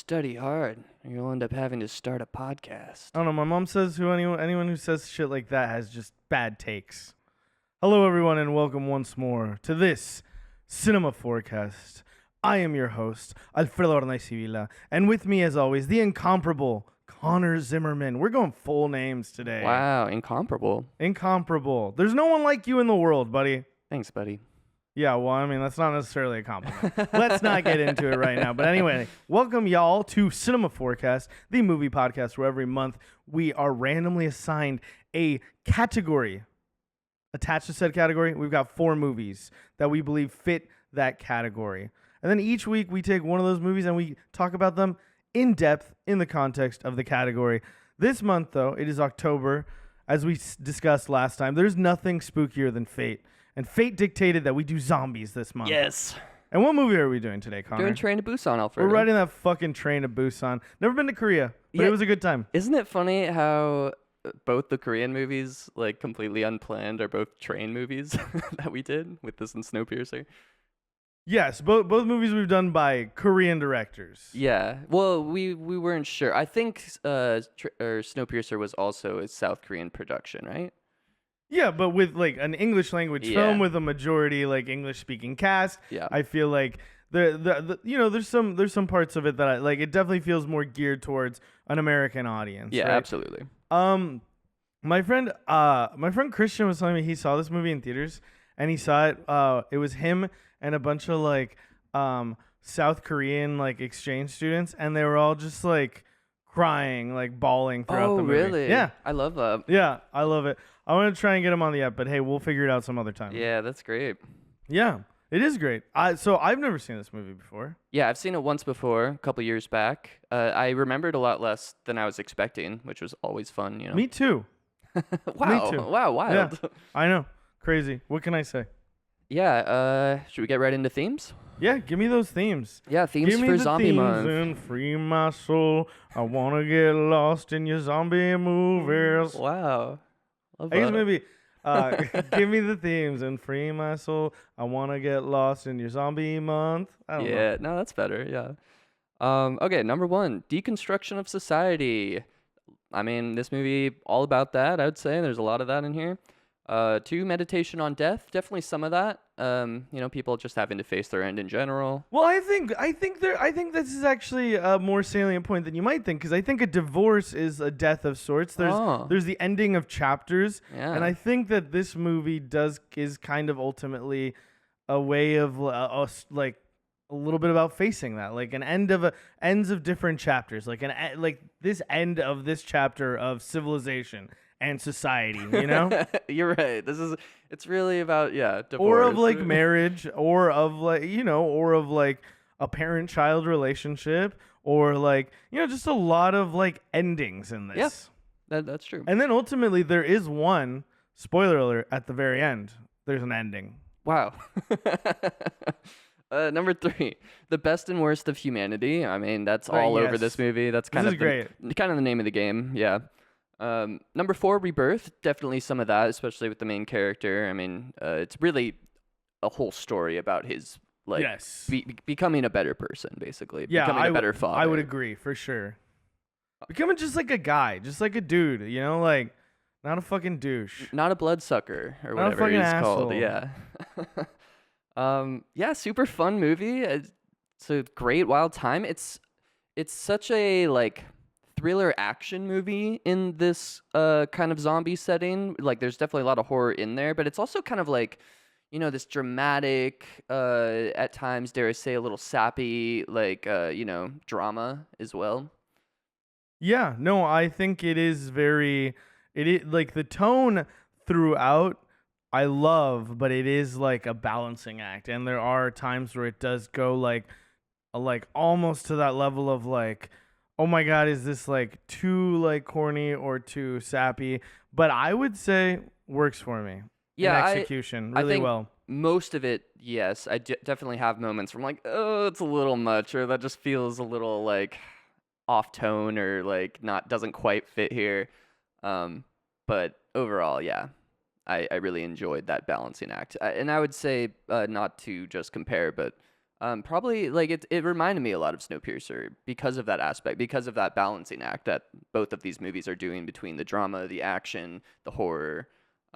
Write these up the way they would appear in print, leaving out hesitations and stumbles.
study hard, or you'll end up having to start a podcast. I don't know. My mom says anyone who says shit like that has just bad takes. Hello, everyone, and welcome once more to this Cinema Forecast. I am your host, Alfredo Arnaicivila, and with me, as always, the incomparable Connor Zimmerman. We're going full names today. Wow, incomparable. Incomparable. There's no one like you in the world, buddy. Thanks, buddy. Yeah, well, I mean, that's not necessarily a compliment. Let's not get into it right now. But anyway, welcome y'all to Cinema Forecast, the movie podcast where every month we are randomly assigned a category. Attached to said category, we've got 4 movies that we believe fit that category. And then each week we take one of those movies and we talk about them in depth in the context of the category. This month, though, it is October. As we discussed last time, there's nothing spookier than fate. And fate dictated that we do zombies this month. Yes. And what movie are we doing today, Connor? Doing Train to Busan, Alfredo. We're riding that fucking train to Busan. Never been to Korea, but it was a good time. Isn't it funny how both the Korean movies, like completely unplanned, are both train movies that we did with this and Snowpiercer? Yes, both movies we've done by Korean directors. Yeah. Well, we weren't sure. I think Snowpiercer was also a South Korean production, right? Yeah, but with like an English language film with a majority like English speaking cast. Yeah. I feel like there's some parts of it that I like. It definitely feels more geared towards an American audience. Yeah, right? absolutely. My friend Christian was telling me he saw this movie in theaters and he saw it. It was him and a bunch of like South Korean like exchange students, and they were all just like crying, like bawling throughout the movie. Oh, really? Yeah. I love that. Yeah, I love it. I want to try and get him on the app, but hey, we'll figure it out some other time. Yeah, that's great. Yeah, it is great. So I've never seen this movie before. Yeah, I've seen it once before, a couple years back. I remembered a lot less than I was expecting, which was always fun, you know. Me too. Wow. Me too. Wow, wild. Yeah, I know. Crazy. What can I say? Yeah, should we get right into themes? Yeah, give me those themes. Yeah, themes Give me for the Zombie themes Month. and free my soul. I want to get lost in your zombie movies. Wow. Love I guess that. maybe give me the themes and free my soul. I want to get lost in your zombie month. I don't know. Yeah, no, that's better. Yeah. Okay, number 1, deconstruction of society. I mean, this movie all about that. I would say there's a lot of that in here. 2, meditation on death. Definitely some of that. People just having to face their end in general. Well, I think this is actually a more salient point than you might think, because I think a divorce is a death of sorts. There's the ending of chapters, Yeah. and I think that this movie is kind of ultimately a way of like a little bit about facing that, like an ends of different chapters, like like this end of this chapter of civilization and society, you know? You're right. It's really about, divorce. Or of like marriage, or of like, or of like a parent-child relationship, or like, just a lot of like endings in this. Yeah, that's true. And then ultimately there is one, spoiler alert, at the very end, there's an ending. Wow. Number 3, the best and worst of humanity. I mean, that's all over this movie. That's kind of the name of the game. Yeah. Number 4, rebirth. Definitely some of that, especially with the main character. I mean, it's really a whole story about his becoming a better person, basically. Yeah, becoming a better father. I would agree for sure. Becoming just like a guy, just like a dude, like not a fucking douche, not a bloodsucker or not whatever he's asshole. called. Yeah. Super fun movie. It's a great wild time. It's such a like thriller action movie in this kind of zombie setting. Like there's definitely a lot of horror in there, but it's also kind of like, this dramatic, at times, dare I say, a little sappy, like, drama as well. Yeah, no, I think it is like the tone throughout I love, but it is like a balancing act. And there are times where it does go like almost to that level of like, oh my God, is this like too like corny or too sappy? But I would say works for me. Yeah, execution I really think well. Most of it, yes. I definitely have moments where I'm like, oh, it's a little much, or that just feels a little like off tone, or like doesn't quite fit here. But overall, yeah, I really enjoyed that balancing act. And I would say, not to just compare, but Probably like it reminded me a lot of Snowpiercer because of that aspect, because of that balancing act that both of these movies are doing between the drama, the action, the horror.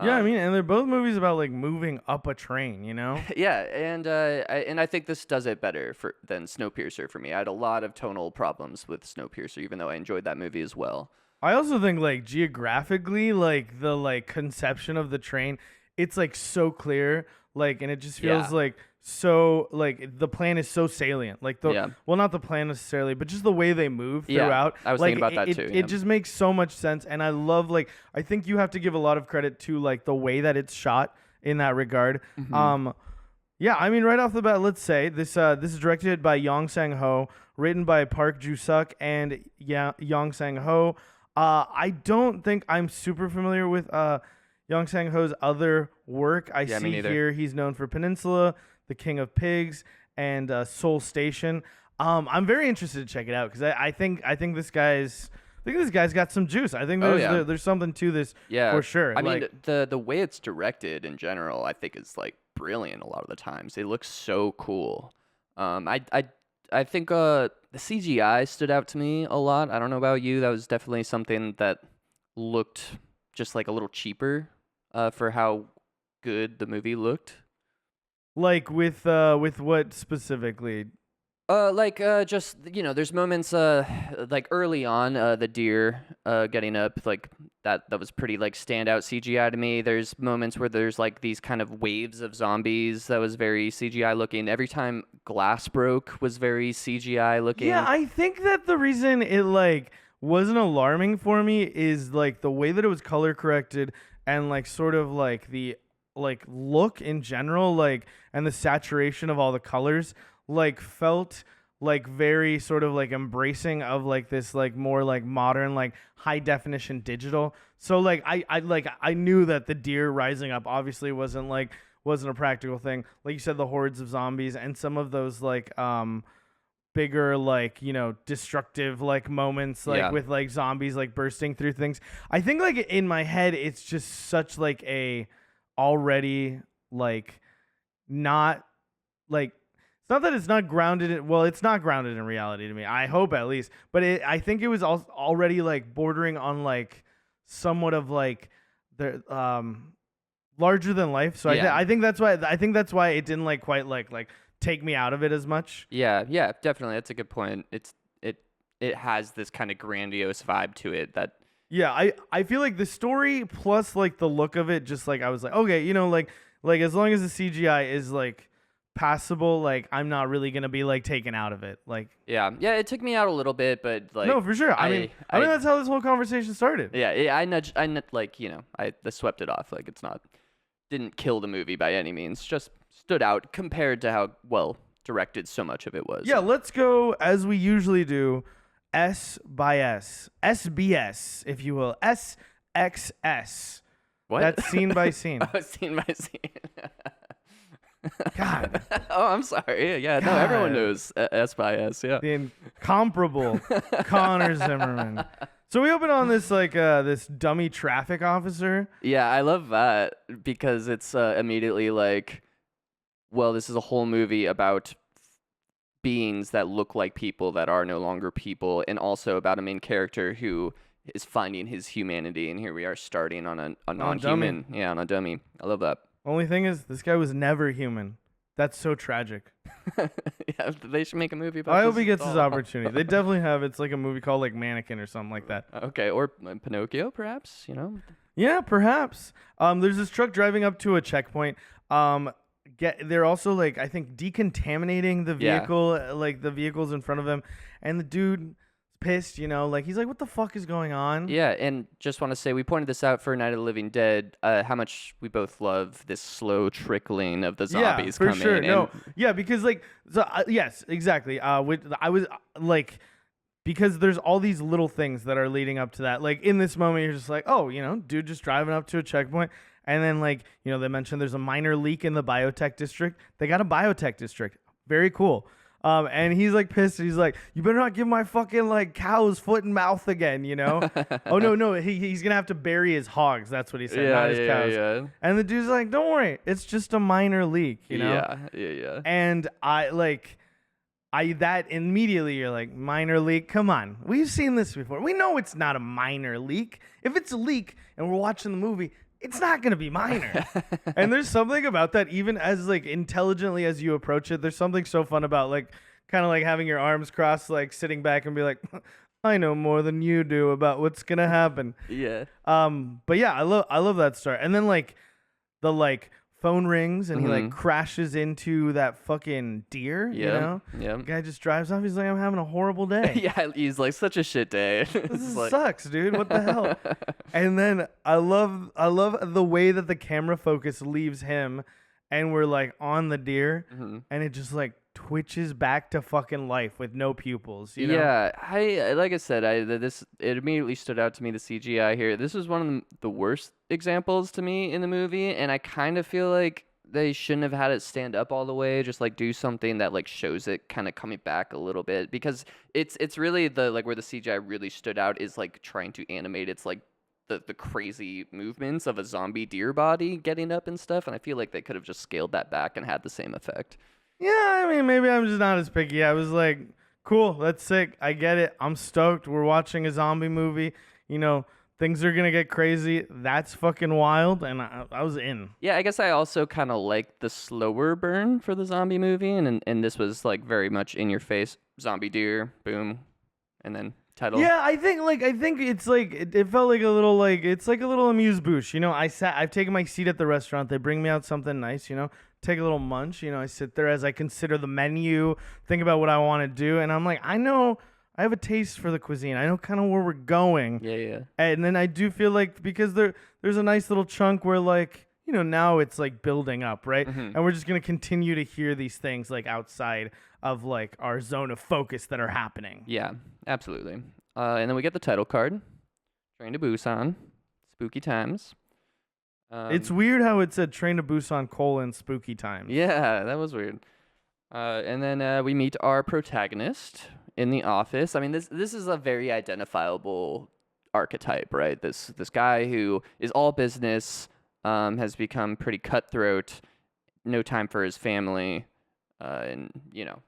Yeah, I Um, mean, and they're both movies about like moving up a train, you know? yeah, and I think this does it better than Snowpiercer for me. I had a lot of tonal problems with Snowpiercer, even though I enjoyed that movie as well. I also think like geographically, like the like conception of the train, it's like so clear, like, and it just feels Yeah, like so like the plan is so salient. Like the yeah, well, not the plan necessarily, but just the way they move yeah. throughout. I was Like thinking about that too. it Yeah. just makes so much sense, and I love like I think you have to give a lot of credit to like the way that it's shot in that regard. Hmm. Yeah, I mean, right off the bat, let's say this is directed by Yong Sang Ho, written by Park Ju Suk and Yong Sang Ho. I don't think I'm super familiar with Yong Sang Ho's other work. I Yeah, me see neither. here he's known for Peninsula, The King of Pigs, and Seoul Station. I'm very interested to check it out because I think this guy's got some juice. I think Oh yeah. there's something to this Yeah, for sure. I mean, Like, the way it's directed in general, I think is like brilliant. A lot of the times, it looks so cool. I think the CGI stood out to me a lot. I don't know about you. That was definitely something that looked just like a little cheaper for how good the movie looked. like with what specifically? Just there's moments like early on the deer getting up like that was pretty like standout CGI to me. There's moments where there's like these kind of waves of zombies that was very CGI looking. Every time glass broke was very CGI looking. Yeah, I think that the reason it like wasn't alarming for me is like the way that it was color corrected and like sort of like the like look in general, like, and the saturation of all the colors like felt like very sort of like embracing of like this like more like modern like high definition digital. So like I knew that the deer rising up obviously wasn't a practical thing. Like you said, the hordes of zombies and some of those like bigger like destructive like moments like Yeah. with like zombies like bursting through things. I think like in my head it's just such like a already like not like it's not that it's not grounded in, well, it's not grounded in reality to me, I hope at least, but I think it was already like bordering on like somewhat of like the larger than life. So Yeah. I think that's why it didn't like quite like take me out of it as much. Yeah, yeah, definitely. That's a good point. It has this kind of grandiose vibe to it that Yeah, I feel like the story plus like the look of it, just like I was like, okay, like as long as the CGI is like passable, like I'm not really gonna be like taken out of it. Like, yeah, it took me out a little bit, but like no, for sure. I mean that's how this whole conversation started. yeah, like I swept it off. Like didn't kill the movie by any means. Just stood out compared to how well directed so much of it was. Yeah, let's go as we usually do, S by S, SBS, if you will, SXS. What? That's scene by scene. Oh, scene by scene. God, Oh, I'm sorry. Yeah, no, God. everyone knows S by S. Yeah. the incomparable Connor Zimmerman. So we open on this like this dummy traffic officer. Yeah, I love that because it's immediately like, well, this is a whole movie about beings that look like people that are no longer people, and also about a main character who is finding his humanity. And here we are starting on a non-human. Yeah, on a dummy. I love that. Only thing is, this guy was never human. That's so tragic. Yeah, they should make a movie about I this. hope he gets his Oh. opportunity. They definitely have. It's like a movie called like Mannequin or something like that. Okay, or Pinocchio, perhaps. Yeah, perhaps. There's this truck driving up to a checkpoint. They're also like I think decontaminating the Yeah. vehicle, like the vehicles in front of him, and the dude pissed. Like he's like, "What the fuck is going on?" Yeah, and just want to say we pointed this out for Night of the Living Dead. How much we both love this slow trickling of the zombies for coming. sure. And No, yeah, because like, yes, exactly. I was like, because there's all these little things that are leading up to that. Like in this moment, you're just like, oh, dude, just driving up to a checkpoint, and then like, they mentioned there's a minor leak in the biotech district. They got a biotech district. Very cool. And he's like pissed. He's like, you better not give my fucking like cows foot and mouth again, you know? Oh no, he's gonna have to bury his hogs. That's what he said, not his cows. Yeah. And the dude's like, don't worry, it's just a minor leak, you know? Yeah. And that immediately you're like, minor leak? Come on. We've seen this before. We know it's not a minor leak. If it's a leak and we're watching the movie, it's not going to be minor. And there's something about that, even as like intelligently as you approach it, there's something so fun about like kind of like having your arms crossed, like sitting back and be like, I know more than you do about what's going to happen. Yeah. But yeah, I love that start. And then like the like phone rings and he like crashes into that fucking deer, you know? Yeah. The guy just drives off. He's like, I'm having a horrible day. Yeah, he's like, such a shit day. This sucks, dude. What the hell? And then I love the way that the camera focus leaves him and we're like on the deer and it just like twitches back to fucking life with no pupils, you know? Yeah, like I said, it immediately stood out to me, the CGI here. This was one of the worst examples to me in the movie, and I kind of feel like they shouldn't have had it stand up all the way, just like do something that like shows it kind of coming back a little bit, because it's really the like where the CGI really stood out is like trying to animate its like the crazy movements of a zombie deer body getting up and stuff, and I feel like they could have just scaled that back and had the same effect. Yeah, I mean, maybe I'm just not as picky. I was like, cool, that's sick. I get it. I'm stoked. We're watching a zombie movie. You know, things are going to get crazy. That's fucking wild. And I was in. Yeah, I guess I also kind of like the slower burn for the zombie movie. And this was like very much in your face. Zombie deer, boom. And then title. Yeah, I think it's like it felt like a little like it's like a little amuse-bouche. You know, I've taken my seat at the restaurant. They bring me out something nice, you know. Take a little munch, you know, I sit there as I consider the menu, think about what I want to do, and I'm like, I know I have a taste for the cuisine. I know kind of where we're going. Yeah. And then I do feel like because there's a nice little chunk where like, you know, now it's like building up, right? And we're just going to continue to hear these things like outside of like our zone of focus that are happening. Yeah, absolutely. And then we get the title card, Train to Busan, Spooky Times. It's weird how it said Train to Busan : Spooky Times. Yeah, that was weird. And then we meet our protagonist in the office. I mean, this is a very identifiable archetype, right? This guy who is all business, has become pretty cutthroat, no time for his family, and you know,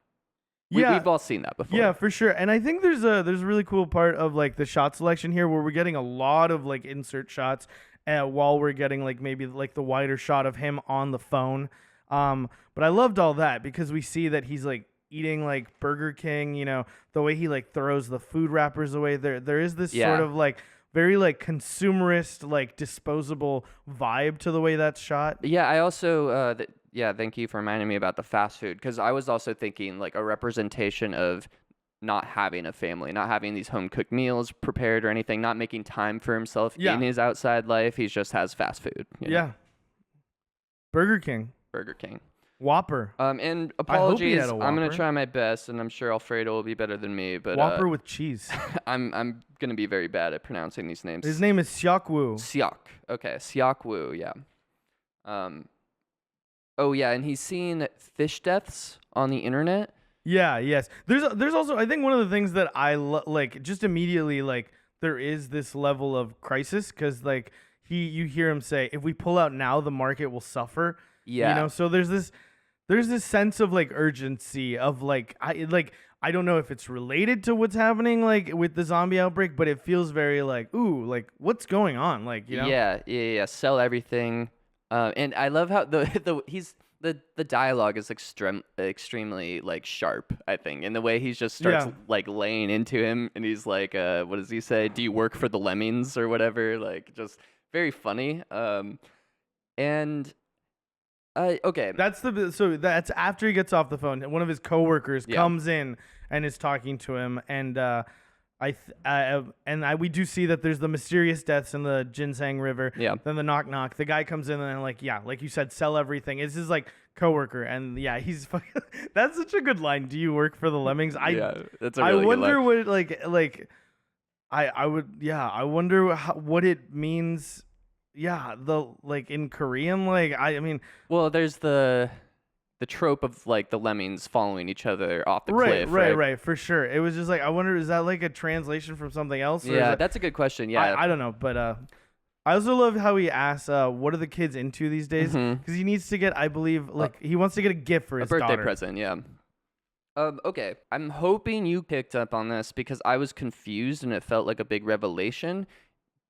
we've all seen that before. Yeah, for sure. And I think there's a really cool part of like the shot selection here where we're getting a lot of like insert shots. While we're getting like maybe like the wider shot of him on the phone. But I loved all that because we see that he's like eating like Burger King, you know, the way he like throws the food wrappers away. There is this sort of like very like consumerist, like disposable vibe to the way that's shot. Yeah, I also, thank you for reminding me about the fast food, because I was also thinking like a representation of not having a family, not having these home cooked meals prepared or anything, not making time for himself in his outside life. He just has fast food. Yeah. Burger King. Whopper. And apologies, I'm going to try my best, and I'm sure Alfredo will be better than me. But Whopper with cheese. I'm going to be very bad at pronouncing these names. His name is Seok Woo. Seok. Okay, Seok Woo, yeah. Oh, yeah, and he's seen fish deaths on the internet. Yeah, yes. There's also, I think one of the things that I like just immediately like there is this level of crisis because like you hear him say, if we pull out now, the market will suffer. Yeah. You know, so there's this sense of like urgency of like I don't know if it's related to what's happening like with the zombie outbreak, but it feels very like, ooh, like what's going on? Like, you know? Yeah. Sell everything. And I love how the dialogue is extremely like sharp, I think, and the way he just starts like laying into him, and he's like, what does he say? Do you work for the lemmings or whatever? Like, just very funny. And okay, that's after he gets off the phone. One of his coworkers comes in and is talking to him, and we do see that there's the mysterious deaths in the Ginseng River. Yeah. Then the knock. The guy comes in and like you said, sell everything. It's his like coworker, and he's fucking. That's such a good line. Do you work for the lemmings? That's a really good I wonder line. what I wonder what it means. Yeah, the like in Korean, like I mean. Well, there's the the trope of like the lemmings following each other off the cliff. Right, for sure. It was just like, I wonder, is that like a translation from something else? Or Yeah, that's a good question. Yeah, I don't know, but I also love how he asks, what are the kids into these days? Because he needs to get, I believe, like he wants to get a gift for his birthday daughter. present. Yeah. Okay, I'm hoping you picked up on this because I was confused and it felt like a big revelation.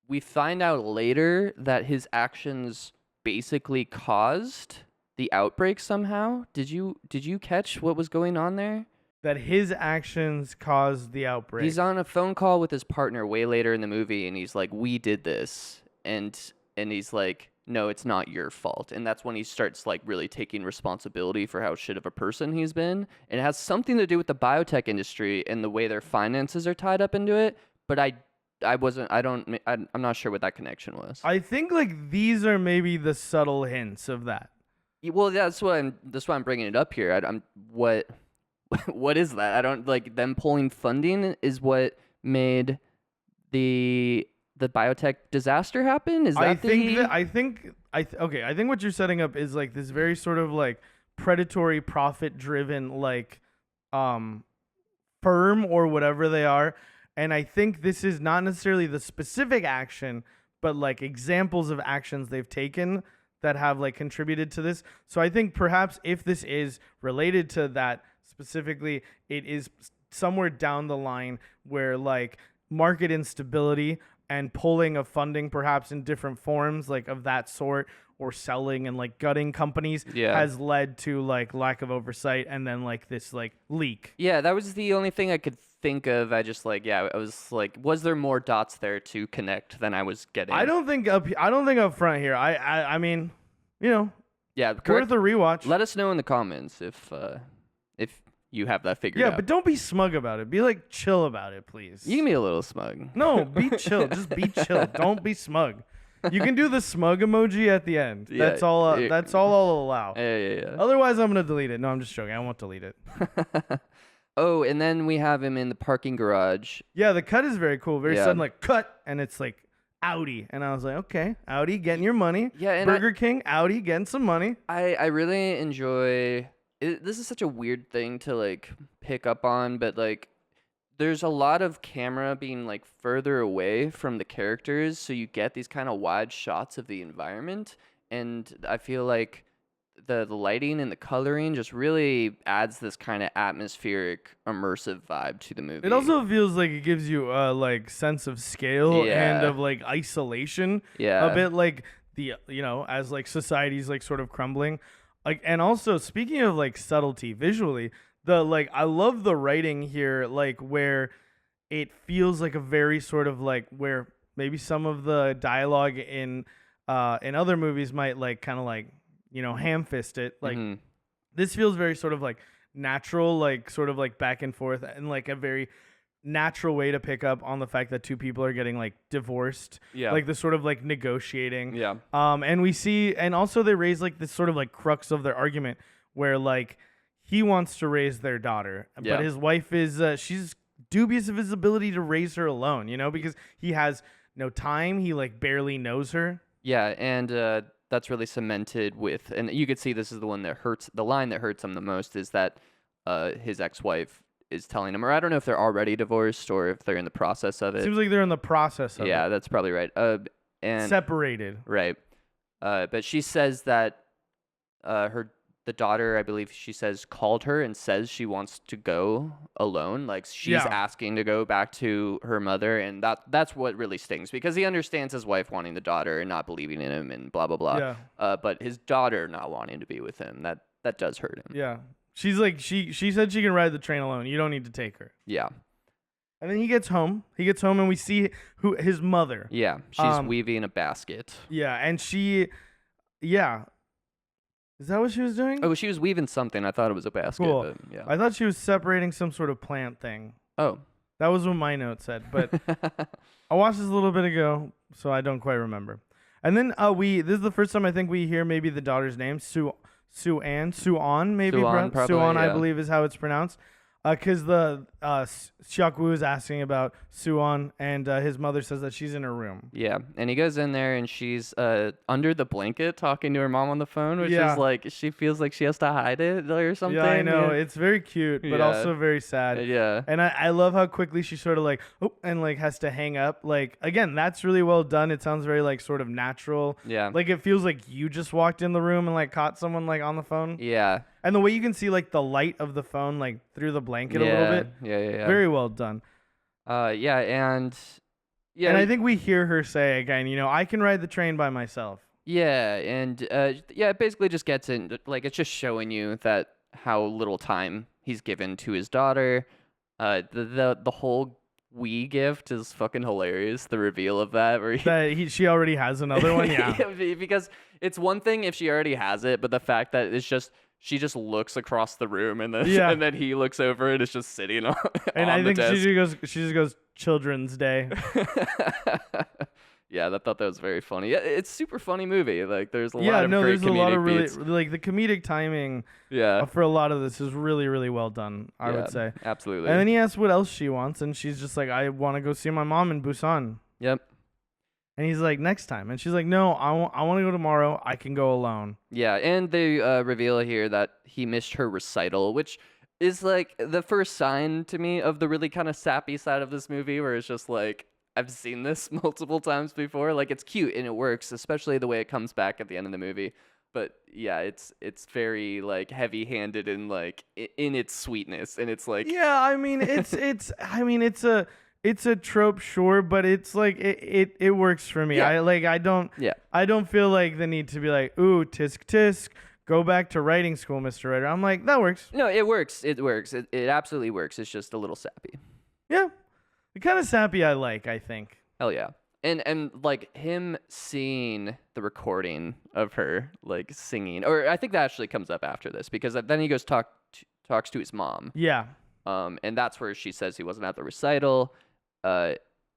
We find out later that his actions basically caused the outbreak somehow. Did you catch what was going on there? That his actions caused the outbreak. He's on a phone call with his partner way later in the movie, and he's like, "We did this," and he's like, "No, it's not your fault." And that's when he starts like really taking responsibility for how shit of a person he's been. And it has something to do with the biotech industry and the way their finances are tied up into it. But I'm not sure what that connection was. I think like these are maybe the subtle hints of that. Well, that's why I'm bringing it up here. I'm what what is that? I don't like them pulling funding is what made the biotech disaster happen. Is that I think what you're setting up is like this very sort of like predatory, profit driven like firm or whatever they are. And I think this is not necessarily the specific action, but like examples of actions they've taken that have like contributed to this. So I think perhaps if this is related to that specifically, it is somewhere down the line where like market instability and pulling of funding perhaps in different forms like of that sort, or selling and like gutting companies has led to like lack of oversight and then like this like leak. Yeah, that was the only thing I could think of. I just like, I was like, was there more dots there to connect than I was getting? I don't think up front here. I mean, you know, yeah, worth a rewatch. Let us know in the comments if you have that figured out. Yeah, but don't be smug about it. Be like chill about it, please. You can be a little smug. No, be chill. Just be chill. Don't be smug. You can do the smug emoji at the end. Yeah, that's all. That's all I'll allow. Yeah. Otherwise, I'm gonna delete it. No, I'm just joking. I won't delete it. Oh, and then we have him in the parking garage. Yeah, the cut is very cool. Very sudden, like cut, and it's like Audi, and I was like, okay, Audi getting your money. Yeah, and Burger King, Audi getting some money. I really enjoy. This is such a weird thing to like pick up on, but like there's a lot of camera being like further away from the characters, so you get these kind of wide shots of the environment, and I feel like the lighting and the coloring just really adds this kind of atmospheric, immersive vibe to the movie. It also feels like it gives you a like sense of scale and of like isolation. Yeah, a bit like the as like society's like sort of crumbling. Like, and also speaking of like subtlety visually, the like I love the writing here, like where it feels like a very sort of like where maybe some of the dialogue in other movies might like kind of like ham fist it. Like this feels very sort of like natural, like sort of like back and forth, and like a very natural way to pick up on the fact that two people are getting like divorced. Yeah, like the sort of like negotiating. Yeah. And we see, and also they raise like this sort of like crux of their argument where like he wants to raise their daughter, but his wife is she's dubious of his ability to raise her alone, because he has no time. He like barely knows her. Yeah, and that's really cemented with, and you could see this is the one that hurts. The line that hurts him the most is that his ex-wife is telling him, or I don't know if they're already divorced or if they're in the process of it. Seems like they're in the process of it. Yeah, that's probably right. And separated. Right. But she says that the daughter, I believe she says, called her and says she wants to go alone. Like she's asking to go back to her mother, and that's what really stings, because he understands his wife wanting the daughter and not believing in him and blah blah blah. Yeah. But his daughter not wanting to be with him, that does hurt him. Yeah. She's like she said she can ride the train alone. You don't need to take her. Yeah. And then he gets home, and we see his mother. Yeah, she's weaving a basket. Yeah, and is that what she was doing? Oh, she was weaving something. I thought it was a basket. Cool. But yeah. I thought she was separating some sort of plant thing. Oh. That was what my note said, but I watched this a little bit ago, so I don't quite remember. And then this is the first time I think we hear maybe the daughter's name, Suan, maybe. Suan, probably, Suan, yeah. I believe is how it's pronounced. Because the Seok-woo is asking about Suwon, and his mother says that she's in her room. Yeah, and he goes in there and she's under the blanket talking to her mom on the phone, which Yeah. is like she feels like she has to hide it or something. Yeah, I know. It's very cute, but Yeah. also very sad. Yeah. And I love how quickly she sort of like, oh, and like has to hang up. Like, again, that's really well done. It sounds very like sort of natural. Yeah. Like it feels like you just walked in the room and like caught someone like on the phone. Yeah. And the way you can see like the light of the phone like through the blanket Yeah. a little bit. Yeah. Very well done. Yeah, and yeah, And I think we hear her say again, I can ride the train by myself. yeah, and yeah, it basically just gets in like it's just showing you that how little time he's given to his daughter. The whole Wii gift is fucking hilarious. The reveal of that, where She already has another one. Yeah. because it's one thing if she already has it, but the fact that it's just she just looks across the room and then Yeah. and then he looks over and it's just sitting on And on I the think desk. she just goes Children's Day. Yeah, I thought that was very funny. Yeah, it's super funny movie. Like there's a lot Yeah, of no, great there's a lot of comedic really beats. like the comedic timing Yeah, for a lot of this is really, really well done, I yeah, would say. absolutely. And then he asks what else she wants, and she's just like, I want to go see my mom in Busan. Yep. And he's like, next time. And she's like, no, I want to go tomorrow. I can go alone. Yeah, and they reveal here that he missed her recital, which is like the first sign to me of the really kind of sappy side of this movie, where it's just like I've seen this multiple times before. Like it's cute and it works, especially the way it comes back at the end of the movie. But yeah, it's very like heavy-handed and like in its sweetness, and it's like Yeah, I mean, it's a trope, sure, but it's like it works for me. Yeah. I don't feel like the need to be like, ooh, tisk tisk, go back to writing school, Mr. Writer. I'm like, that works. no, it works. It works. It absolutely works. It's just a little sappy. Yeah. The kind of sappy I think. Hell yeah. And like him seeing the recording of her like singing, or I think that actually comes up after this because then he goes talks to his mom. Yeah. And that's where she says he wasn't at the recital.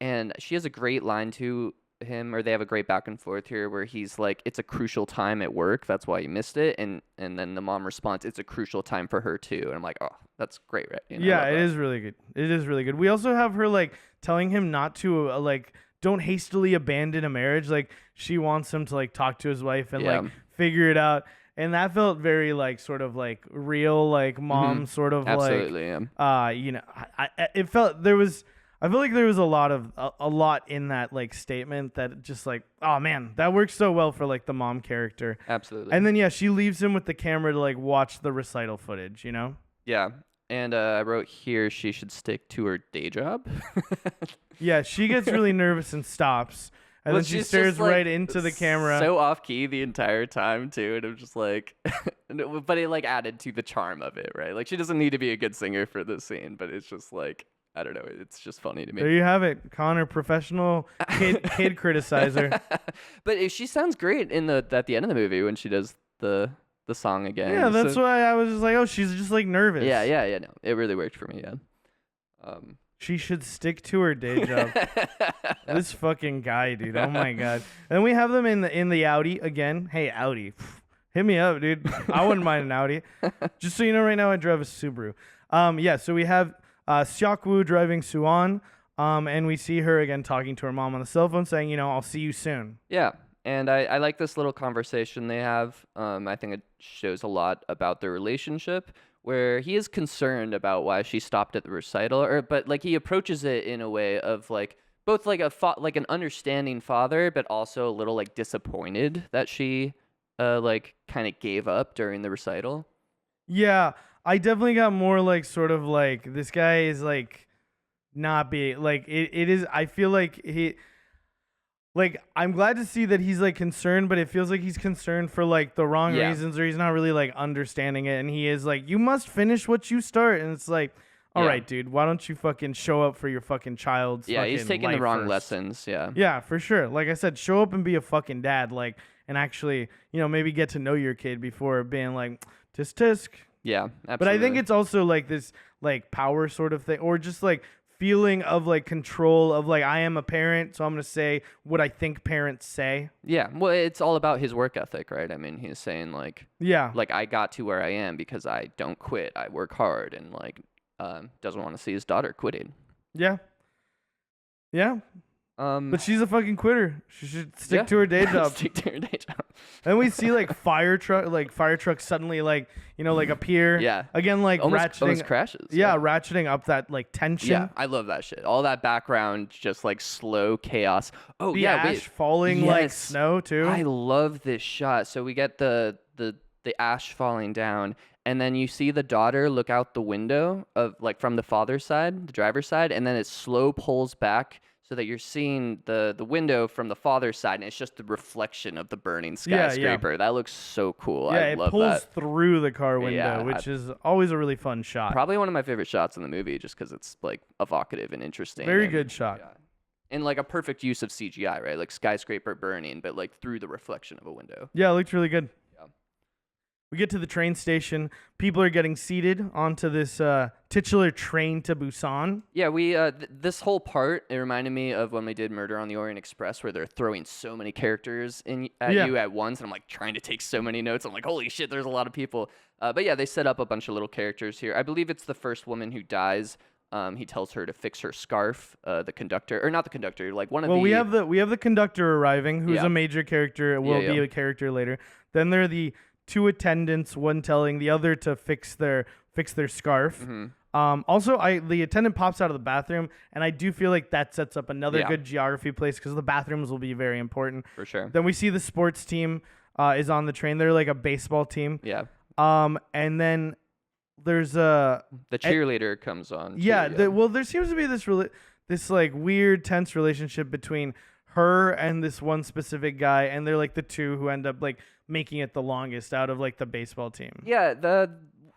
And she has a great line to him, or they have a great back and forth here where he's like, it's a crucial time at work, that's why you missed it. And then the mom responds, it's a crucial time for her too. And I'm like, oh, that's great, right? Yeah, it is really good. It is really good. We also have her like telling him not to like don't hastily abandon a marriage. Like she wants him to like talk to his wife and Yeah. like figure it out. And that felt very like sort of like real, like mom sort of Absolutely, yeah. like it felt there was. I feel like there was a lot in that like statement that just like, oh man, that works so well for like the mom character. Absolutely. And then yeah, she leaves him with the camera to like watch the recital footage, Yeah. And I wrote here she should stick to her day job. Yeah, she gets really nervous and stops. And Well, then she she's stares just, like, right into the camera. So off key the entire time too, and I'm just like, but it like added to the charm of it, right? Like she doesn't need to be a good singer for this scene, but it's just like I don't know, it's just funny to me. There you have it, Connor, professional kid criticizer. But she sounds great at the end of the movie when she does the song again. Yeah, that's So- why I was just like, oh, she's just like nervous. Yeah. No, it really worked for me. Yeah. She should stick to her day job. This fucking guy, dude. Oh my god. And we have them in the Audi again. Hey, Audi, hit me up, dude. I wouldn't mind an Audi. Just so you know, right now I drive a Subaru. Yeah. So we have Seok-woo driving Suwon, and we see her again talking to her mom on the cell phone, saying, I'll see you soon. Yeah, and I like this little conversation they have. I think it shows a lot about their relationship, where he is concerned about why she stopped at the recital, but like he approaches it in a way of like both like like an understanding father, but also a little like disappointed that she like kind of gave up during the recital. Yeah, I definitely got more like sort of like this guy is like not being like it is. I feel like I'm glad to see that he's like concerned, but it feels like he's concerned for like the wrong reasons, or he's not really like understanding it. And he is like, you must finish what you start. And it's like, all right, dude, why don't you fucking show up for your fucking child's He's taking the life wrong first? lessons. Yeah, for sure. Like I said, show up and be a fucking dad, like, and actually, maybe get to know your kid before being like, tisk tisk. yeah, absolutely. But I think it's also like this like power sort of thing, or just like feeling of like control of like, I am a parent, so I'm going to say what I think parents say. yeah. Well, it's all about his work ethic, right? I mean, he's saying like, Yeah. like I got to where I am because I don't quit. I work hard, and like doesn't want to see his daughter quitting. Yeah. Yeah. But she's a fucking quitter. She should stick to her day job. Stick to her day job. And we see fire trucks suddenly appear. Yeah. Again, Almost crashes. Yeah, ratcheting up that tension. Yeah, I love that shit. All that background, just slow chaos. Oh the yeah, ash falling like yes. snow too. I love this shot. So we get the ash falling down, and then you see the daughter look out the window of from the father's side, the driver's side, and then it slow pulls back so that you're seeing the window from the father's side, and it's just the reflection of the burning skyscraper. That looks so cool. Yeah, I love it pulls that. through the car window, Yeah, which is always a really fun shot. Probably one of my favorite shots in the movie, just because it's evocative and interesting. Very good shot. Yeah. And a perfect use of CGI, right? Skyscraper burning, but through the reflection of a window. Yeah, it looks really good. Yeah. We get to the train station. People are getting seated onto this titular train to Busan. Yeah, we this whole part, it reminded me of when we did Murder on the Orient Express, where they're throwing so many characters at you at once, and I'm trying to take so many notes. I'm holy shit, there's a lot of people. But yeah, they set up a bunch of little characters here. I believe it's the first woman who dies. He tells her to fix her scarf. The conductor, or not the conductor, one of the. Well, we have the conductor arriving, who's a major character. It will be a character later. Then there are the two attendants, one telling the other to fix their scarf. Mm-hmm. Also, the attendant pops out of the bathroom, and I do feel like that sets up another good geography place because the bathrooms will be very important. For sure. Then we see the sports team is on the train. They're a baseball team. Yeah. And then there's the cheerleader comes on. Yeah. There seems to be this weird tense relationship between her and this one specific guy, and they're the two who end up making it the longest out of the baseball team. Yeah,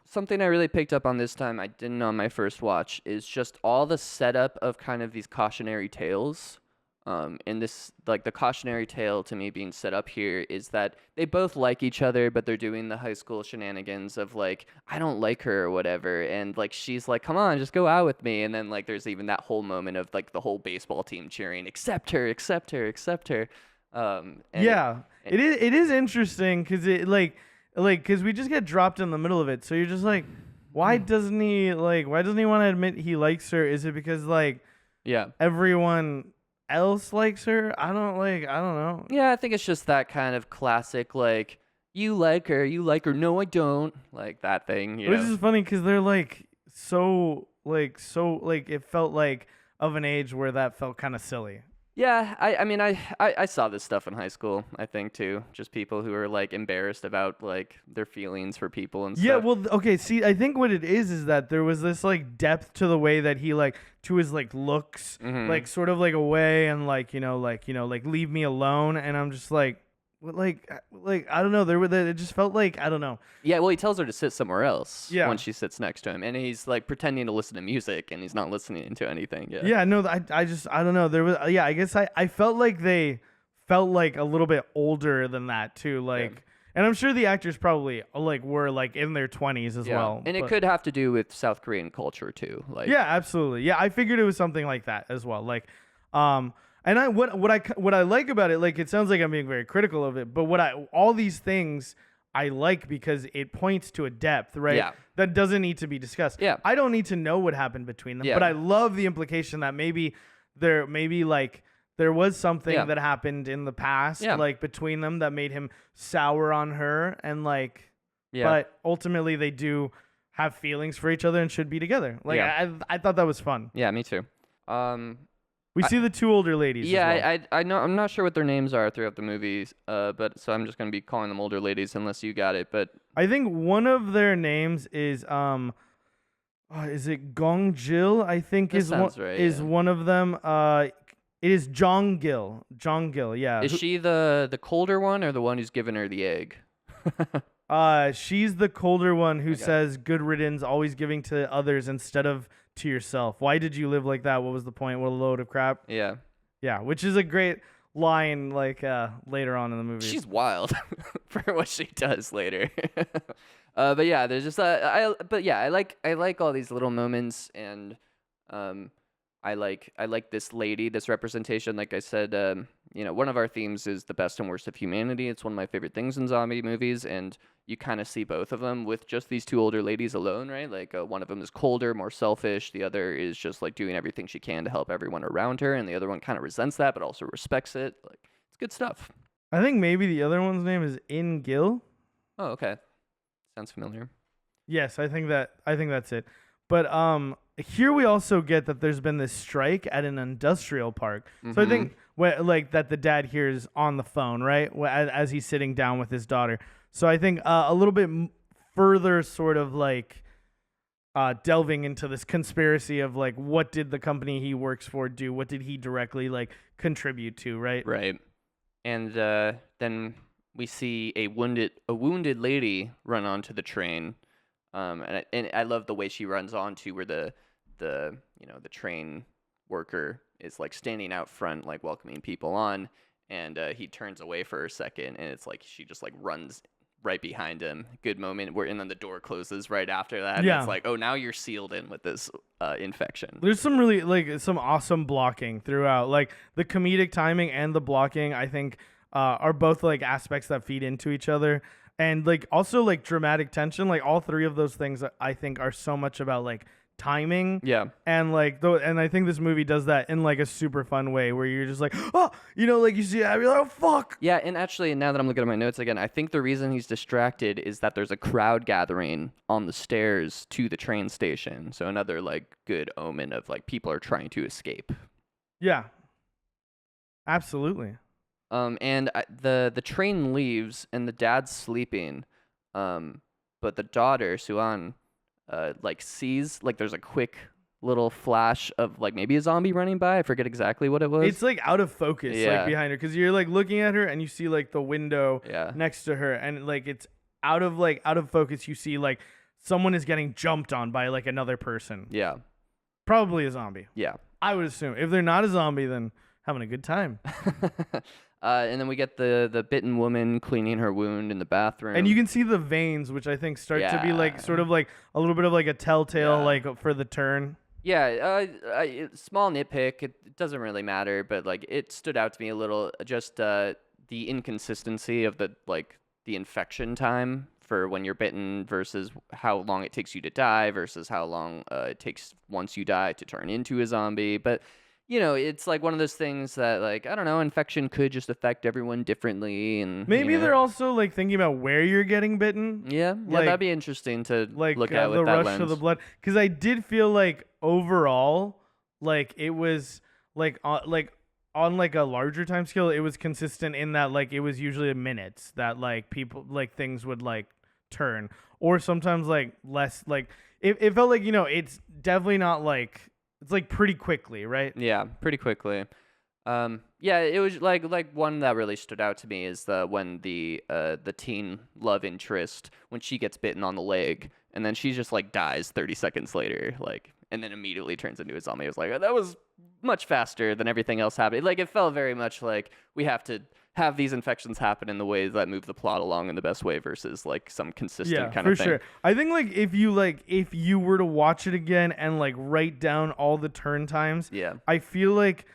something I really picked up on this time, I didn't on my first watch, is just all the setup of kind of these cautionary tales. And this, the cautionary tale to me being set up here is that they both like each other, but they're doing the high school shenanigans of I don't like her or whatever. And she's come on, just go out with me. And then there's even that whole moment of the whole baseball team cheering, accept her, accept her, accept her. It is interesting because because we just get dropped in the middle of it. So you're just why doesn't he want to admit he likes her? Is it because everyone else likes her? I don't know. Yeah, I think it's just that kind of classic you like her, no I don't, that thing. Which is funny because they're so it felt of an age where that felt kind of silly. Yeah, I mean, I saw this stuff in high school, I think, too. Just people who are, embarrassed about, their feelings for people and stuff. Yeah, well, okay, see, I think what it is that there was this, depth to the way that he, to his, looks, mm-hmm. Sort of, away and, leave me alone, and I'm just I don't know, it just felt I don't know. Yeah, well, he tells her to sit somewhere else when she sits next to him, and he's pretending to listen to music, and he's not listening to anything. Yeah, no, I don't know. There was, I guess I felt they felt a little bit older than that too, and I'm sure the actors probably were in their 20s as well. And it could have to do with South Korean culture too. Yeah, absolutely. Yeah, I figured it was something like that as well. And what I like about it, it sounds like I'm being very critical of it, but all these things I like because it points to a depth, right? Yeah. That doesn't need to be discussed. Yeah. I don't need to know what happened between them, but I love the implication that maybe there was something that happened in the past, between them that made him sour on her, and but ultimately they do have feelings for each other and should be together. I thought that was fun. Yeah, me too. We see the two older ladies. Yeah, as well. I know. I'm not sure what their names are throughout the movies. But so I'm just gonna be calling them older ladies unless you got it. But I think one of their names is it Gong Jil? I think that sounds right, is one of them. It is Jong Gil. Jong Gil. Yeah. Is she the colder one or the one who's giving her the egg? She's the colder one who says "good riddance," always giving to others instead of to yourself. Why did you live like that? What was the point? What a load of crap. Yeah. Yeah, which is a great line later on in the movie. She's wild for what she does later. But yeah, there's just I like all these little moments, and I like this lady, this representation. Like I said, one of our themes is the best and worst of humanity. It's one of my favorite things in zombie movies, and you kind of see both of them with just these two older ladies alone, right? Like one of them is colder, more selfish. The other is just like doing everything she can to help everyone around her, and the other one kind of resents that, but also respects it. Like it's good stuff. I think maybe the other one's name is In Gil. Oh, okay, sounds familiar. Yes, I think that's it. But here we also get that there's been this strike at an industrial park. So I think like that the dad hears on the phone, right, as he's sitting down with his daughter. So I think a little bit further sort of like delving into this conspiracy of like what did the company he works for do? What did he directly like contribute to, right? Right. And then we see a wounded lady run onto the train. And I love the way she runs onto where the train worker is like standing out front, like welcoming people on, and he turns away for a second, and it's like she just like runs right behind him. Good moment and then the door closes right after that. And Yeah. it's like, oh, now you're sealed in with this infection. There's some really like some awesome blocking throughout. Like the comedic timing and the blocking, I think, are both like aspects that feed into each other. And like also like dramatic tension, like all three of those things I think are so much about like timing. Yeah. And like and I think this movie does that in like a super fun way where you're just like, oh, like you see that, you're like, oh fuck. Yeah, and actually, now that I'm looking at my notes again, I think the reason he's distracted is that there's a crowd gathering on the stairs to the train station. So another like good omen of like people are trying to escape. Yeah. Absolutely. And the train leaves and the dad's sleeping, but the daughter Suan, like sees like there's a quick little flash of like maybe a zombie running by. I forget exactly what it was. It's like out of focus, Yeah. like behind her, because you're like looking at her and you see like the window Yeah. next to her, and like it's out of focus. You see like someone is getting jumped on by like another person, Yeah. probably a zombie. Yeah. I would assume if they're not a zombie, then having a good time. And then we get the bitten woman cleaning her wound in the bathroom. And you can see the veins, which I think start to be like sort of like a little bit of like a telltale Yeah. like for the turn. Yeah, small nitpick. It doesn't really matter, but like it stood out to me a little. Just the inconsistency of the infection time for when you're bitten versus how long it takes you to die versus how long it takes once you die to turn into a zombie. But it's like one of those things that like I don't know, infection could just affect everyone differently, and Maybe they're also like thinking about where you're getting bitten. yeah, like- that'd be interesting to Like look at with the that rush lens. to the blood, because I did feel like overall like it was like on like a larger time scale it was consistent in that like it was usually minutes that like people like things would like turn, or sometimes like less, like it felt like it's definitely not like it's like pretty quickly, right? Yeah, pretty quickly. Yeah, it was like one that really stood out to me is when the teen love interest, when she gets bitten on the leg and then she just like dies 30 seconds later, like, and then immediately turns into a zombie. I was like, oh, that was much faster than everything else happening. Like it felt very much like we have to have these infections happen in the ways that move the plot along in the best way versus like some consistent kind of thing. For sure. I think like if you were to watch it again and like write down all the turn times, Yeah. I feel like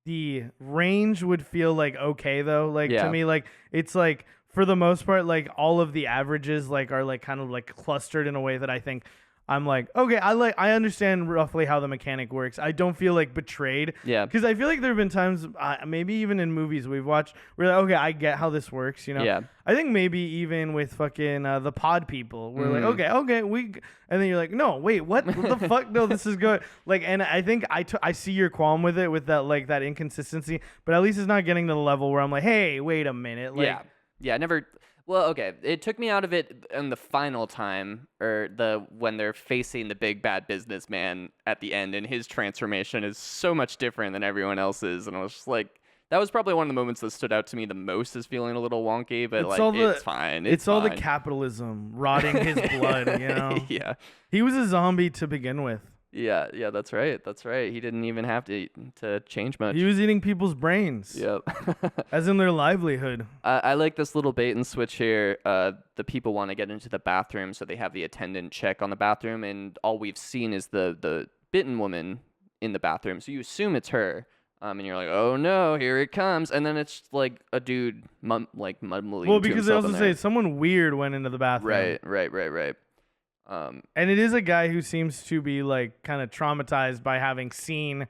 the range would feel like okay though. Like Yeah. to me, like it's like for the most part, like all of the averages like are like kind of like clustered in a way that I think I'm like, okay, I understand roughly how the mechanic works. I don't feel like betrayed. Yeah. Because I feel like there have been times, maybe even in movies we've watched, where like, okay, I get how this works, Yeah. I think maybe even with fucking the pod people, we're like, okay, and then you're like, no, wait, what the fuck? No, this is good. Like, and I think I see your qualm with it, with that like that inconsistency, but at least it's not getting to the level where I'm like, hey, wait a minute, like, Yeah. Never. Well, okay. It took me out of it in the final time, or when they're facing the big bad businessman at the end, and his transformation is so much different than everyone else's, and I was just like, that was probably one of the moments that stood out to me the most as feeling a little wonky, but it's fine. It's all the fine. capitalism rotting his blood, Yeah. He was a zombie to begin with. Yeah, that's right. He didn't even have to change much. He was eating people's brains. Yep. As in their livelihood. I like this little bait and switch here. The people want to get into the bathroom, so they have the attendant check on the bathroom, and all we've seen is the bitten woman in the bathroom, so you assume it's her. And you're like, oh no, here it comes, and then it's like a dude, mumbling Well, to because they himself also in say there. someone weird went into the bathroom. Right. And it is a guy who seems to be like kind of traumatized by having seen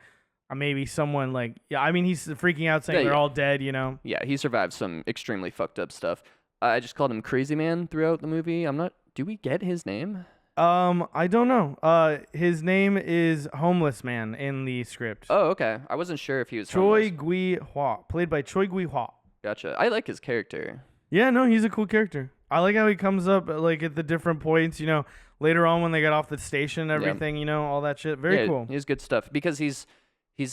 maybe someone like, yeah, I mean, he's freaking out saying they're all dead, you know? Yeah, he survived some extremely fucked up stuff. I just called him Crazy Man throughout the movie. Do we get his name? I don't know. His name is Homeless Man in the script. Oh, okay. I wasn't sure if he was Choi homeless. Gui Hua, played by Choi Gui Hua. Gotcha. I like his character. Yeah, no, he's a cool character. I like how he comes up like at the different points, you know, later on when they get off the station, everything, you know, all that shit. Very cool. He has good stuff because he's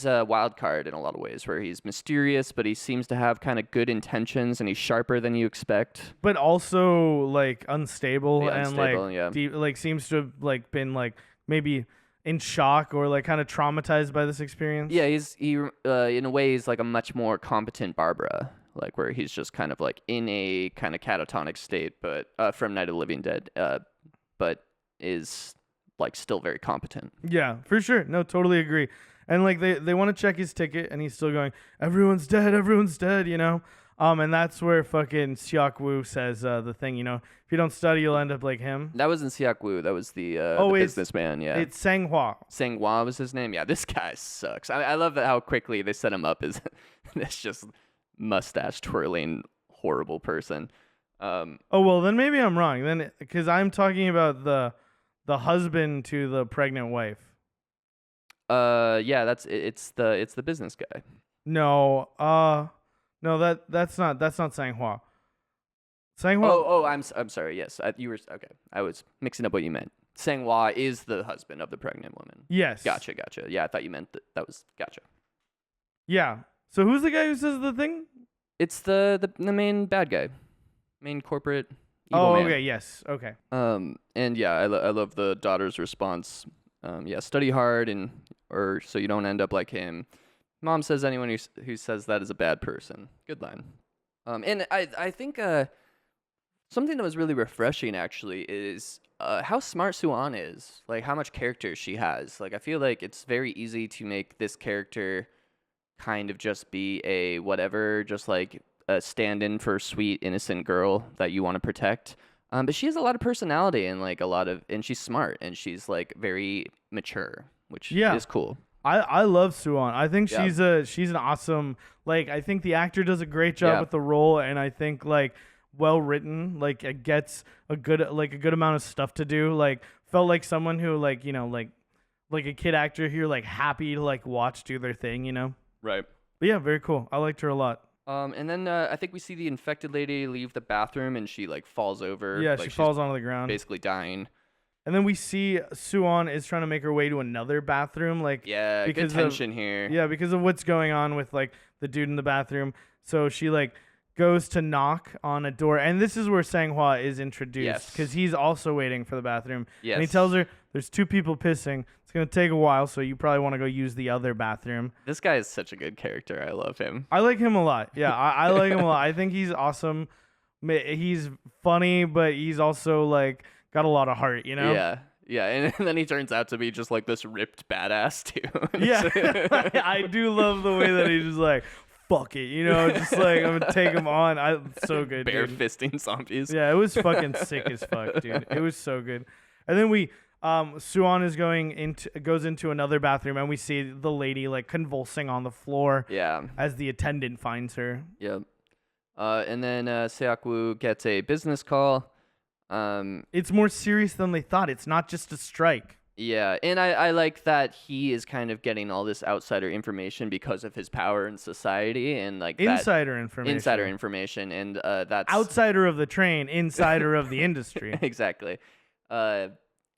a wild card in a lot of ways, where he's mysterious, but he seems to have kind of good intentions, and he's sharper than you expect. But also like unstable Yeah, and unstable, like yeah. deep, like seems to have like been like maybe in shock or like kind of traumatized by this experience. Yeah, he in a way he's like a much more competent Barbara, like where he's just kind of like in a kind of catatonic state, but from Night of the Living Dead, but is like still very competent. Yeah, for sure. No, totally agree. And like they want to check his ticket, and he's still going, everyone's dead, you know. And that's where fucking Seok Woo says the thing, you know, if you don't study, you'll end up like him. That wasn't Siak Woo. That was the businessman. Yeah, It's Sang Hwa. Sang Hwa was his name. Yeah, this guy sucks. I love that how quickly they set him up as this just mustache twirling horrible person. Oh well, then maybe I'm wrong. Then because I'm talking about the husband to the pregnant wife. Yeah, it's the business guy. No, that's not Sang Hwa. Sang Hwa. Oh, I'm sorry. Yes, you were okay. I was mixing up what you meant. Sang Hwa is the husband of the pregnant woman. Yes. Gotcha. Yeah, I thought you meant that was gotcha. Yeah. So who's the guy who says the thing? It's the main bad guy, main corporate evil man. Okay. Yes. Okay. And yeah, I love the daughter's response. Yeah, study hard or so you don't end up like him. Mom says anyone who says that is a bad person. Good line. And I think something that was really refreshing actually is how smart Suan is. Like how much character she has. Like I feel like it's very easy to make this character kind of just be a whatever, just like a stand-in for a sweet innocent girl that you want to protect. But she has a lot of personality and like and she's smart and she's like very mature, which is cool. I love Suan. I think she's an awesome, like I think the actor does a great job with the role, and I think like well written, like it gets a good amount of stuff to do. Like felt like someone who like, you know, like a kid actor who you're like happy to like watch do their thing, you know? Right. But yeah, very cool. I liked her a lot. And then I think we see the infected lady leave the bathroom and she like falls over. Yeah, like, she falls onto the ground. Basically dying. And then we see Suan is trying to make her way to another bathroom. Like good tension here. Yeah, because of what's going on with like the dude in the bathroom. So she like goes to knock on a door. And this is where Sang Hwa is introduced because he's also waiting for the bathroom. Yes. And he tells her there's two people pissing. It's going to take a while, so you probably want to go use the other bathroom. This guy is such a good character. I love him. I like him a lot. Yeah, I like him a lot. I think he's awesome. He's funny, but he's also like got a lot of heart, you know? Yeah, and then he turns out to be just like this ripped badass too. Yeah, I do love the way that he's just like, fuck it, you know, just like I'm gonna take him on. So good, bare dude. fisting zombies. Yeah, it was fucking sick as fuck, dude. It was so good. And then Suan is goes into another bathroom, and we see the lady like convulsing on the floor. Yeah. As the attendant finds her. Yep. And then Seok Woo gets a business call. It's more serious than they thought. It's not just a strike. Yeah, and I like that he is kind of getting all this outsider information because of his power in society and like insider information, and that's outsider of the train, insider of the industry. Exactly.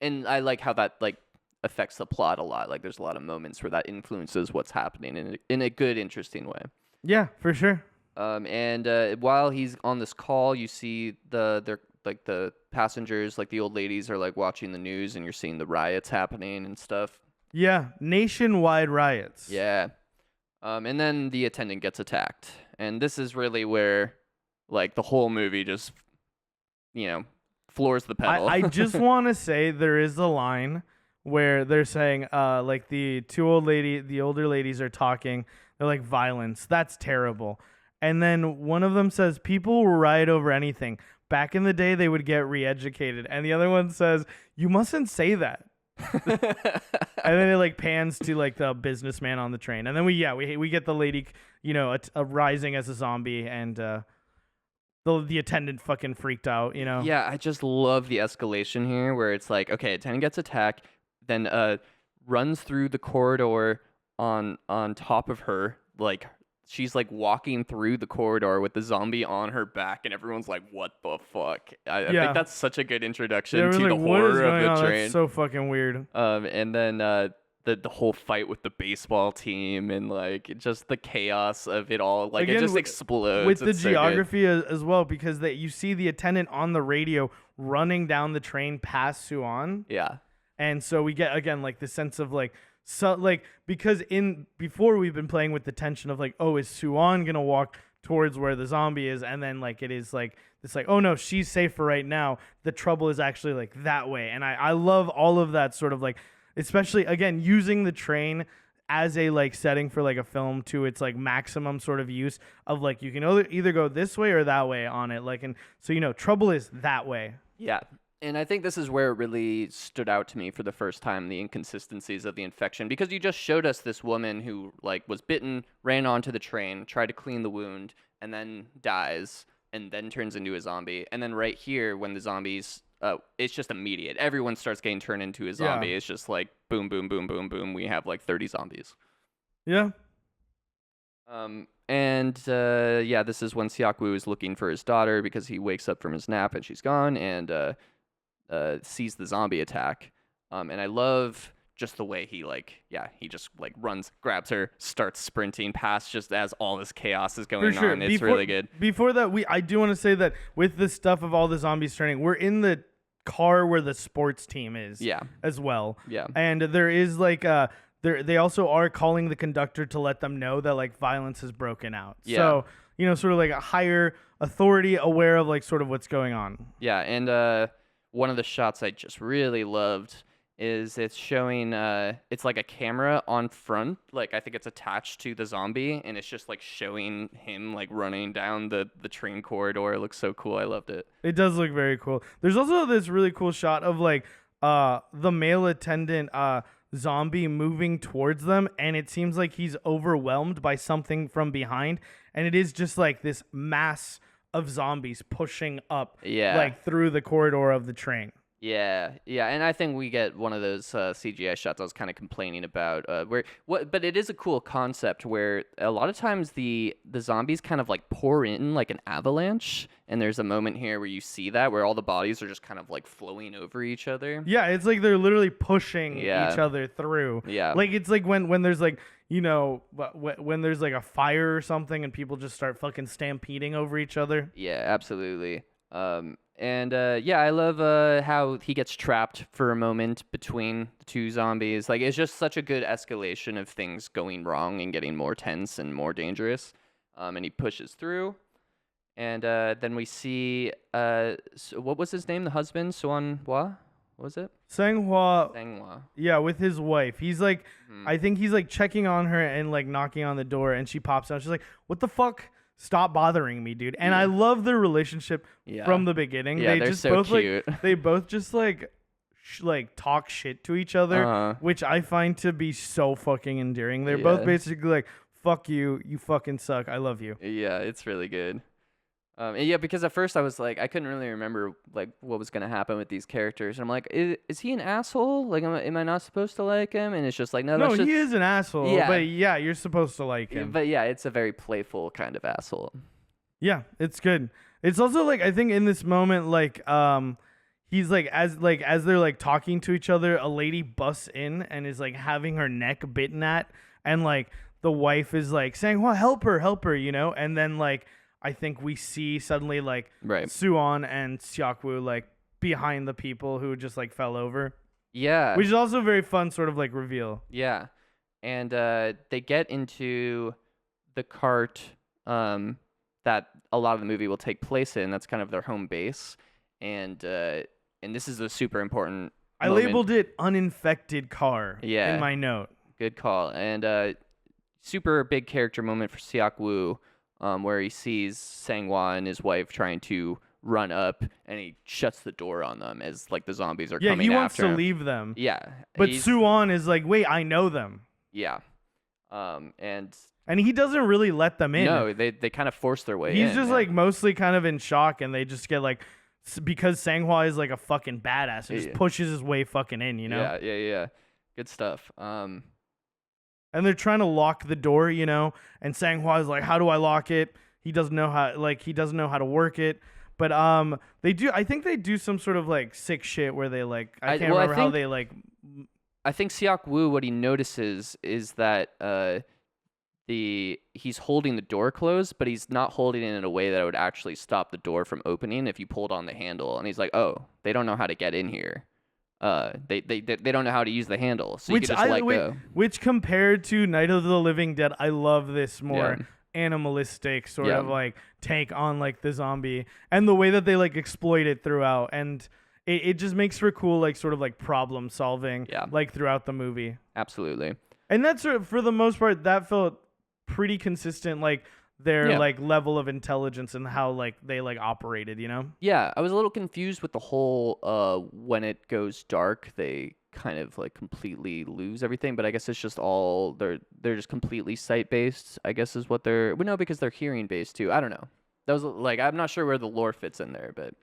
And I like how that like affects the plot a lot. Like there's a lot of moments where that influences what's happening in a good, interesting way. Yeah, for sure. And while he's on this call, you see the passengers, like the old ladies, are like watching the news, and you're seeing the riots happening and stuff. Yeah, nationwide riots. Yeah. And then the attendant gets attacked, and this is really where, like, the whole movie just, you know, floors the pedal. I just want to say there is a line where they're saying like the older ladies are talking. They're like, violence, that's terrible. And then one of them says, people will riot over anything. Back in the day, they would get re-educated. And the other one says, you mustn't say that. And then it like pans to like the businessman on the train. And then we get the lady, rising as a zombie, and the attendant fucking freaked out, Yeah, I just love the escalation here where it's like, okay, attendant gets attacked, then runs through the corridor on top of her, like she's like walking through the corridor with the zombie on her back, and everyone's like, what the fuck? I think that's such a good introduction to the horror of the train. That's so fucking weird. And then the whole fight with the baseball team, and like just the chaos of it all, like, again, it just explodes with the geography as well, because you see the attendant on the radio running down the train past Suan. Yeah. And so we get, again, like the sense of like, so like, because before we've been playing with the tension of like, oh, is Suan gonna walk towards where the zombie is? And then like it is like it's like, oh no, she's safe for right now. The trouble is actually like that way. And I love all of that sort of like, especially again using the train as a like setting for like a film to its like maximum sort of use of like, you can either go this way or that way on it, like, and so trouble is that way. Yeah. And I think this is where it really stood out to me for the first time, the inconsistencies of the infection, because you just showed us this woman who like was bitten, ran onto the train, tried to clean the wound, and then dies, and then turns into a zombie. And then right here, when the zombies, it's just immediate. Everyone starts getting turned into a zombie. Yeah. It's just like boom, boom, boom, boom, boom. We have like 30 zombies. Yeah. This is when Seok-woo is looking for his daughter because he wakes up from his nap and she's gone, and sees the zombie attack. And I love just the way he just like runs, grabs her, starts sprinting past just as all this chaos is going on. It's really good. Before that, I do want to say that with the stuff of all the zombies turning, we're in the car where the sports team is as well. Yeah. And there is like they also are calling the conductor to let them know that like violence has broken out. Yeah. So, sort of like a higher authority aware of like sort of what's going on. Yeah. And one of the shots I just really loved is it's showing it's like a camera on front, like I think it's attached to the zombie, and it's just like showing him like running down the train corridor. It looks so cool. I loved it. It does look very cool. There's also this really cool shot of like the male attendant zombie moving towards them, and it seems like he's overwhelmed by something from behind, and it is just like this mass of zombies pushing up like through the corridor of the train. Yeah, and I think we get one of those CGI shots I was kind of complaining about. But it is a cool concept where a lot of times the zombies kind of like pour in like an avalanche, and there's a moment here where you see that where all the bodies are just kind of like flowing over each other. Yeah, it's like they're literally pushing each other through. Yeah, like it's like when there's like when there's like a fire or something and people just start fucking stampeding over each other. Yeah, absolutely. I love how he gets trapped for a moment between the two zombies. Like, it's just such a good escalation of things going wrong and getting more tense and more dangerous. And he pushes through. And then we see, what was his name? The husband, Suan-hwa? What was it? Sang-hwa. Yeah, with his wife. He's like, I think he's like checking on her and like knocking on the door, and she pops out. She's like, what the fuck? Stop bothering me, dude. And I love their relationship from the beginning. Yeah, they're just so both cute. Like, they both just like talk shit to each other, which I find to be so fucking endearing. They're both basically like, fuck you, you fucking suck, I love you. Yeah, it's really good. Because at first I was like, I couldn't really remember like what was gonna happen with these characters, and I'm like, is he an asshole? Like, am I not supposed to like him? And it's just like, no, he is an asshole. Yeah. But yeah, you're supposed to like him. But yeah, it's a very playful kind of asshole. Yeah, it's good. It's also like, I think in this moment, like he's like as they're like talking to each other, a lady busts in and is like having her neck bitten at, and like the wife is like saying, well, help her, and then like I think we see suddenly like Suan and Seok-woo like behind the people who just like fell over. Yeah. Which is also a very fun sort of like reveal. Yeah. And they get into the cart that a lot of the movie will take place in. That's kind of their home base. And this is a super important I labeled it uninfected car Yeah. in my note. Good call. And super big character moment for Siak Woo, where he sees Sang-hwa and his wife trying to run up, and he shuts the door on them as like the zombies are Yeah, coming he wants after to him. leave them. Yeah, But Soo-won is like, wait, I know them. Yeah, and he doesn't really let them in. no, they kind of force their way in. He's just like mostly kind of in shock, and they just get like, because Sang-hwa is like a fucking badass, and just pushes his way fucking in, you know? Yeah. Good stuff. And they're trying to lock the door, you know, and Sang-hwa is like, how do I lock it? He doesn't know how to work it. But they do. I think they do some sort of like sick shit where they like I can't remember how they like. I think Siak Woo, what he notices is that he's holding the door closed, but he's not holding it in a way that would actually stop the door from opening if you pulled on the handle. And he's like, oh, they don't know how to get in here. They don't know how to use the handle, so you could just let go. Which compared to Night of the Living Dead, I love this more. Yeah. Animalistic sort of like take on like the zombie, and the way that they like exploit it throughout, and it just makes for cool like sort of like problem solving like throughout the movie. Absolutely. And that's for the most part that felt pretty consistent, like their like level of intelligence and how like they like operated, you know? Yeah, I was a little confused with the whole when it goes dark they kind of like completely lose everything, but I guess it's just all they're just completely sight based, I guess is what they're because they're hearing based too. I don't know. That was like, I'm not sure where the lore fits in there, but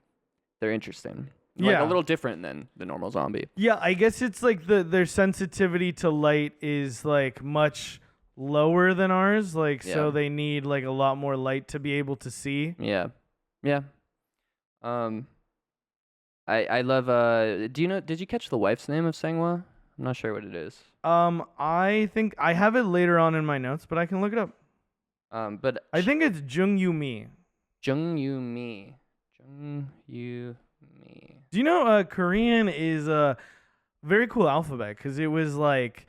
they're interesting. Like a little different than the normal zombie. Yeah, I guess it's like their sensitivity to light is like much lower than ours, like so they need like a lot more light to be able to see. Yeah. I love did you catch the wife's name of Sang-hwa? I'm not sure what it is. I think I have it later on in my notes, but I can look it up. But I think it's Jung Yu Mi. Jung Yu Mi. Do you know Korean is a very cool alphabet because it was like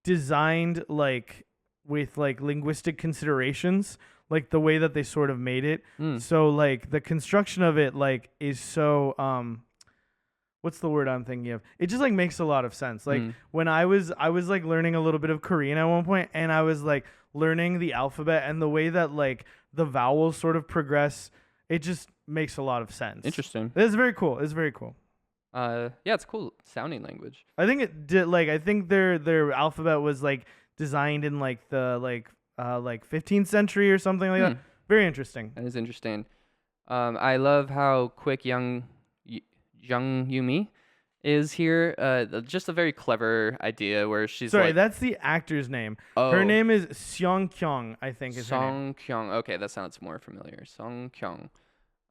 designed like with like linguistic considerations, like the way that they sort of made it. So like the construction of it like is so what's the word I'm thinking of? It just like makes a lot of sense. Like when I was like learning a little bit of Korean at one point, and I was like learning the alphabet and the way that like the vowels sort of progress, it just makes a lot of sense. Interesting. It's very cool. It's very cool. Yeah, it's a cool sounding language. I think it did like I think their alphabet was like designed in like the like 15th century or something like that. Very interesting. That is interesting. I love how quick Jung Yumi is here. Just a very clever idea where she's that's the actor's name. Oh. Her name is Seong Kyung, I think is her name. Song Kyung. Okay, that sounds more familiar. Song Kyung.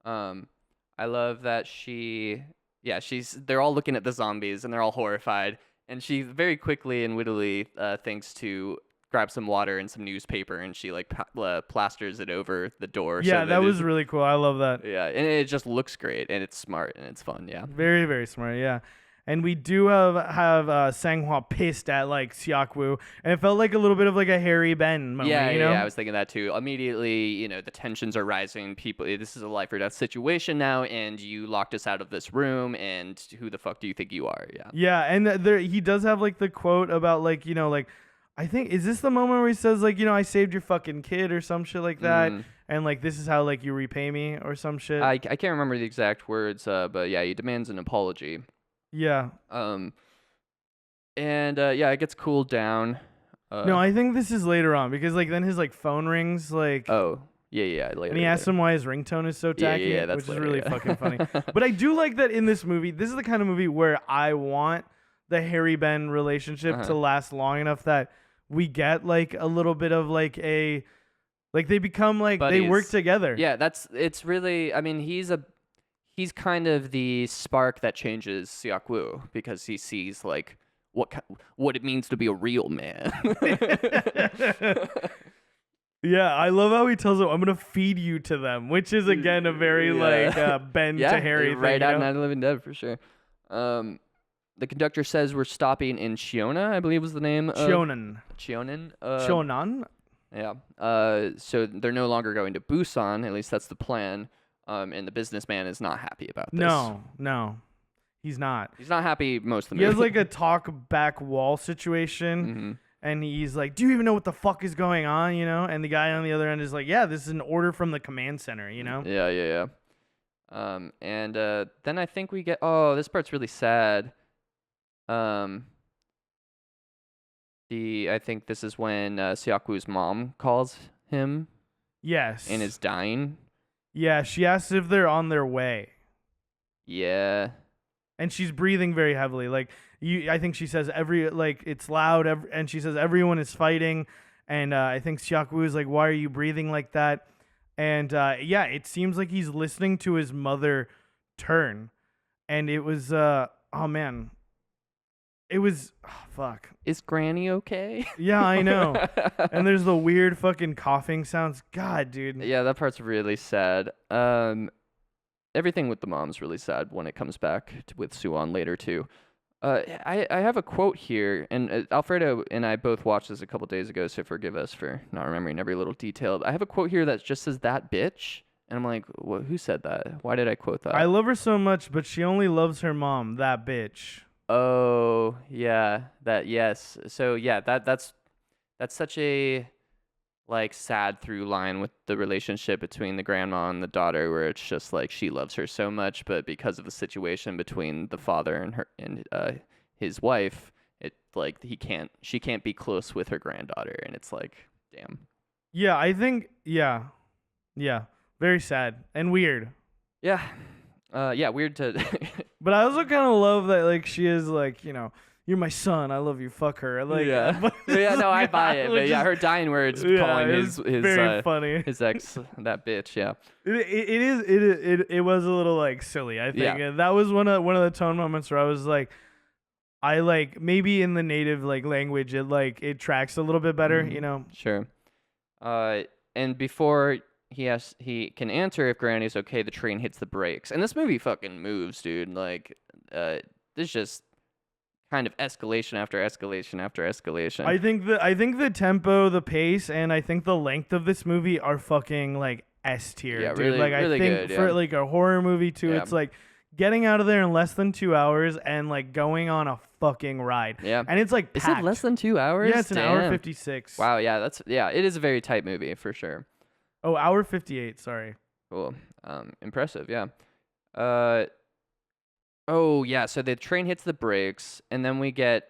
I love that they're all looking at the zombies and they're all horrified, and she very quickly and wittily thinks to grab some water and some newspaper, and she like plasters it over the door. Yeah, that was really cool. I love that. Yeah, and it just looks great, and it's smart and it's fun. Yeah, very very smart. Yeah. And we do have Sang-hwa pissed at like Siak-woo, and it felt like a little bit of like a Harry Ben moment. Yeah, you know? Yeah, I was thinking that too. Immediately, the tensions are rising. People, this is a life or death situation now, and you locked us out of this room, and who the fuck do you think you are? Yeah. Yeah, and he does have like the quote about like like I think is this the moment where he says like I saved your fucking kid or some shit like that, and like this is how like you repay me or some shit. I can't remember the exact words, but yeah, he demands an apology. Yeah. It gets cooled down. No, I think this is later on because like then his like phone rings like. Oh. Yeah, later. And he asks him why his ringtone is so tacky, that's which later, is really fucking funny. But I do like that in this movie. This is the kind of movie where I want the Harry Ben relationship to last long enough that we get like a little bit of like a like they become like buddies. They work together. Yeah, it's really. I mean, he's kind of the spark that changes Siak-woo because he sees like what it means to be a real man. Yeah, I love how he tells him, "I'm gonna feed you to them," which is again a very like Ben to Harry thing. Right out of Night of the Living Dead for sure. The conductor says we're stopping in Cheona, I believe was the name. Cheonan. Cheonan. Yeah. So they're no longer going to Busan. At least that's the plan. And the businessman is not happy about this. No. He's not. He's not happy most of the He movie. has like a talk back wall situation. Mm-hmm. And he's like, do you even know what the fuck is going on, you know? And the guy on the other end is like, yeah, this is an order from the command center, you know? Yeah. And then I think we get. Oh, this part's really sad. Um, I think this is when Seok-woo's mom calls him Yes. and is dying. Yeah, she asks if they're on their way. Yeah. And she's breathing very heavily. Like I think she says it's loud, and she says everyone is fighting. And I think Seok-woo is like, why are you breathing like that? And yeah, it seems like he's listening to his mother turn. And it was oh man. It was fuck. Is Granny okay? Yeah, I know. And there's the weird fucking coughing sounds. God, dude. Yeah, that part's really sad. Everything with the mom's really sad when it comes back with Suwon later too. I have a quote here, and Alfredo and I both watched this a couple days ago, so forgive us for not remembering every little detail. I have a quote here that just says "that bitch," and I'm like, who said that? Why did I quote that? I love her so much, but she only loves her mom. That bitch. Oh yeah, yes. So yeah, that's such a like sad through line with the relationship between the grandma and the daughter, where it's just like she loves her so much, but because of the situation between the father and her and his wife, it like she can't be close with her granddaughter, and it's like, damn. Yeah, I think yeah, very sad and weird. Yeah, weird to. But I also kind of love that like she is like, you know, you're my son. I love you. Fuck her. Like, yeah. Yeah, no, I buy it. But yeah, her dying words calling his very funny. His ex that bitch. Yeah. It was a little like silly. I think and that was one of the tone moments where I was like, I like maybe in the native like language it tracks a little bit better. You know. Sure. And before he can answer if Granny's okay, the train hits the brakes, and this movie fucking moves, dude. Like, there's just kind of escalation after escalation after escalation. I think the tempo, the pace, and I think the length of this movie are fucking like S tier. Yeah, dude. really, like really I think good, for like a horror movie too, it's like getting out of there in less than 2 hours and like going on a fucking ride. Yeah, and it's like packed. Is it less than 2 hours? Yeah, it's an hour 56. Wow, yeah, it is a very tight movie for sure. Oh, hour 58. Sorry. Cool. Impressive. Yeah. Oh yeah. So the train hits the brakes, and then we get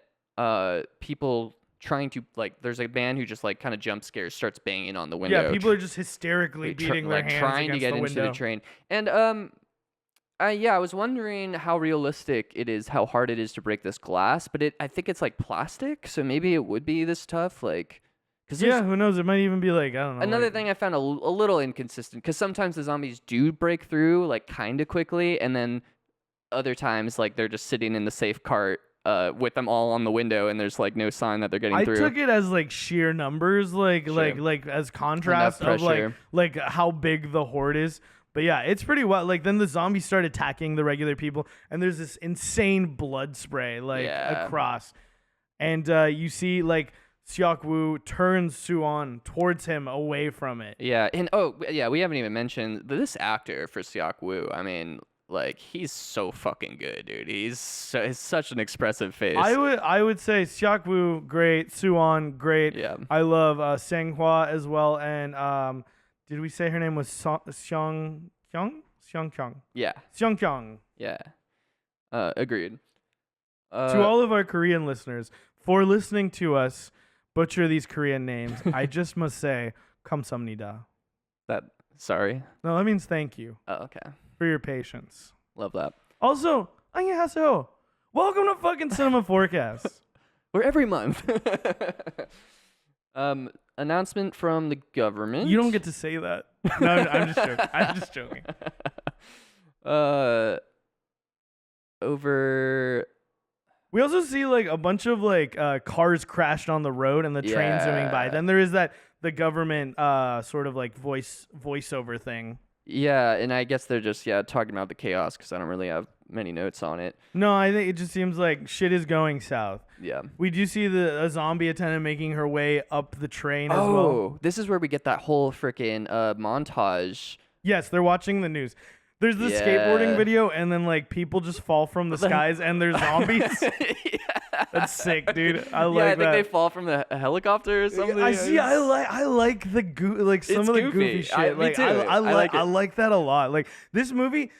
people trying to like. There's a man who just like kind of jump scares, starts banging on the window. Yeah, people are just hysterically beating their hands trying to get the into window. the train. And I was wondering how realistic it is, how hard it is to break this glass. But I think it's like plastic, so maybe it would be this tough. Like. Yeah, who knows? It might even be like, I don't know. Another thing I found a little inconsistent, because sometimes the zombies do break through like kind of quickly, and then other times like they're just sitting in the safe cart with them all on the window, and there's like no sign that they're getting through. I took it as like sheer numbers, like as contrast of like how big the horde is. But yeah, it's pretty wild. Like then the zombies start attacking the regular people, and there's this insane blood spray like across, and you see like. Seok-woo turns Suwon towards him away from it. Yeah, and we haven't even mentioned this actor for Seok-woo. I mean, like he's so fucking good, dude. He's such an expressive face. I would say Seok-woo great, Suwon great. Yeah. I love Sang-hwa as well, and did we say her name was Seong Kyung? Yeah. Seong Kyung. Yeah. Agreed. To all of our Korean listeners, for listening to us butcher these Korean names, I just must say, 감사합니다. Sorry. No, that means thank you. Oh, okay. For your patience. Love that. Also, 안녕하세요. Welcome to fucking Cinema Forecast. We're every month. Announcement from the government. You don't get to say that. No, I'm just joking. I'm just joking. Over. We also see like a bunch of like cars crashed on the road and the train zooming by. Then there is the government sort of like voiceover thing. Yeah, and I guess they're just talking about the chaos because I don't really have many notes on it. No, I think it just seems like shit is going south. Yeah. We do see a zombie attendant making her way up the train as well. Oh, this is where we get that whole freaking montage. Yes, they're watching the news. There's the skateboarding video, and then like people just fall from the skies, and there's zombies. That's sick, dude. I like that. Yeah, I think they fall from the helicopter or something. I like some of the goofy shit. Me too. I like that a lot. Like this movie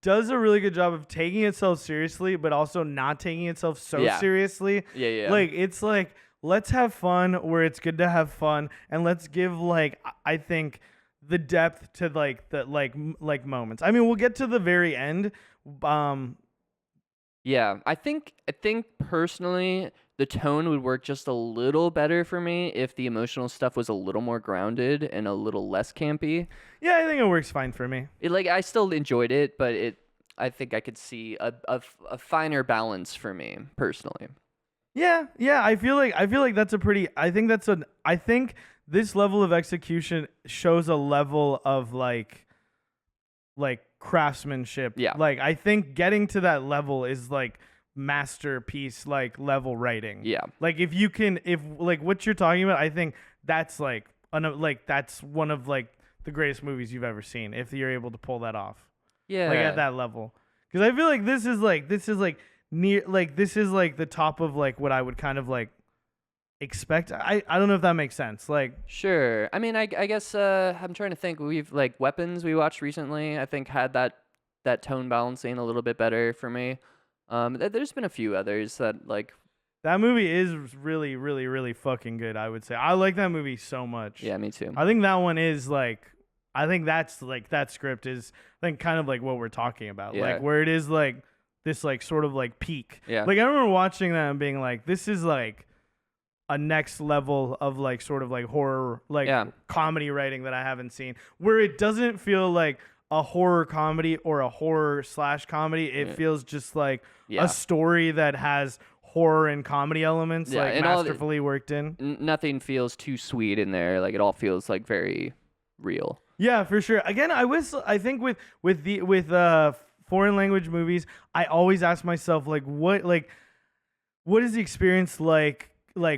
does a really good job of taking itself seriously, but also not taking itself so seriously. Yeah. Like it's like, let's have fun where it's good to have fun, and let's give like I think the depth to like the like moments. I mean, we'll get to the very end. Yeah, I think personally the tone would work just a little better for me if the emotional stuff was a little more grounded and a little less campy. Yeah, I think it works fine for me. I still enjoyed it, but I think I could see a finer balance for me personally. Yeah, I feel like that's a pretty. I think this level of execution shows a level of like craftsmanship. Yeah. Like I think getting to that level is like masterpiece like level writing. Yeah. Like if like what you're talking about, I think that's that's one of like the greatest movies you've ever seen if you're able to pull that off. Yeah. Like at that level. Cuz I feel like this is like the top of like what I would kind of like expect. I don't know if that makes sense. Like sure. I mean, I guess I'm trying to think. We've like Weapons we watched recently. I think had that tone balancing a little bit better for me. There's been a few others that like that movie is really really really fucking good. I would say I like that movie so much. Yeah, me too. I think that one is like that's like that script is I think kind of like what we're talking about. Yeah. Like where it is like this like sort of like peak. Yeah. Like I remember watching that and being like, this is like a next level of like sort of like horror like comedy writing that I haven't seen, where it doesn't feel like a horror comedy or a horror / comedy. It feels just like a story that has horror and comedy elements like and masterfully worked in. Nothing feels too sweet in there. Like it all feels like very real. Yeah, for sure. Again, I think with foreign language movies, I always ask myself like what is the experience like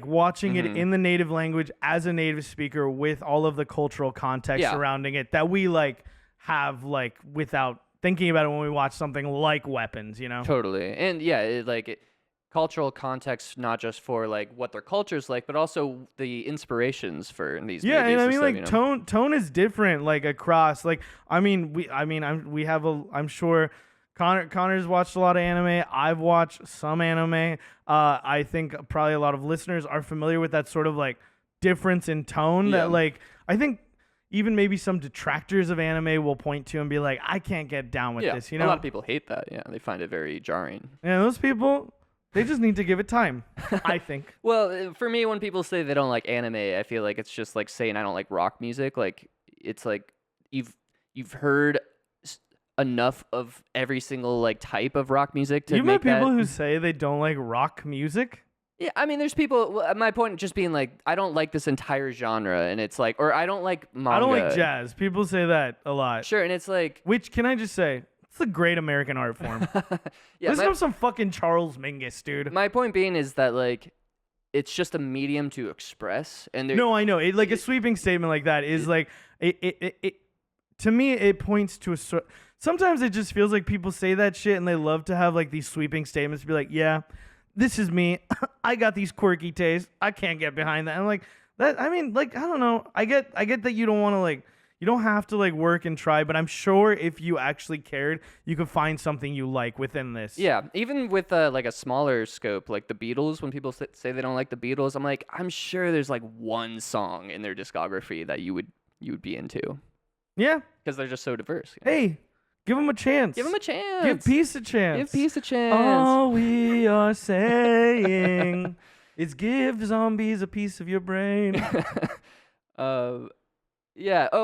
watching it in the native language as a native speaker with all of the cultural context surrounding it that we like have like without thinking about it when we watch something like Weapons, you know? Totally. And cultural context, not just for like what their culture's like, but also the inspirations for these movies. Yeah, and I mean stuff, like you know? tone is different like across like I'm sure Connor's watched a lot of anime. I've watched some anime. I think probably a lot of listeners are familiar with that sort of like difference in tone that like I think even maybe some detractors of anime will point to and be like, I can't get down with this. You know, a lot of people hate that. Yeah, they find it very jarring. And those people, they just need to give it time, I think. Well, for me, when people say they don't like anime, I feel like it's just like saying I don't like rock music. Like it's like you've heard enough of every single like type of rock music to you make met people who say they don't like rock music. Yeah, I mean, there's people. My point just being like, I don't like this entire genre, and it's like, or I don't like manga. I don't like jazz. People say that a lot. Sure, and it's like, which can I just say, it's a great American art form. Listen to some fucking Charles Mingus, dude. My point being is that like, it's just a medium to express, and no, I know it. Like a sweeping statement like that is like it. To me, it points to a sort. Sometimes it just feels like people say that shit, and they love to have like these sweeping statements to be like, yeah. This is me. I got these quirky tastes. I can't get behind that. I'm like that. I mean, like I don't know. I get that you don't want to like. You don't have to like work and try, but I'm sure if you actually cared, you could find something you like within this. Yeah, even with like a smaller scope, like the Beatles. When people say they don't like the Beatles, I'm like, I'm sure there's like one song in their discography that you would be into. Yeah, because they're just so diverse. You know? Hey. Give him a chance. Give him a chance. Give peace a chance. Give peace a chance. All we are saying is give zombies a piece of your brain. Yeah. Oh,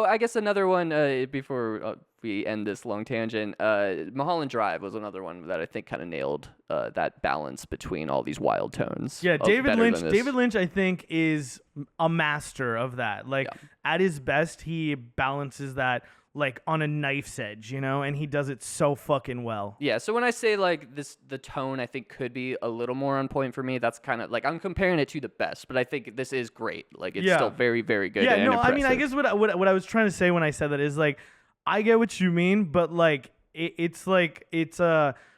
I guess another one before we end this long tangent. Mulholland Drive was another one that I think kind of nailed that balance between all these wild tones. Yeah, David Lynch. David Lynch, I think, is a master of that. Like at his best, he balances that. Like on a knife's edge, you know, and he does it so fucking well. Yeah, so when I say like this, the tone I think could be a little more on point for me. That's kind of like I'm comparing it to the best, but I think this is great. Like it's still very, very good. Yeah, and no, impressive. I mean, I guess what I was trying to say when I said that is like, I get what you mean, but like it's like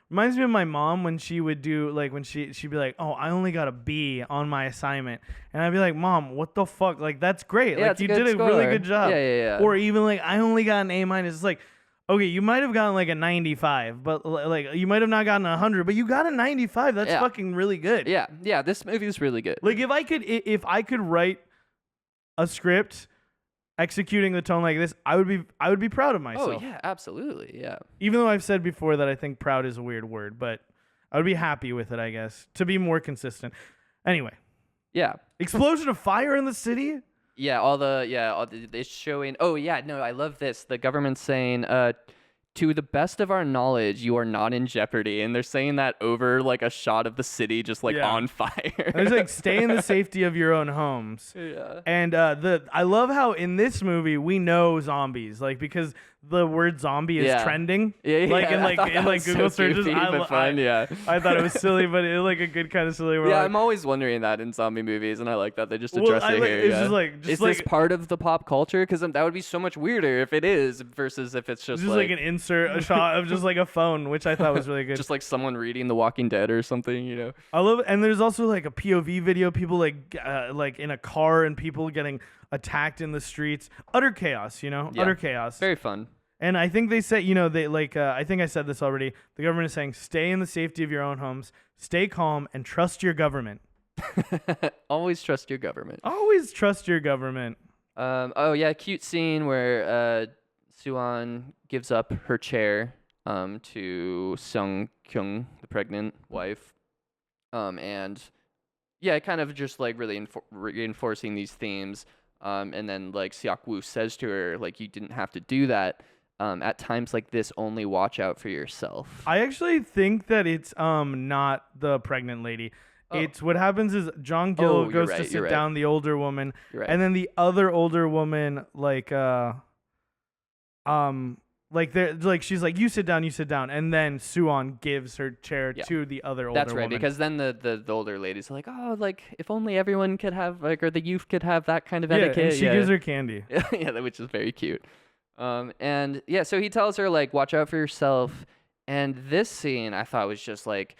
reminds me of my mom when she would do like when she'd be like, "Oh, I only got a B on my assignment," and I'd be like, "Mom, what the fuck? Like that's great. Yeah, Like it's a you good did a really score. good job." Yeah. Or even like I only got an A minus. It's like, okay, you might have gotten like a 95, but like you might have not gotten 100, but you got a 95. That's Yeah. fucking really good. Yeah. This movie is really good. Like if I could write a script executing the tone like this, I would be proud of myself. Oh yeah, absolutely. Yeah. Even though I've said before that I think proud is a weird word, but I would be happy with it, I guess, to be more consistent. Anyway, Yeah. explosion of fire in the city? It's showing. Oh yeah, no, I love this. The government's saying, to the best of our knowledge, you are not in jeopardy, and they're saying that over like a shot of the city just like Yeah. on fire. It's like stay in the safety of your own homes. Yeah. And I love how in this movie we know zombies, like because the word zombie is Yeah. trending. Yeah, Like yeah, I thought in that like was so Google searches. goofy, but fun, yeah. I thought it was silly, but it like a good kind of silly. Yeah, I'm always wondering that in zombie movies, and I like that they just Well, address I it like- here. it's Yeah. just like- is like- this part of the pop culture? Because that would be so much weirder if it is versus if it's just, just like an insert, a shot of just like a phone, which I thought was really good. just like someone reading The Walking Dead or something, you know? I love it. And there's also like a POV video, people like in a car and people getting attacked in the streets. Utter chaos, you know? Yeah. Utter chaos. Very fun. And I think they said, you know, they like, I think I said this already. The government is saying, stay in the safety of your own homes, stay calm, and trust your government. Always trust your government. Always trust your government. Oh yeah, cute scene where Suan gives up her chair to Sung Kyung, the pregnant wife. And yeah, kind of just like really reinforcing these themes. And then like Seok Woo says to her, like, you didn't have to do that. At times like this, only watch out for yourself. I actually think that it's not the pregnant lady. Oh. It's what happens is Jong Gil Oh, you're goes right, to you're sit right. down the older woman, You're right. and then the other older woman like she's like, you sit down, and then Suan gives her chair Yeah. to the other older That's right, woman. because then the older ladies are like, oh, like if only everyone could have like, or the youth could have that kind of yeah, etiquette. and she gives her candy. yeah, which is very cute. And yeah, so he tells her like, watch out for yourself. And this scene I thought was just like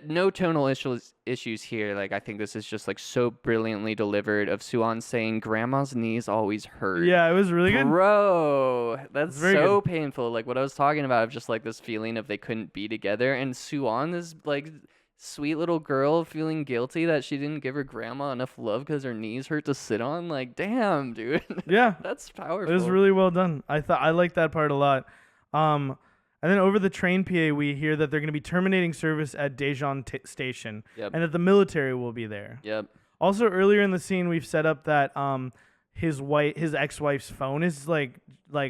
no tonal issues here. Like I think this is just like so brilliantly delivered of Suan saying, "Grandma's knees always hurt." Yeah, it was really good. Bro, that's very so painful. Like what I was talking about of just like this feeling of they couldn't be together. And Suan, this like sweet little girl feeling guilty that she didn't give her grandma enough love because her knees hurt to sit on. Like, damn, dude. Yeah, That's powerful. it was really well done. I liked that part a lot. And then over the train PA, we hear that they're going to be terminating service at Daejeon Station, Yep. and that the military will be there. Yep. Also, earlier in the scene, we've set up that his ex-wife's phone is like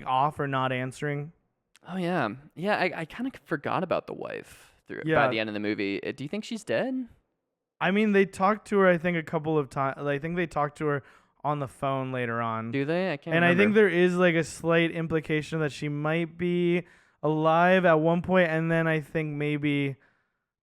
off or not answering. Oh yeah. Yeah, I kind of forgot about the wife by Yeah. the end of the movie. Do you think she's dead? I mean, they talked to her, I think, a couple of times. I think they talked to her on the phone later on. Do they? I can't And remember. I think there is like a slight implication that she might be alive at one point, and then I think maybe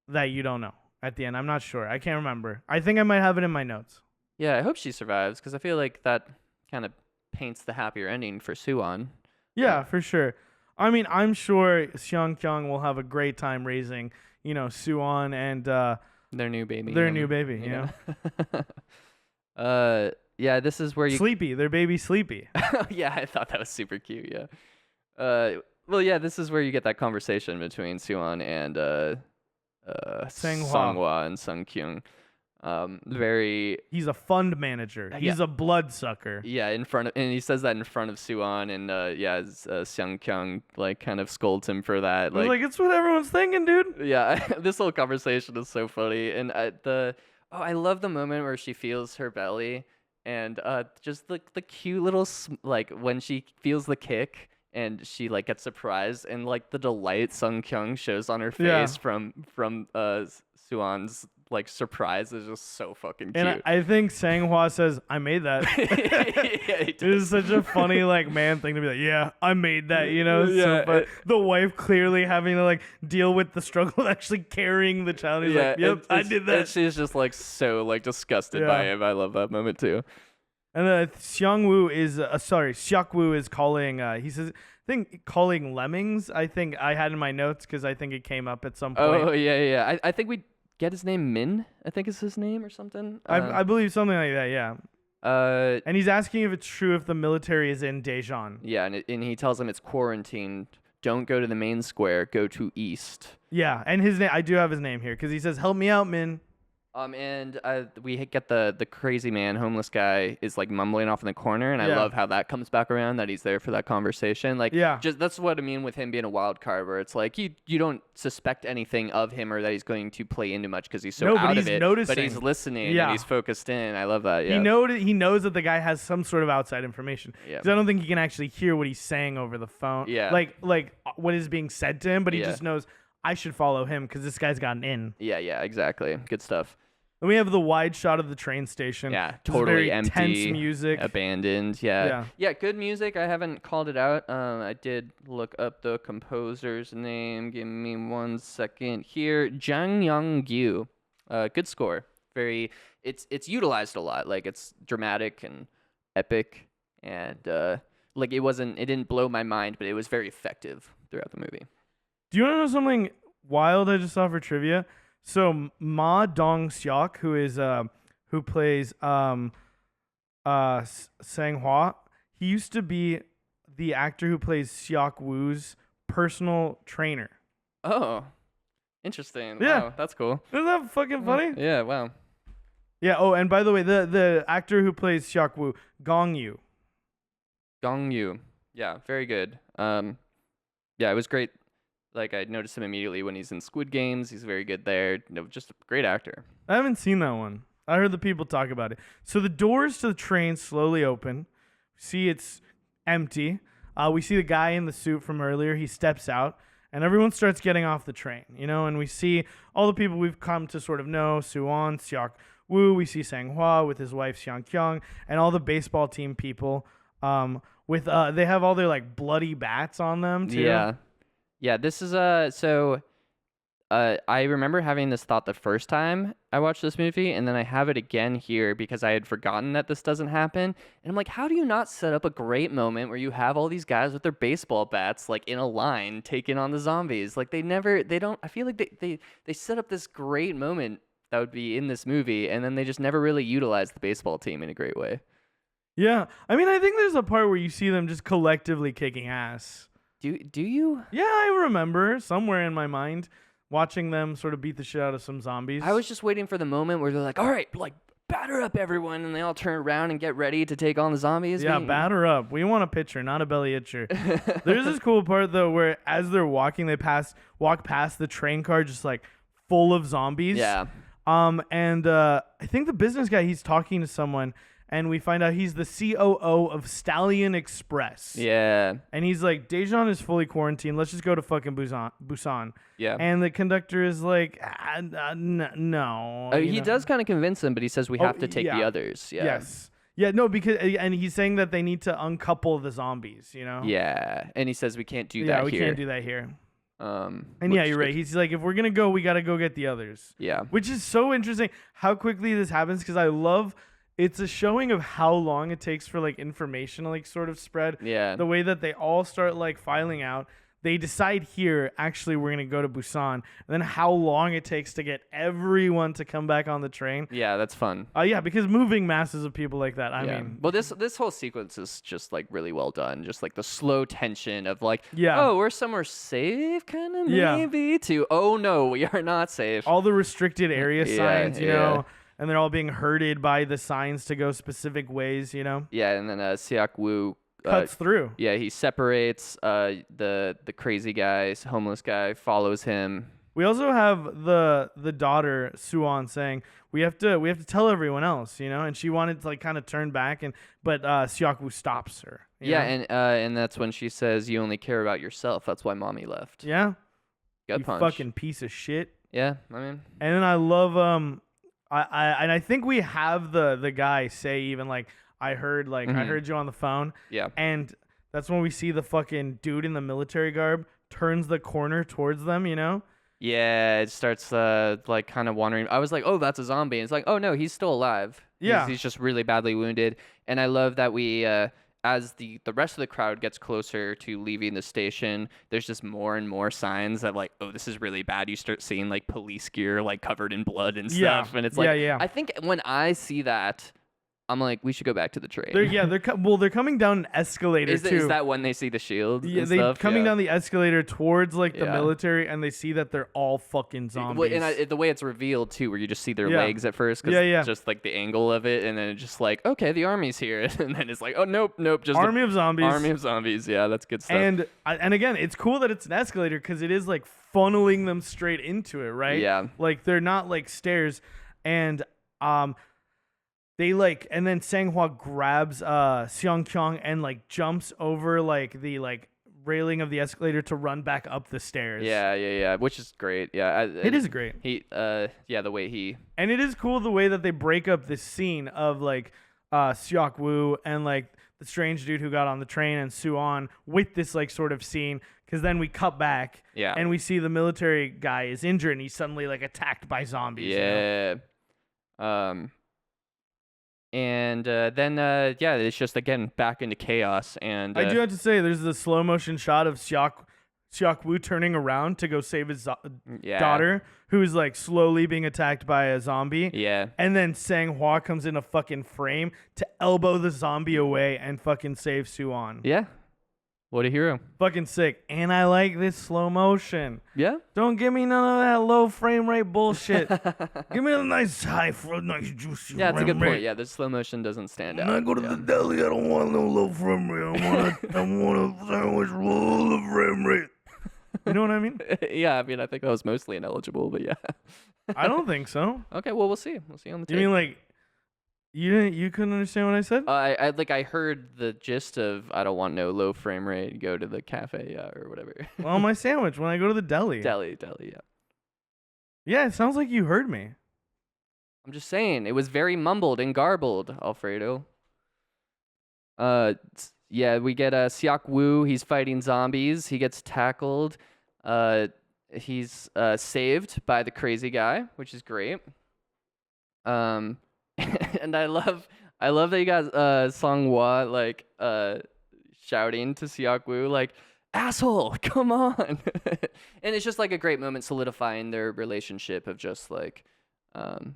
that you don't know at the end. I'm not sure. I can't remember. I think I might have it in my notes. Yeah, I hope she survives because I feel like that kind of paints the happier ending for Suan. Yeah, for sure. I mean, I'm sure Seong Kyung will have a great time raising, you know, Suan and Their new baby. their new baby, you know? Yeah, this is where you... Sleepy, their baby Sleepy. Yeah, I thought that was super cute, yeah. Well, yeah, this is where you get that conversation between Suan and Songhwa and Sung Kyung. Very... He's a fund manager. He's a bloodsucker. Yeah, and he says that in front of Suan, and Sung Kyung like kind of scolds him for that. I was like, it's what everyone's thinking, dude. Yeah, this whole conversation is so funny, and I love the moment where she feels her belly, and just the cute little like when she feels the kick, and she like gets surprised, and like the delight Sung Kyung shows on her face from Suan's like surprise is just so fucking cute. And I think Sanghwa says, "I made that." Yeah, It is such a funny like man thing to be like, "Yeah, I made that," you know. Yeah, So the wife clearly having to like deal with the struggle of actually carrying the child. He's like, "Yep, I did that." And she's just like so like disgusted Yeah. by him. I love that moment too. And Xiak Wu is calling. He says, I think calling lemmings. I think I had in my notes because I think it came up at some point. Oh yeah. I think we get his name Min. I think is his name or something. I believe something like that. Yeah. Uh, And he's asking if it's true if the military is in Daejeon. yeah, and he tells him it's quarantined. Don't go to the main square. Go to east. Yeah, and his name. I do have his name here because he says, "Help me out, Min." And we get the crazy man, homeless guy, is like mumbling off in the corner, and I Yeah. love how that comes back around, that he's there for that conversation. Like, Yeah. just that's what I mean with him being a wild card, where it's like you don't suspect anything of him or that he's going to play into much because he's so No, but out he's of it. noticing. But he's listening Yeah. and he's focused in. I love that. Yeah. He knows that the guy has some sort of outside information. Yeah. Because I don't think he can actually hear what he's saying over the phone. Yeah. Like what is being said to him, but he Yeah. just knows I should follow him because this guy's got an in. Yeah, exactly. Good stuff. And we have the wide shot of the train station. Yeah, This is very totally empty. tense music. Abandoned. Yeah. Yeah, good music. I haven't called it out. I did look up the composer's name. Give me 1 second here. Jang Young-gyu. Good score. It's utilized a lot. Like, it's dramatic and epic, and like it didn't blow my mind, but it was very effective throughout the movie. Do you want to know something wild I just saw for trivia? So Ma Dong-seok, who plays Sang-hwa, he used to be the actor who plays Seok Woo's personal trainer. Oh, interesting. Yeah. Wow, that's cool. Isn't that fucking funny? Yeah, wow. Yeah. Oh, and by the way, the actor who plays Seok Woo, Gong Yu. Gong Yu. Yeah, very good. Yeah, it was great. Like, I noticed him immediately when he's in Squid Games. He's very good there. Just a great actor. I haven't seen that one. I heard the people talk about it. So the doors to the train slowly open. See, it's empty. We see the guy in the suit from earlier. He steps out, and everyone starts getting off the train, and we see all the people we've come to sort of know, Suwon, Seok Woo. We see Sang-hwa with his wife, Seong Kyung, and all the baseball team people. They have all their, like, bloody bats on them, too. Yeah, this is I remember having this thought the first time I watched this movie, and then I have it again here because I had forgotten that this doesn't happen. And I'm like, how do you not set up a great moment where you have all these guys with their baseball bats, like, in a line taking on the zombies? Like, they don't, I feel like they set up this great moment that would be in this movie, and then they just never really utilize the baseball team in a great way. Yeah. I mean, I think there's a part where you see them just collectively kicking ass. Do you? Yeah, I remember somewhere in my mind watching them sort of beat the shit out of some zombies. I was just waiting for the moment where they're like, all right, like, batter up, everyone, and they all turn around and get ready to take on the zombies. Yeah, batter up. We want a pitcher, not a belly itcher. There's this cool part, though, where as they're walking, they walk past the train car just, like, full of zombies. Yeah. And I think the business guy, he's talking to someone, and we find out he's the COO of Stallion Express. Yeah. And he's like, Daejeon is fully quarantined. Let's just go to fucking Busan. Yeah. And the conductor is like, no. He does kind of convince them, but he says we have to take the yeah. others. Yeah. Yes. Yeah, no, because, and he's saying that they need to uncouple the zombies, Yeah. And he says we can't do Yeah, that we here. can't do that here. And Which yeah, is you're good. right. He's like, if we're going to go, we got to go get the others. Yeah. Which is so interesting how quickly this happens, because I love, it's a showing of how long it takes for, like, information to, like, sort of spread. Yeah. The way that they all start, like, filing out. They decide here, actually, we're going to go to Busan. And then how long it takes to get everyone to come back on the train. Yeah, that's fun. Yeah, because moving masses of people like that, I Yeah. mean. Well, this whole sequence is just, like, really well done. Just, like, the slow tension of, like, Yeah. oh, we're somewhere safe, kind of, Yeah. maybe, to, oh, no, we are not safe. All the restricted area Yeah, signs, you yeah. know. And they're all being herded by the signs to go specific ways, you know. Yeah, and then Seok Woo Cuts through. Yeah, he separates the crazy guy, homeless guy, follows him. We also have the daughter Suwon saying we have to tell everyone else, you know, and she wanted to, like, kind of turn back, but Seok Woo stops her. you Yeah, know? and that's when she says you only care about yourself. That's why mommy left. Yeah, Gut you punch. fucking piece of shit. Yeah, I mean, And then I love I think we have the guy say even like I heard you on the phone. yeah. And that's when we see the fucking dude in the military garb turns the corner towards them, you know? Yeah, it starts like kind of wandering. I was like, oh, that's a zombie. And it's like, oh no, he's still alive. Yeah. He's just really badly wounded. And I love that we as the rest of the crowd gets closer to leaving the station, there's just more and more signs that like, oh, this is really bad. You start seeing like police gear like covered in blood and Yeah. stuff. And it's like, Yeah. I think when I see that, I'm like, we should go back to the train. They're coming down an escalator too. Is that when they see the shield? Yeah, and they're stuff? coming Yeah. down the escalator towards like the Yeah. military, and they see that they're all fucking zombies. Well, and the way it's revealed too, where you just see their Yeah. legs at first, cause Yeah. just like the angle of it, and then it's just like, okay, the army's here, and then it's like, oh nope, just Army of zombies. army of zombies. Yeah, that's good stuff. And again, it's cool that it's an escalator because it is like funneling them straight into it, right? Yeah. Like they're not like stairs, and and then Sanghua grabs Seong Kyung and like jumps over like the like railing of the escalator to run back up the stairs. Yeah, which is great. Yeah, It is great. The way he. And it is cool the way that they break up this scene of like Seok Woo and like the strange dude who got on the train and Suan with this like sort of scene, because then we cut back and we see the military guy is injured and he's suddenly like attacked by zombies. Yeah. You know? And then it's just again back into chaos. And I do have to say, there's the slow motion shot of Seok Woo turning around to go save his daughter, who's like slowly being attacked by a zombie. Yeah. And then Sanghua comes in a fucking frame to elbow the zombie away and fucking save Suan. Yeah. What a hero. Fucking sick. And I like this slow motion. Yeah. Don't give me none of that low frame rate bullshit. Give me a nice high for nice juicy. Yeah, it's a good frame point. rate. Yeah, the slow motion doesn't stand out. When I go to the deli, I don't want no low frame rate. I want a sandwich with low frame rate. You know what I mean? Yeah, I mean, I think that was mostly ineligible, but yeah. I don't think so. Okay, well, we'll see. We'll see on the tape. You mean like you couldn't understand what I said? I heard the gist of I don't want no low frame rate. Go to the cafe or whatever. Well, my sandwich when I go to the deli. Deli, yeah. Yeah, it sounds like you heard me. I'm just saying, it was very mumbled and garbled, Alfredo. Yeah, we get Seok Woo. He's fighting zombies. He gets tackled. He's saved by the crazy guy, which is great. And I love that you got Song Hwa like shouting to Seok Woo like, asshole, come on. And it's just like a great moment solidifying their relationship of just like and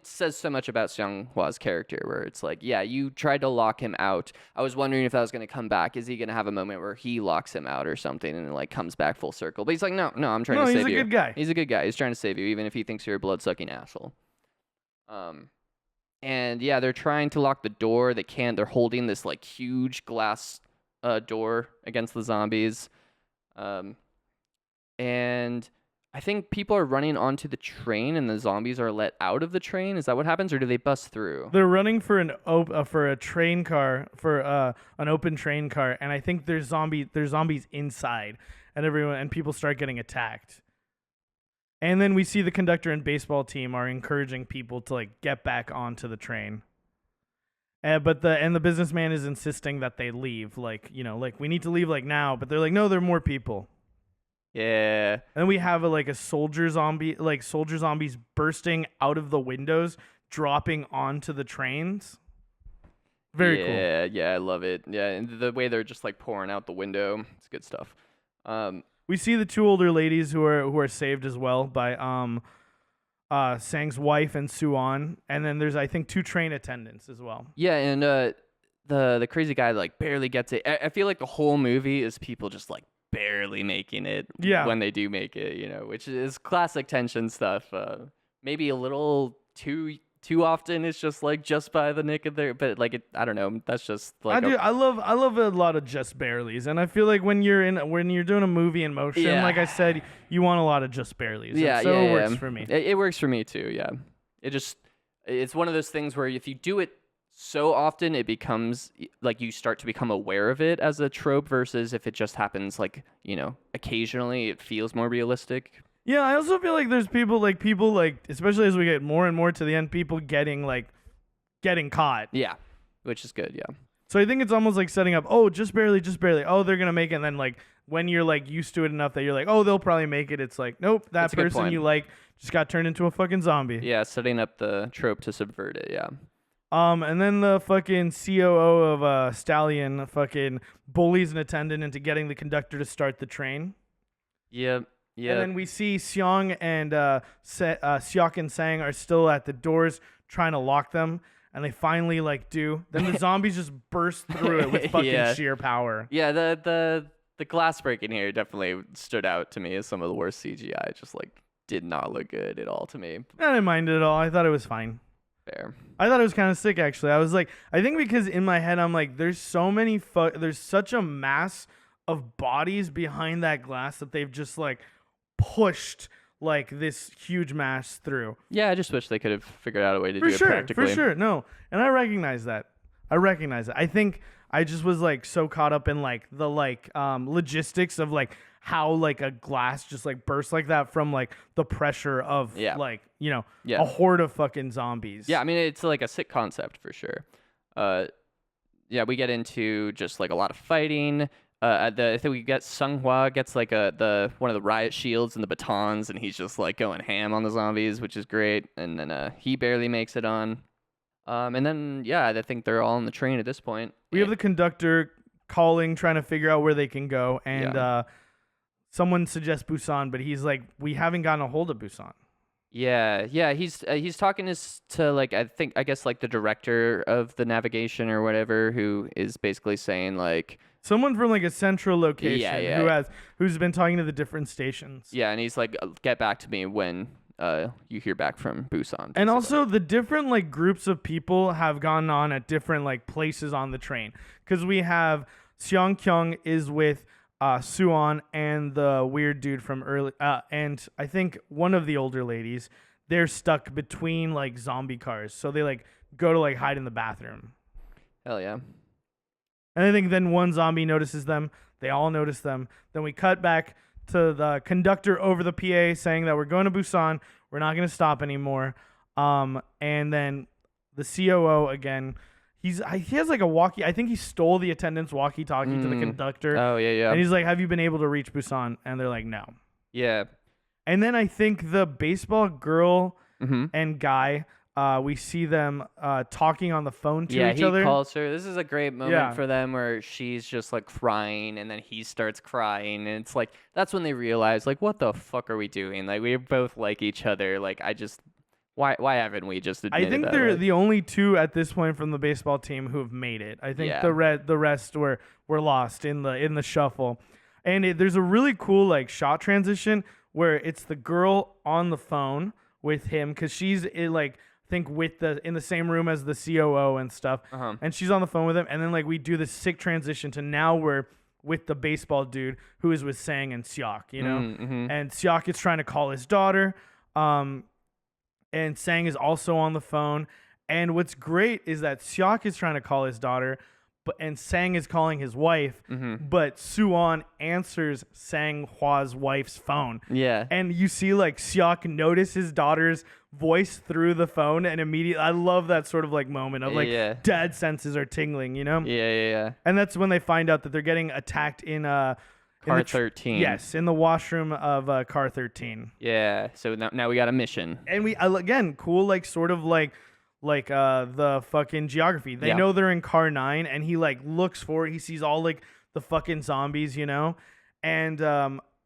says so much about Seong Hwa's character, where it's like, yeah, you tried to lock him out. I was wondering if that was going to come back. Is he going to have a moment where he locks him out or something and it like comes back full circle? But he's like, no, I'm trying to save you. He's a good guy. He's a good guy. He's trying to save you, even if he thinks you're a blood-sucking asshole. And yeah, they're trying to lock the door. They can't. They're holding this like huge glass door against the zombies. And I think people are running onto the train, and the zombies are let out of the train. Is that what happens, or do they bust through? They're running for a train car, for an open train car, and I think there's zombies inside, and people start getting attacked. And then we see the conductor and baseball team are encouraging people to like get back onto the train. But the businessman is insisting that they leave, like we need to leave like now. But they're like, no, there are more people. Yeah. And we have soldier zombies bursting out of the windows, dropping onto the trains. Very cool. Yeah, I love it. Yeah, and the way they're just like pouring out the window, it's good stuff. We see the two older ladies who are saved as well by Sang's wife and Suan, and then there's I think two train attendants as well. Yeah, and the crazy guy like barely gets it. I feel like the whole movie is people just like barely making it. Yeah. When they do make it, which is classic tension stuff. Maybe a little too often it's just like just by the nick of their, but like I don't know, that's just like I love a lot of just barely's, and I feel like when you're doing a movie in motion, like I said, you want a lot of just barely's. Yeah, so it works for me. It works for me too. Yeah, it's one of those things where if you do it so often, it becomes like you start to become aware of it as a trope, versus if it just happens like occasionally, it feels more realistic. Yeah, I also feel like there's people especially as we get more and more to the end, people getting caught. Yeah, which is good. Yeah. So I think it's almost like setting up, oh, just barely, just barely. Oh, they're going to make it. And then like when you're like used to it enough that you're like, oh, they'll probably make it. It's like, nope, that That's a good person point. you like just got turned into a fucking zombie. Yeah, setting up the trope to subvert it. Yeah. And then the fucking COO of Stallion fucking bullies an attendant into getting the conductor to start the train. Yep. Yeah. And then we see Seong and Seok and Sang are still at the doors trying to lock them. And they finally like do. Then the zombies just burst through it with fucking sheer power. Yeah, the glass breaking here definitely stood out to me as some of the worst CGI. Just like did not look good at all to me. I didn't mind it at all. I thought it was fine. Fair. I thought it was kind of sick actually. I was like, I think because in my head I'm like, there's so many there's such a mass of bodies behind that glass that they've just like pushed like this huge mass through. Yeah, I just wish they could have figured out a way to do it practically. For sure, no. And I recognize that. I think I just was like so caught up in like the logistics of like how like a glass just like bursts like that from like the pressure of like, you know, a horde of fucking zombies. Yeah, I mean it's like a sick concept for sure. Yeah, we get into just like a lot of fighting. I think we get Sunghwa gets like one of the riot shields and the batons, and he's just like going ham on the zombies, which is great. And then he barely makes it on. And then I think they're all on the train at this point. We have the conductor calling, trying to figure out where they can go, and someone suggests Busan, but he's like, we haven't gotten a hold of Busan. Yeah, he's talking to like I guess like the director of the navigation or whatever, who is basically saying like. Someone from like a central location who's been talking to the different stations. Yeah, and he's like, get back to me when you hear back from Busan. And also the different like groups of people have gone on at different like places on the train. Because we have Seong Kyung is with Suwon and the weird dude from early and I think one of the older ladies. They're stuck between like zombie cars. So they like go to like hide in the bathroom. Hell yeah. And I think then one zombie notices them. They all notice them. Then we cut back to the conductor over the PA saying that we're going to Busan. We're not going to stop anymore. And then the COO again, he has like a walkie. I think he stole the attendant's walkie-talkie to the conductor. Oh, yeah. And he's like, have you been able to reach Busan? And they're like, no. Yeah. And then I think the baseball girl and guy, we see them talking on the phone to each other. Yeah, he calls her. This is a great moment for them where she's just like crying and then he starts crying. And it's like, that's when they realize like, what the fuck are we doing? Like, we both like each other. Like, why haven't we just admitted I think that? they're the only two at this point from the baseball team who have made it. I think the rest were lost in the shuffle. And there's a really cool like shot transition where it's the girl on the phone with him because she's like, think in the same room as the COO and stuff, and she's on the phone with him, and then like we do this sick transition to now we're with the baseball dude who is with Sang and Seok, you know, and Seok is trying to call his daughter, and Sang is also on the phone, and what's great is that Seok is trying to call his daughter, and Sang is calling his wife, but Suwon answers Sang-hwa's wife's phone. Yeah. And you see like Seok notice his daughter's voice through the phone, and immediately I love that sort of like moment of like dad senses are tingling, you know? Yeah. And that's when they find out that they're getting attacked in car 13. Yes, in the washroom of car 13. Yeah. So now we got a mission. And we again cool like sort of like the fucking geography. They know they're in car 9, and he like looks for it. He sees all like the fucking zombies, you know? And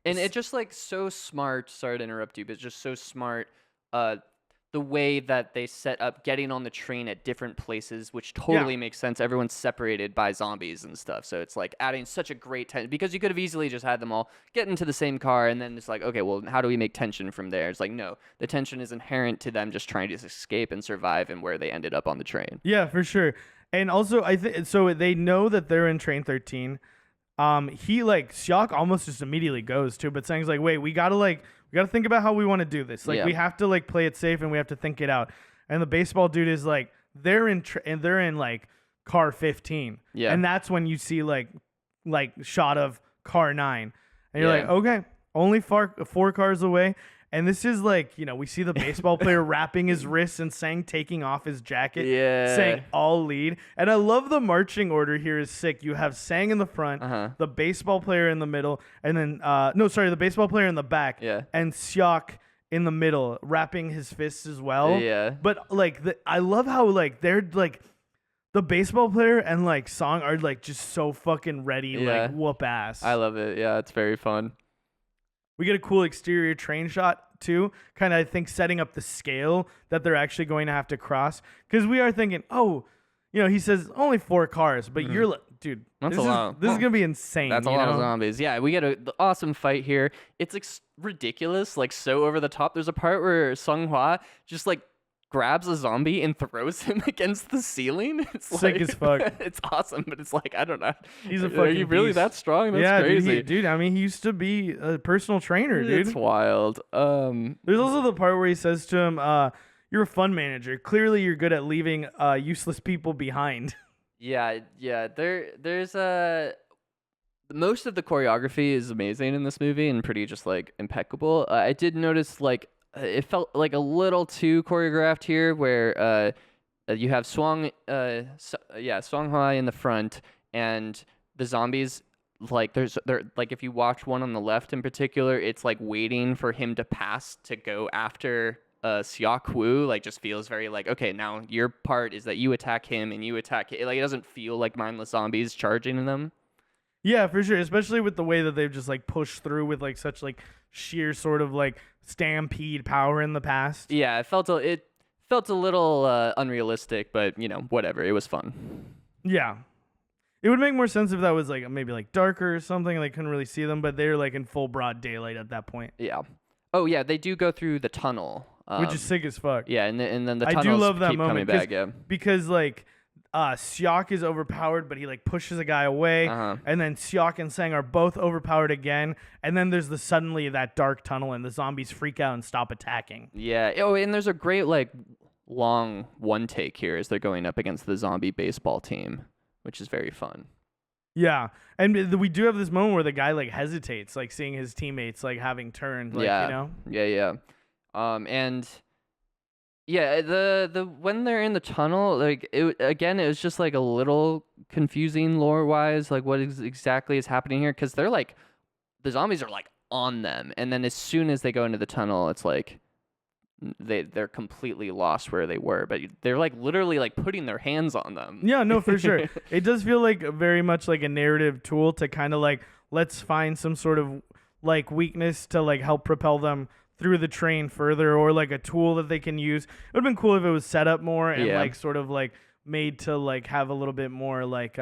it just like so smart, sorry to interrupt you, but it's just so smart the way that they set up getting on the train at different places, which totally makes sense. Everyone's separated by zombies and stuff. So it's like adding such a great tension, because you could have easily just had them all get into the same car and then it's like, okay, well, how do we make tension from there? It's like, no, the tension is inherent to them just trying to escape and survive and where they ended up on the train. Yeah, for sure. And also I think so they know that they're in train 13. He like Seok almost just immediately goes to, but Sang's like, wait, we gotta think about how we want to do this. Like we have to like play it safe and we have to think it out. And the baseball dude is like, they're in like car 15. Yeah. And that's when you see like shot of car 9. And you're like, okay, only four cars away. And this is like, we see the baseball player wrapping his wrists and Sang taking off his jacket, saying all lead. And I love the marching order here is sick. You have Sang in the front, the baseball player in the middle, and then, the baseball player in the back, and Seok in the middle, wrapping his fists as well. Yeah. But like, I love how like they're like, the baseball player and like Song are like just so fucking ready, like whoop ass. I love it. Yeah, it's very fun. We get a cool exterior train shot too, kind of I think setting up the scale that they're actually going to have to cross. Because we are thinking, he says only 4 cars, but you're like, dude, that's a lot. This is gonna be insane. That's a lot of zombies. Yeah, we get the awesome fight here. It's ridiculous, like so over the top. There's a part where Sung Hwa just like grabs a zombie and throws him against the ceiling. It's sick as fuck. It's awesome, but it's like, I don't know. He's a fucking Are you really beast. that strong? That's crazy. Dude, I mean, he used to be a personal trainer, dude. It's wild. There's also the part where he says to him, you're a fun manager. Clearly you're good at leaving useless people behind. Yeah. There's most of the choreography is amazing in this movie and pretty just like impeccable. I did notice like it felt like a little too choreographed here, where you have Swang Hwa in the front, and the zombies like they're like, if you watch one on the left in particular, it's like waiting for him to pass to go after Seok Woo. Like just feels very like, okay, now your part is that you attack him and you attack it. Like it doesn't feel like mindless zombies charging them. Yeah, for sure. Especially with the way that they've just like pushed through with like such like sheer sort of like stampede power in the past. Yeah, it felt a little unrealistic, but whatever. It was fun. Yeah, it would make more sense if that was like maybe like darker or something. Like couldn't really see them, but they're like in full broad daylight at that point. Yeah. Oh yeah, they do go through the tunnel, which is sick as fuck. Yeah, and then the I tunnels do love that keep moment coming back. Yeah, because like. Seok is overpowered, but he like pushes a guy away, and then Seok and Sang are both overpowered again, and then there's suddenly that dark tunnel, and the zombies freak out and stop attacking. Yeah. Oh, and there's a great like long one take here as they're going up against the zombie baseball team, which is very fun. Yeah, and we do have this moment where the guy like hesitates, like seeing his teammates like having turned, like Yeah, and. Yeah, the when they're in the tunnel, like it was just like a little confusing lore wise, like what exactly is happening here, because they're like the zombies are like on them, and then as soon as they go into the tunnel, it's like they're completely lost where they were, but they're like literally like putting their hands on them. Yeah, no, for sure. It does feel like very much like a narrative tool to kind of like let's find some sort of like weakness to like help propel them through the train further, or like a tool that they can use. It would have been cool if it was set up more and like sort of like made to like have a little bit more like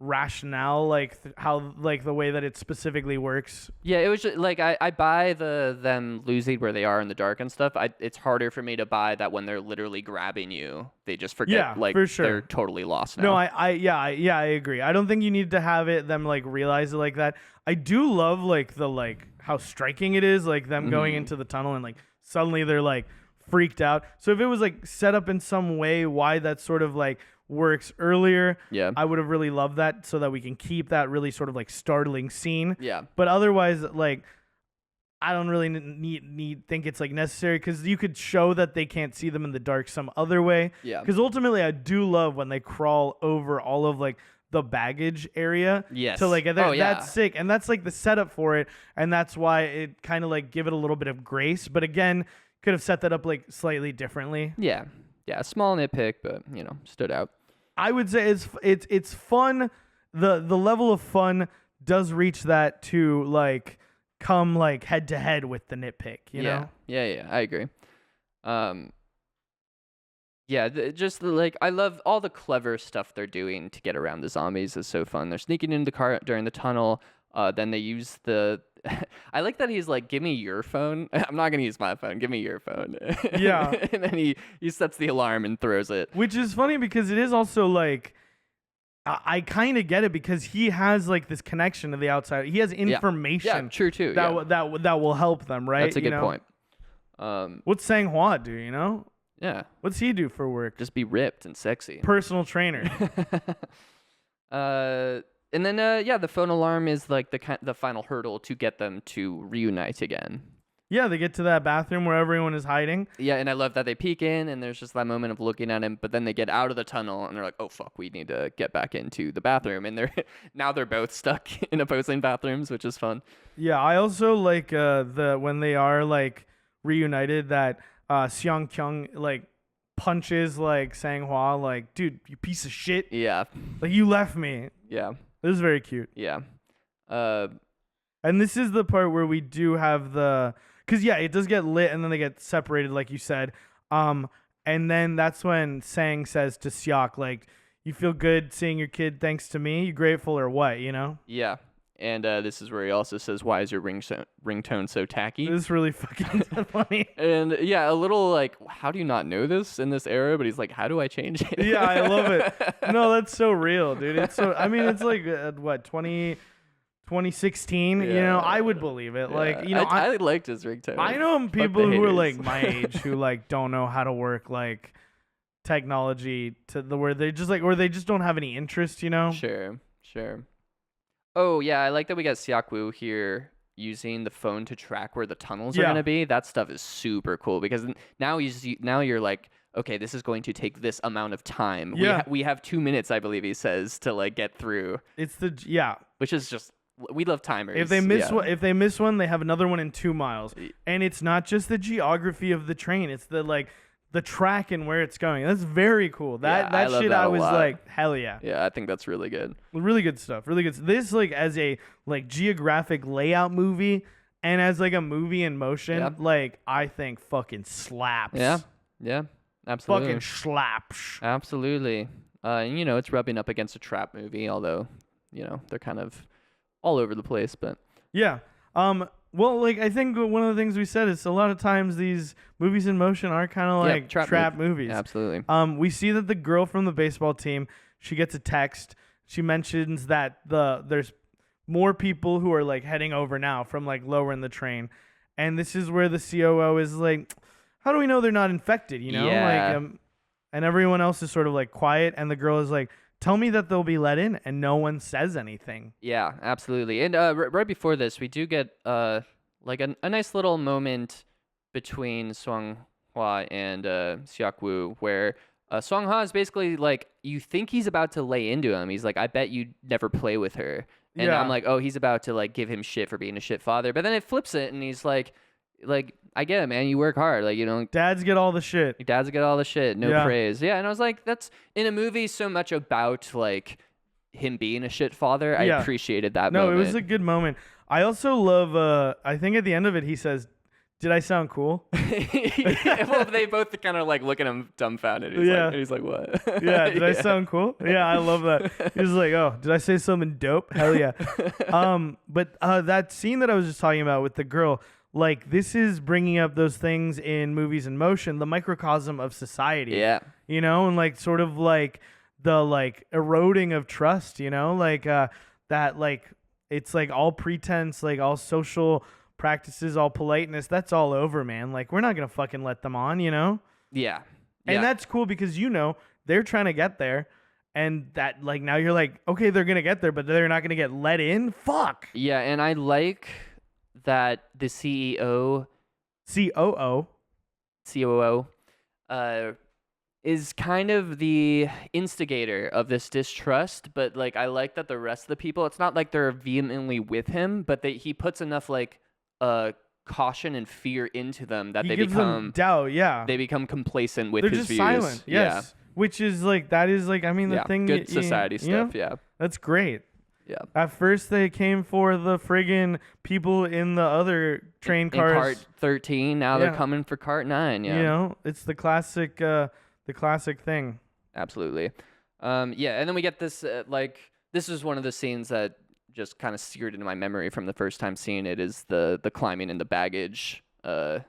rationale, like how like the way that it specifically works. Yeah, it was just, like I buy them losing where they are in the dark and stuff. It's harder for me to buy that when they're literally grabbing you, they just forget. Yeah, like for sure. They're totally lost now. No, I agree. I don't think you need to have them like realize it like that. I do love like the like how striking it is, like them going into the tunnel and like suddenly they're like freaked out. So if it was like set up in some way why that sort of like works earlier, I would have really loved that, so that we can keep that really sort of like startling scene. Yeah. But otherwise, like I don't really think it's like necessary, because you could show that they can't see them in the dark some other way. Yeah. Because ultimately, I do love when they crawl over all of like the baggage area. Yes. To like that's sick, and that's like the setup for it, and that's why it kind of like give it a little bit of grace. But again, could have set that up like slightly differently. Yeah. Yeah. Small nitpick, but stood out. I would say it's fun. The level of fun does reach that to like come like head to head with the nitpick. You know? Yeah. I agree. Yeah, just like I love all the clever stuff they're doing to get around the zombies is so fun. They're sneaking into the car during the tunnel. Then they use the. I like that he's like, "Give me your phone." I'm not gonna use my phone. Give me your phone. Yeah. And then he sets the alarm and throws it. Which is funny because it is also like. I kind of get it, because he has like this connection to the outside. He has information. Yeah, true too. That will help them, right? That's a good point. What's Sang Hwa do? You know? Yeah. What's he do for work? Just be ripped and sexy. Personal trainer. And then the phone alarm is like the final hurdle to get them to reunite again. Yeah, they get to that bathroom where everyone is hiding. Yeah, and I love that they peek in, and there's just that moment of looking at him, but then they get out of the tunnel, and they're like, oh, fuck, we need to get back into the bathroom. And they're both stuck in opposing bathrooms, which is fun. Yeah, I also like when they are like reunited that Seong Kyung like punches like Sang-hwa like, dude, you piece of shit. Yeah. Like, you left me. Yeah. This is very cute. Yeah. And this is the part where we do have because yeah, it does get lit and then they get separated, like you said. And then that's when Sang says to Seok, like, you feel good seeing your kid thanks to me? You grateful or what, you know? Yeah. And this is where he also says, why is your ringtone so tacky? This is really fucking funny. And yeah, a little like, how do you not know this in this era? But he's like, how do I change it? Yeah, I love it. No, that's so real, dude. It's so, I mean, it's like, 2016, Yeah. you know, I would believe it. Yeah. Like, you know, I liked his ringtone. I know Fuck people the who are haters. like my age who like don't know how to work like technology to the where they just like, or they just don't have any interest, you know? Sure. Oh, yeah, I like that we got Seok-woo here using the phone to track where the tunnels are Yeah. going to be. That stuff is super cool because now you're like, okay, this is going to take this amount of time. Yeah. We have 2 minutes, I believe he says, to like get through, It's which is just, we love timers. if they miss yeah. one, if they miss one, they have another one in 2 miles. And it's not just the geography of the train, it's the like the track and where it's going. That's very cool. Yeah, I That love shit that I a was lot. like, hell yeah. Yeah, I think that's really good. Really good stuff. Really good. This like as a like geographic layout movie and as like a movie in motion, Yeah. like I think fucking slaps. Yeah, absolutely. Fucking slaps. Absolutely. And you know, it's rubbing up against a trap movie, although, you know, they're kind of all over the place, but Yeah. Well, like I think one of the things we said is a lot of times these movies in motion are kind of Yeah, like trap movies. yeah, absolutely. We see that the girl from the baseball team, she gets a text. She mentions that there's more people who are like heading over now from like lower in the train, and this is where the COO is like, how do we know they're not infected? You know, Yeah. like and everyone else is sort of like quiet, and the girl is like, tell me that they'll be let in, and no one says anything. Yeah, absolutely. And right before this, we do get like a nice little moment between Sung-hwa and Seok-woo where Sung-hwa is basically like, you think he's about to lay into him. He's like, I bet you'd never play with her. And Yeah. I'm like, oh, he's about to like give him shit for being a shit father. But then it flips it and he's like, I get it, man. You work hard. Like, you know, Dads get all the shit. your dads get all the shit, no Yeah. praise. Yeah, and I was like, that's in a movie so much about like him being a shit father. I Yeah. appreciated that No, moment. it was a good moment. I also love. I think at the end of it, he says, "Did I sound cool?" Well, they both kind of like look at him dumbfounded. He's like, what? Yeah, did I sound cool? Yeah, I love that. He's like, oh, did I say something dope? Hell yeah. But that scene that I was just talking about with the girl, like this is bringing up those things in movies in motion, the microcosm of society. Yeah. You know, and like sort of like the like eroding of trust, you know, like that like it's like all pretense, like all social practices, all politeness, that's all over, man. Like we're not gonna fucking let them on, you know? Yeah. And that's cool because you know they're trying to get there, and that like now you're like, okay, they're gonna get there, but they're not gonna get let in. Fuck. Yeah, and I like that the COO is kind of the instigator of this distrust, but like I like that the rest of the people, it's not like they're vehemently with him, but he puts enough like caution and fear into them that he they gives them become doubt. Yeah, they become complacent with they're his just views. silent. Yes, Yeah. which is like that is like I mean the Yeah. thing. Good you society know? stuff. Yeah. That's great. Yeah. At first, they came for the friggin' people in the other train In cars. cart 13, now Yeah. they're coming for cart 9. Yeah. You know, it's the classic thing. Absolutely. Yeah, and then we get this this is one of the scenes that just kind of seared into my memory from the first time seeing it is the climbing in the baggage shelves.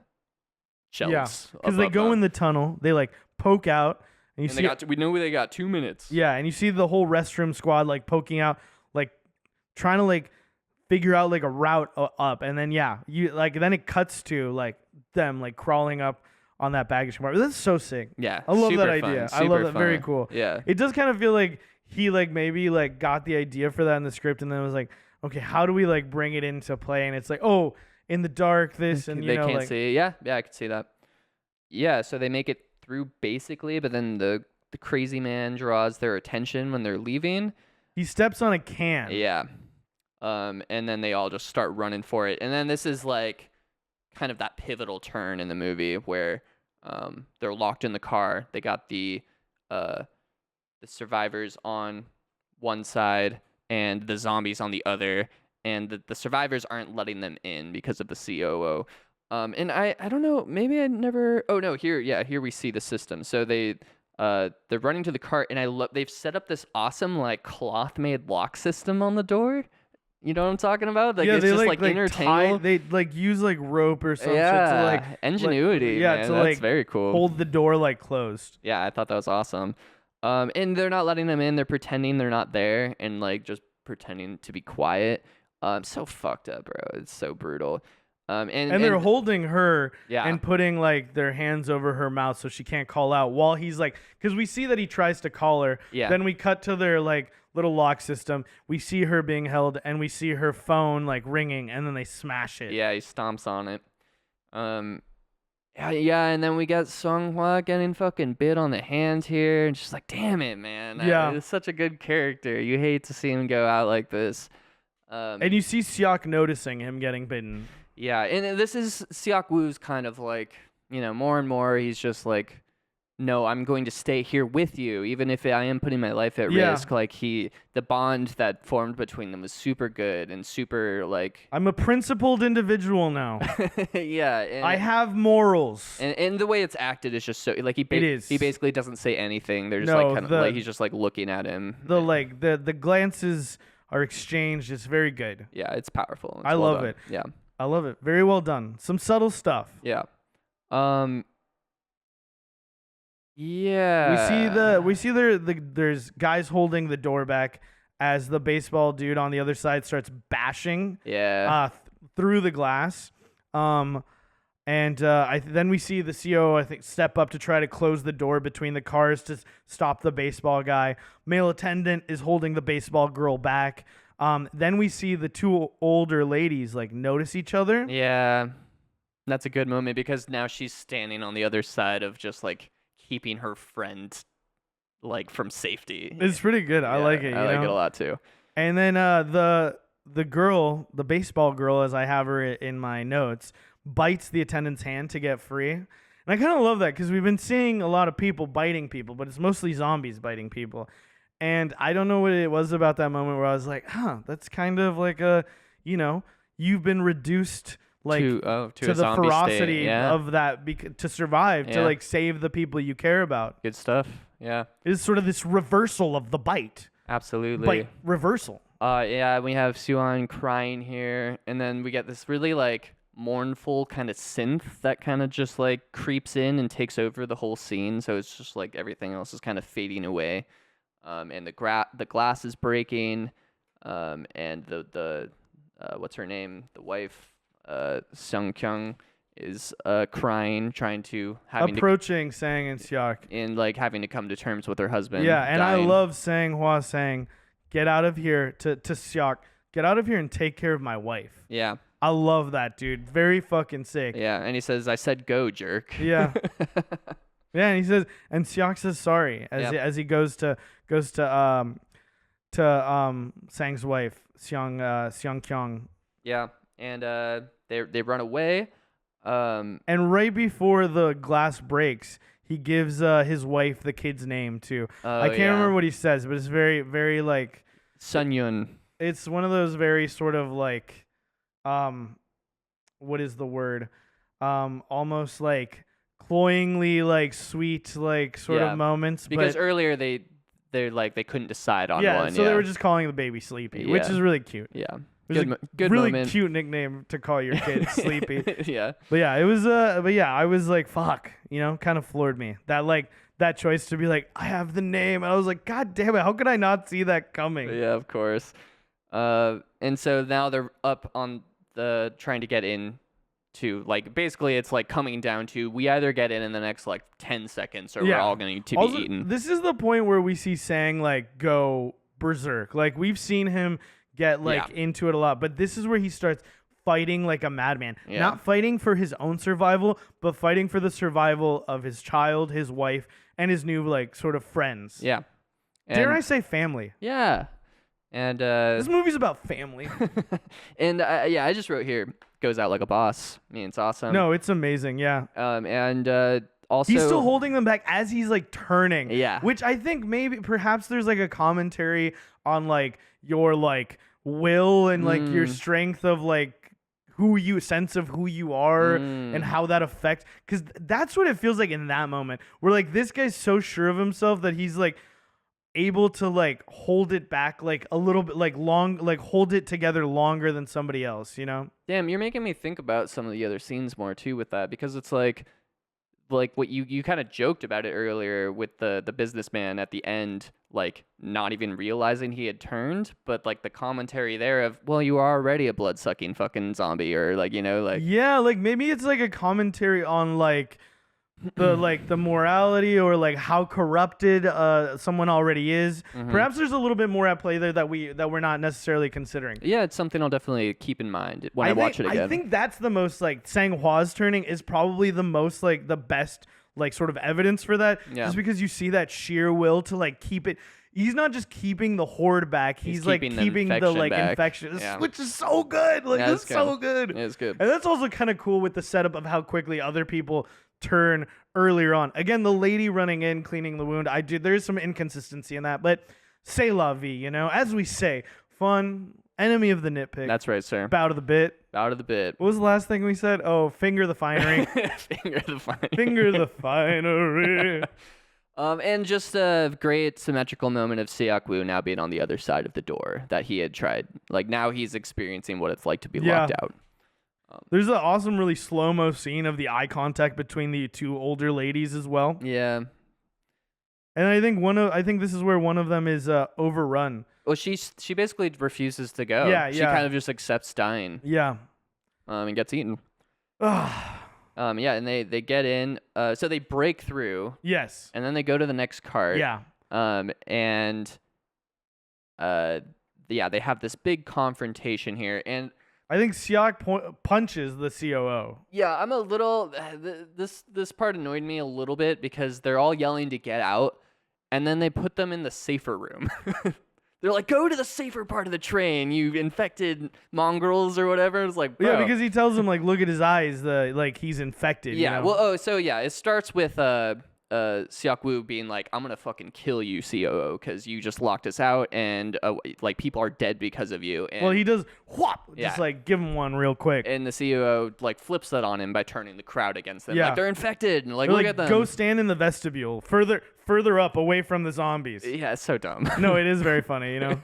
Yeah, because they go in the tunnel, they like poke out, and you and see we know they got 2 minutes. yeah, and you see the whole restroom squad like poking out, like trying to like figure out like a route up, and then yeah, you like then it cuts to like them like crawling up on that baggage compartment. That's so sick. Yeah. I love super that fun, idea. I super love that. Very fun. cool. Yeah. It does kind of feel like he like maybe like got the idea for that in the script and then was like, okay, how do we like bring it into play? And it's like, oh, in the dark. This and They can't like see. Yeah, I could see that. Yeah, so they make it through basically, but then the crazy man draws their attention when they're leaving. he steps on a can. Yeah. And then they all just start running for it. And then this is like kind of that pivotal turn in the movie where they're locked in the car. They got the survivors on one side and the zombies on the other, and the survivors aren't letting them in because of the COO. And I don't know, maybe I never. Oh no, here we see the system. So they're running to the cart, and they've set up this awesome like cloth made lock system on the door. You know what I'm talking about? Like, yeah, it's they just like intertangled. they like use like rope or something Yeah, to like ingenuity. yeah, man. to That's like very cool. hold the door like closed. Yeah, I thought that was awesome. And they're not letting them in. They're pretending they're not there and like just pretending to be quiet. So fucked up, bro. It's so brutal. And they're holding her Yeah. and putting like their hands over her mouth so she can't call out while he's like, because we see that he tries to call her. Yeah. Then we cut to their like little lock system. We see her being held and we see her phone like ringing, and then they smash it. Yeah, he stomps on it. Yeah, and then we got Songhua getting fucking bit on the hand here, and just like, damn it, man. Yeah. It's such a good character. You hate to see him go out like this. And you see Seok noticing him getting bitten. Yeah, and this is Seok Woo's kind of like, more and more he's just like, no, I'm going to stay here with you, even if I am putting my life at risk. Like the bond that formed between them was super good and super like. I'm a principled individual now. Yeah, and, I have morals. and the way it's acted is just so like he basically doesn't say anything. They're just No, like kind of like he's just like looking at him. The glances are exchanged. It's very good. Yeah, it's powerful. It's I well love done. it. Yeah. I love it. Very well done. Some subtle stuff. Yeah. Yeah. We see there's guys holding the door back as the baseball dude on the other side starts bashing through the glass. Then we see the CO, I think, step up to try to close the door between the cars to stop the baseball guy. Male attendant is holding the baseball girl back. Then we see the two older ladies like notice each other. Yeah. That's a good moment because now she's standing on the other side of just like keeping her friend like from safety. It's pretty good. I like it. I like it a lot too. And then the girl, the baseball girl, as I have her in my notes, bites the attendant's hand to get free. And I kind of love that because we've been seeing a lot of people biting people, but it's mostly zombies biting people. And I don't know what it was about that moment where I was like, that's kind of like you've been reduced like to the ferocity state. Yeah. of that to survive, to like save the people you care about. Good stuff. Yeah. It's sort of this reversal of the bite. Absolutely. Bite reversal. Yeah, we have Suan crying here, and then we get this really like mournful kind of synth that kind of just like creeps in and takes over the whole scene. So it's just like everything else is kind of fading away. And the glass is breaking, and the what's her name? The wife, Sung Kyung, is crying, approaching Sang and Seok, and like having to come to terms with her husband. Yeah, and dying. I love Sang Hua saying, "Get out of here," to Seok, "Get out of here and take care of my wife." Yeah. I love that, dude. Very fucking sick. Yeah, and he says, "I said go, jerk." Yeah. Yeah, and he says, and Seok says sorry as he goes to Sang's wife, Seong Kyung. Yeah, and they run away. And right before the glass breaks, he gives his wife the kid's name too. I can't remember what he says, but it's very, very like Sun Yun. It's one of those very sort of like, what is the word? Almost like cloyingly like sweet like sort of moments. Because earlier they couldn't decide on one. So they were just calling the baby Sleepy, which is really cute. Yeah. Good really moment. Cute nickname to call your kid Sleepy. Yeah. But yeah, it was I was like, fuck, kind of floored me. That choice to be like, I have the name. And I was like, God damn it, how could I not see that coming? Yeah, of course. And so now they're up on the trying to get in to like basically it's like coming down to we either get in the next like 10 seconds or we're all going to be eaten. This is the point where we see Sang like go berserk. Like we've seen him get like into it a lot, but this is where he starts fighting like a madman. Yeah. Not fighting for his own survival, but fighting for the survival of his child, his wife, and his new like sort of friends. Yeah. Dare And- I say family? Yeah. And This movie's about family. and yeah, I just wrote here, goes out like a boss. I mean, it's awesome. No, it's amazing. Yeah. And also He's still holding them back as he's like turning. Yeah. Which I think maybe perhaps there's like a commentary on like your like will and like your strength of like sense of who you are and how that affects, because that's what it feels like in that moment where like this guy's so sure of himself that he's like able to like hold it back like a little bit like hold it together longer than somebody else, you know? Damn, you're making me think about some of the other scenes more too with that, because it's like what you kind of joked about it earlier with the businessman at the end, like not even realizing he had turned, but like the commentary there of, well, you are already a blood-sucking fucking zombie, or like, you know, like Yeah, like maybe it's like a commentary on like the morality or like how corrupted someone already is. Perhaps there's a little bit more at play there that we're not necessarily considering. Yeah, it's something I'll definitely keep in mind when I watch it again. I think that's the most like Sang-Hwa's turning is probably the most like the best like sort of evidence for that. Yeah. Just because you see that sheer will to like keep it. He's not just keeping the horde back. He's like keeping the like back. infection, Yeah. which is so good. Like Yeah, it's so good. It's good. And that's also kind of cool with the setup of how quickly other people turn earlier on. Again, the lady running in, cleaning the wound. There's some inconsistency in that, but c'est la vie, you know? As we say, fun, enemy of the nitpick. That's right, sir. Bow to the bit. Out of the bit. What was the last thing we said? Oh, finger the finery. Finger the finery. Finger the finery. And just a great symmetrical moment of Seok-woo now being on the other side of the door that he had tried. Like now he's experiencing what it's like to be locked out. There's an awesome, really slow-mo scene of the eye contact between the two older ladies as well. Yeah. And I think this is where one of them is overrun. Well, she basically refuses to go. Yeah, She yeah. kind of just accepts dying. Yeah. And gets eaten. Ugh. Yeah, and they get in. So they break through. Yes. And then they go to the next cart. Yeah. And yeah, they have this big confrontation here, and I think Seok punches the COO. yeah, I'm a little. This part annoyed me a little bit because they're all yelling to get out, and then they put them in the safer room. They're like, "Go to the safer part of the train, you infected mongrels or whatever." It's like, bro. Yeah, because he tells him like, look at his eyes, like he's infected. Yeah. You know? Well, so yeah, it starts with Seok-woo being like, "I'm gonna fucking kill you, COO, because you just locked us out, and like people are dead because of you." And, well, he does whop, Yeah. just like give him one real quick. and the COO like flips that on him by turning the crowd against them. Yeah. Like they're infected, and like They're look like, at them. go stand in the vestibule, further up, away from the zombies. Yeah, it's so dumb. No, it is very funny, you know.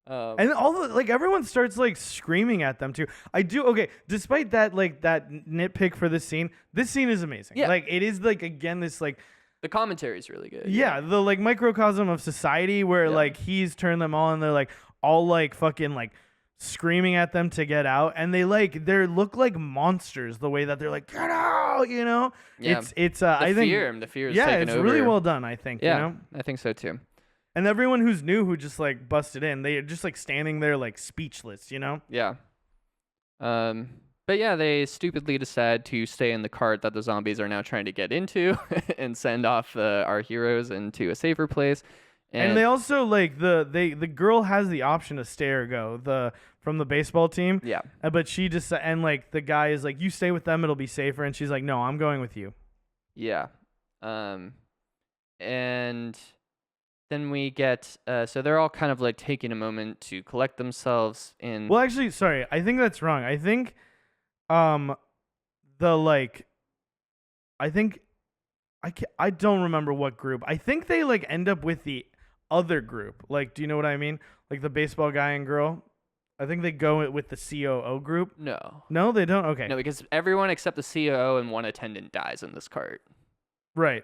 And all the like everyone starts like screaming at them too. Okay, despite that like that nitpick for this scene is amazing. Yeah. Like it is like again this like the commentary is really good. yeah, the like microcosm of society where like he's turned them all and they're like all like fucking like screaming at them to get out, and they look like monsters the way that they're like get out, you know. Yeah. It's The I think fear is yeah, taken it's over. really well done, I think. Yeah, You know? I think so too. And everyone who's new who just like busted in, they are just like standing there like speechless, you know? Yeah. But yeah, they stupidly decide to stay in the cart that the zombies are now trying to get into and send off our heroes into a safer place. And they also like the girl has the option to stay or go from the baseball team. Yeah. But she just and like the guy is like, you stay with them, it'll be safer. And she's like, no, I'm going with you. Yeah. And then we get so they're all kind of like taking a moment to collect themselves in. Well, actually, sorry, I think that's wrong. I think I don't remember what group. I think they like end up with the other group. Like, do you know what I mean? Like the baseball guy and girl. I think they go with the COO group. No. No, they don't. Okay. No, because everyone except the COO and one attendant dies in this cart. Right.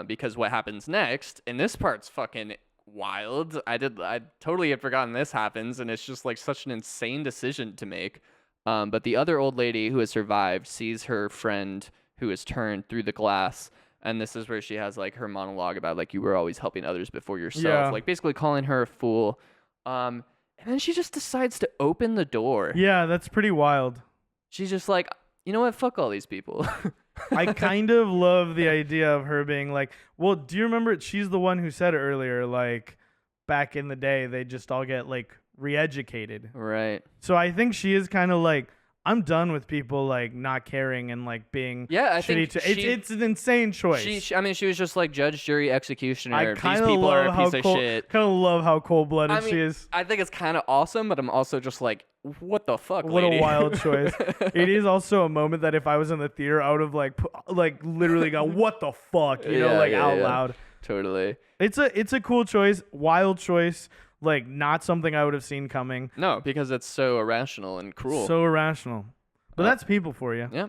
Because what happens next, and this part's fucking wild. I totally had forgotten this happens, and it's just like such an insane decision to make. But the other old lady who has survived sees her friend who has turned through the glass, and this is where she has like her monologue about like you were always helping others before yourself, Yeah. like basically calling her a fool. And then she just decides to open the door. Yeah, that's pretty wild. She's just like, you know what? Fuck all these people. I kind of love the idea of her being like, well, do you remember? She's the one who said earlier, like, back in the day, they just all get, like, re-educated. Right. So I think she is kind of like, I'm done with people, like, not caring and, like, being I shitty. think It's an insane choice. She was just like judge, jury, executioner. I These kind of people are love a how piece of shit. kind of love how cold-blooded she is. I think it's kind of awesome, but I'm also just like, what the fuck, What lady? a wild choice. It is also a moment that if I was in the theater, I would have like literally gone, what the fuck, out loud. Totally. It's a cool choice, wild choice, like not something I would have seen coming. No, because it's so irrational and cruel. So irrational. But that's people for you. Yeah.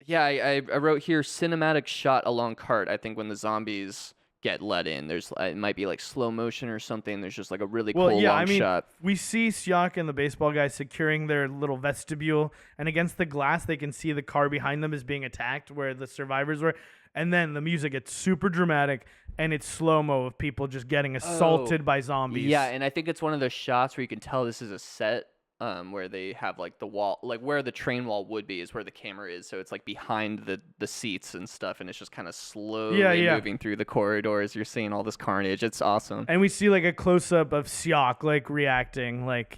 Yeah, I wrote here cinematic shot along cart. I think when the zombies get let in, there's it might be like slow motion or something. There's just like a really cool long shot. We see Siak and the baseball guy securing their little vestibule, and against the glass they can see the car behind them is being attacked where the survivors were. And then the music gets super dramatic and it's slow-mo of people just getting assaulted by zombies. Yeah, and I think it's one of those shots where you can tell this is a set. Where they have like the wall, like where the train wall would be is where the camera is. So it's like behind the seats and stuff. And it's just kind of slowly moving through the corridors. You're seeing all this carnage. It's awesome. And we see like a close-up of Siak like reacting, like,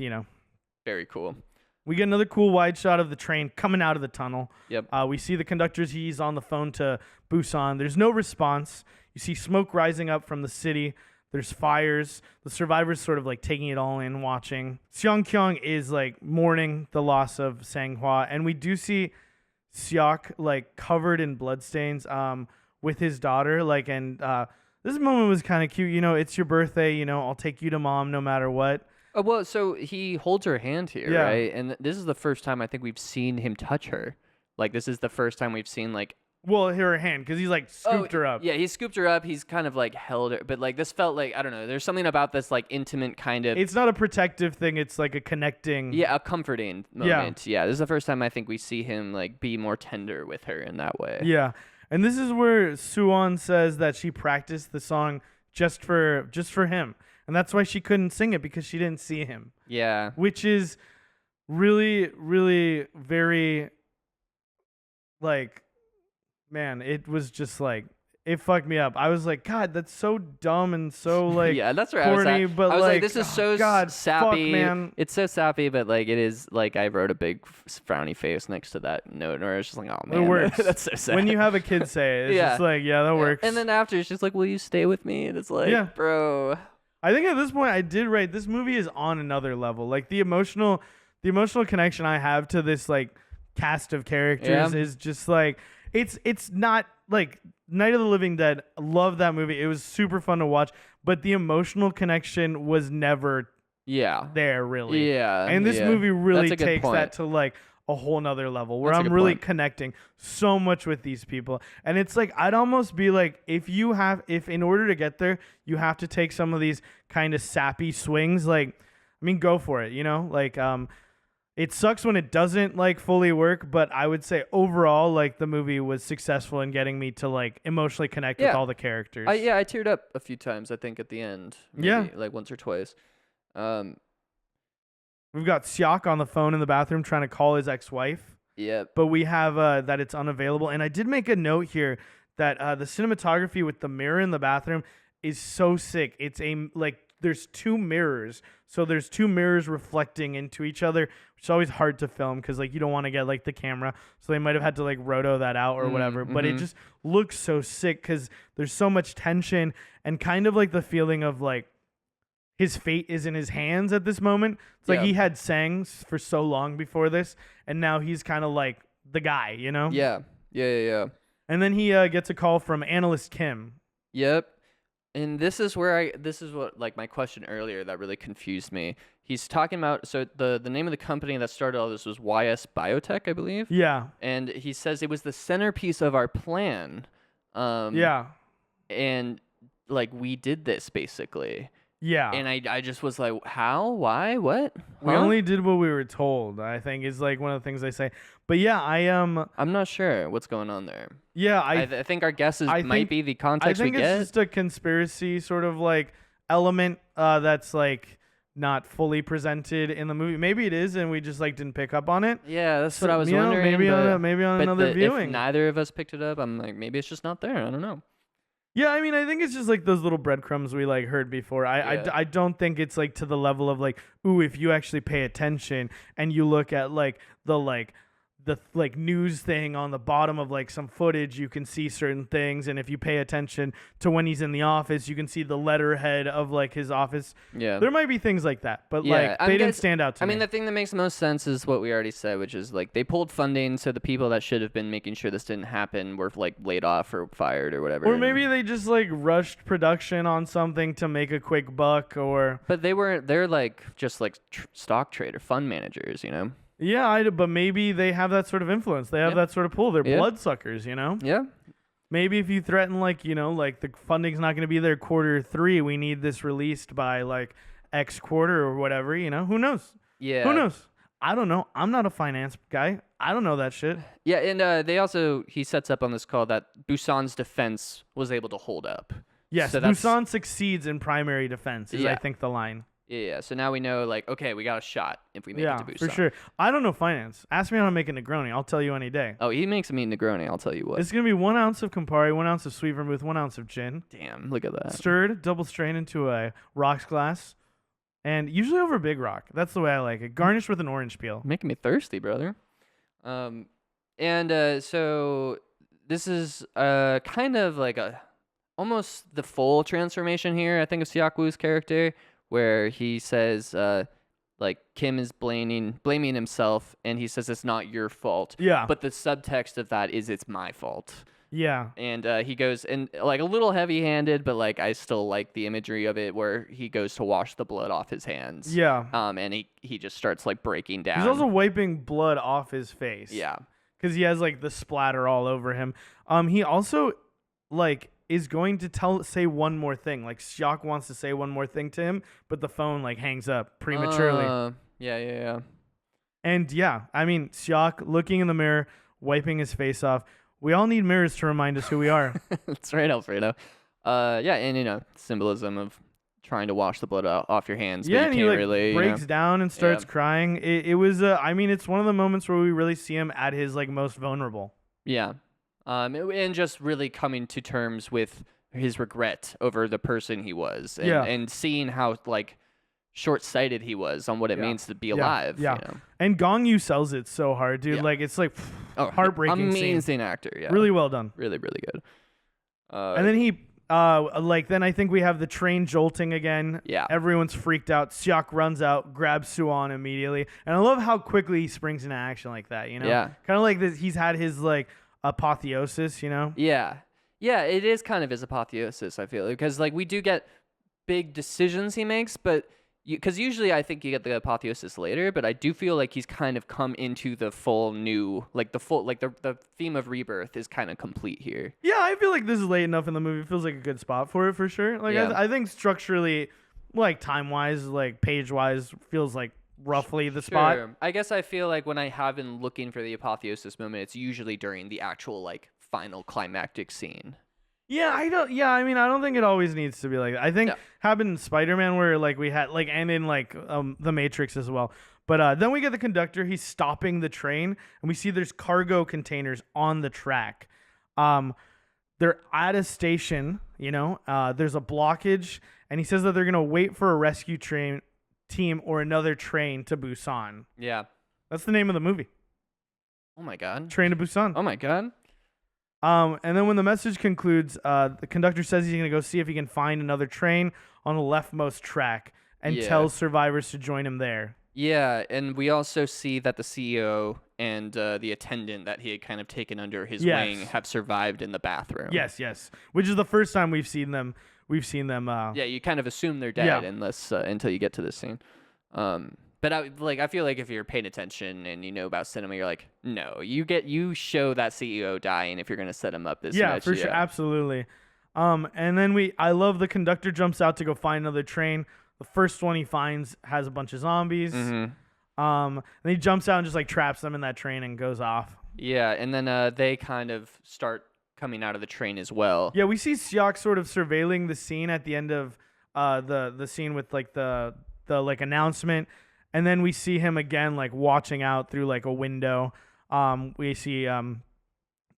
Very cool. We get another cool wide shot of the train coming out of the tunnel. Yep. We see the conductor's he's on the phone to Busan. There's no response. You see smoke rising up from the city. There's fires. The survivors sort of like taking it all in, watching. Seong Kyung is like mourning the loss of Sang-hwa, and we do see Siak like covered in bloodstains with his daughter. Like, and this moment was kind of cute. It's your birthday. I'll take you to mom no matter what. Well, so he holds her hand here, right? And this is the first time I think we've seen him touch her. Like, this is the first time we've seen like. Well, her hand, because he's like scooped her up. Yeah, he scooped her up. He's kind of like held her, but like this felt like, I don't know. There's something about this like intimate kind of. It's not a protective thing. It's like a connecting. Yeah, a comforting moment. Yeah, this is the first time I think we see him like be more tender with her in that way. Yeah, and this is where Suwon says that she practiced the song just for him, and that's why she couldn't sing it because she didn't see him. Yeah, which is really, really very like. Man, it was just like, it fucked me up. I was like, God, that's so dumb and so like yeah, that's where corny, I was at. but I was like, this is so sappy. Fuck, man. It's so sappy, but like it is like I wrote a big frowny face next to that note, or it's just like, oh man, it works. That's so sad. When you have a kid say it, it's just like, yeah, that works. And then after, it's just like, will you stay with me? And it's like, bro. I think at this point, I did write, this movie is on another level. Like the emotional connection I have to this like cast of characters is just like, it's not like Night of the Living Dead. Love that movie. It was super fun to watch, but the emotional connection was never there really. Yeah. And this movie really takes that to like a whole nother level where I'm really connecting so much with these people. And it's like, I'd almost be like, if in order to get there, you have to take some of these kind of sappy swings, like, I mean, go for it, like, it sucks when it doesn't like fully work, but I would say overall, like the movie was successful in getting me to like emotionally connect with all the characters. I teared up a few times, I think, at the end. Maybe, like once or twice. We've got Siak on the phone in the bathroom trying to call his ex-wife. Yep. But we have that it's unavailable. And I did make a note here that the cinematography with the mirror in the bathroom is so sick. It's there's two mirrors. So there's two mirrors reflecting into each other, which is always hard to film because like you don't want to get like the camera. So they might have had to like roto that out or whatever. But it just looks so sick because there's so much tension and kind of like the feeling of like his fate is in his hands at this moment. It's like he had Sangs for so long before this, and now he's kind of like the guy, Yeah. And then he gets a call from analyst Kim. Yep. And this is what like my question earlier that really confused me. He's talking about, so the name of the company that started all this was YS Biotech, I believe. Yeah. And he says it was the centerpiece of our plan. And like we did this basically. Yeah. And I just was like, how? Why? What? We only did what we were told, I think is like one of the things they say. But yeah, I'm not sure what's going on there. Yeah, I think our guesses might be the context we get. I think it's just a conspiracy sort of like element that's like not fully presented in the movie. Maybe it is, and we just like didn't pick up on it. Yeah, that's So, what I was you know, wondering. maybe on but another if viewing. neither of us picked it up, I'm like, maybe it's just not there. I don't know. Yeah, I mean, I think it's just like those little breadcrumbs we like heard before. Yeah. I don't think it's like to the level of like, ooh, if you actually pay attention and you look at the news thing on the bottom of like some footage, you can see certain things. And if you pay attention to when he's in the office, you can see the letterhead of like his office. Yeah. There might be things like that, but Yeah, like they didn't stand out to I me. mean, the thing that makes the most sense is what we already said, which is like they pulled funding, so the people that should have been making sure this didn't happen were like laid off or fired or whatever. Or maybe they just like rushed production on something to make a quick buck, or But they're like just like stock trader, fund managers, you know? yeah, but maybe they have that sort of influence. They have that sort of pull. They're Yeah. bloodsuckers, you know? Yeah. Maybe if you threaten like, you know, like the funding's not going to be there Q3, we need this released by like X quarter or whatever, you know? Who knows? Yeah. Who knows? I don't know. I'm not a finance guy. I don't know that shit. Yeah, and he sets up on this call that Busan's defense was able to hold up. Yes, So that's- Busan succeeds in primary defense is I Yeah. think the line. Yeah, so now we know, like, okay, we got a shot if we make Yeah, it to Busan. for sure. I don't know finance. Ask me how to make a Negroni. I'll tell you any day. Oh, he makes a mean Negroni, I'll tell you what. It's going to be 1 ounce of Campari, 1 ounce of sweet vermouth, 1 ounce of gin. Damn, look at that. Stirred, double strained into a rocks glass, and usually over Big Rock. That's the way I like it. Garnished with an orange peel. Making me thirsty, brother. So this is kind of like almost the full transformation here, I think, of Seok Woo's character, where he says like Kim is blaming himself, and he says it's not your fault. Yeah. But the subtext of that is it's my fault. Yeah. And he goes, and like a little heavy-handed, but like I still like the imagery of it, where he goes to wash the blood off his hands. Yeah. And he just starts like breaking down. He's also wiping blood off his face. Yeah. Because he has like the splatter all over him. He also like is going to say one more thing. Like Seok wants to say one more thing to him, but the phone like hangs up prematurely. Yeah. And yeah, I mean, Seok looking in the mirror, wiping his face off. We all need mirrors to remind us who we are. That's right, Alfredo. Yeah, and you know, symbolism of trying to wash the blood off your hands. Yeah, but and you he can't like really, breaks down and starts Yeah. crying. It was I mean, it's one of the moments where we really see him at his like most vulnerable. Yeah. And just really coming to terms with his regret over the person he was, and, Yeah. and seeing how like short-sighted he was on what it Yeah. means to be Yeah. alive. Yeah. You know? And Gong Yu sells it so hard, dude. Yeah. Like it's like Oh, heartbreaking scene. amazing actor. Yeah. Really well done. Really, really good. And then he then I think we have the train jolting again. Yeah. Everyone's freaked out. Seok runs out, grabs Suwon immediately. And I love how quickly he springs into action like that, you know? Yeah. Kind of like this, he's had his like apotheosis, you know? Yeah. Yeah, it is kind of his apotheosis, I feel, because like we do get big decisions he makes, but because usually I think you get the apotheosis later, but I do feel like he's kind of come into the full new, like the theme of rebirth is kind of complete here. Yeah, I feel like this is late enough in the movie. It feels like a good spot for it for sure. Like Yeah. I think structurally, like time-wise, like page-wise, feels like roughly the spot. Sure. I guess I feel like when I have been looking for the apotheosis moment, it's usually during the actual like final climactic scene. Yeah, I don't think it always needs to be like that. I think No. happened in Spider-Man where like we had like and in like the Matrix as well. But then we get the conductor, he's stopping the train and we see there's cargo containers on the track. They're at a station, you know. There's a blockage and he says that they're going to wait for a rescue train team or another train to Busan. Yeah. That's the name of the movie. Oh my god. Train to Busan. Oh my god. And then when the message concludes, the conductor says he's going to go see if he can find another train on the leftmost track and Yeah. tells survivors to join him there. Yeah, and we also see that the CEO and the attendant that he had kind of taken under his Yes. wing have survived in the bathroom. Yes. Which is the first time we've seen them. Yeah, you kind of assume they're dead Yeah. unless until you get to this scene. But I feel like if you're paying attention and you know about cinema, you're like, no, you show that CEO dying if you're gonna set him up this Yeah, much. for sure. Absolutely. And then I love the conductor jumps out to go find another train. The first one he finds has a bunch of zombies. Mhm. And he jumps out and just like traps them in that train and goes off. Yeah, and then they kind of start coming out of the train as well. Yeah, we see Seok sort of surveilling the scene at the end of the scene with like the like announcement, and then we see him again like watching out through like a window. We see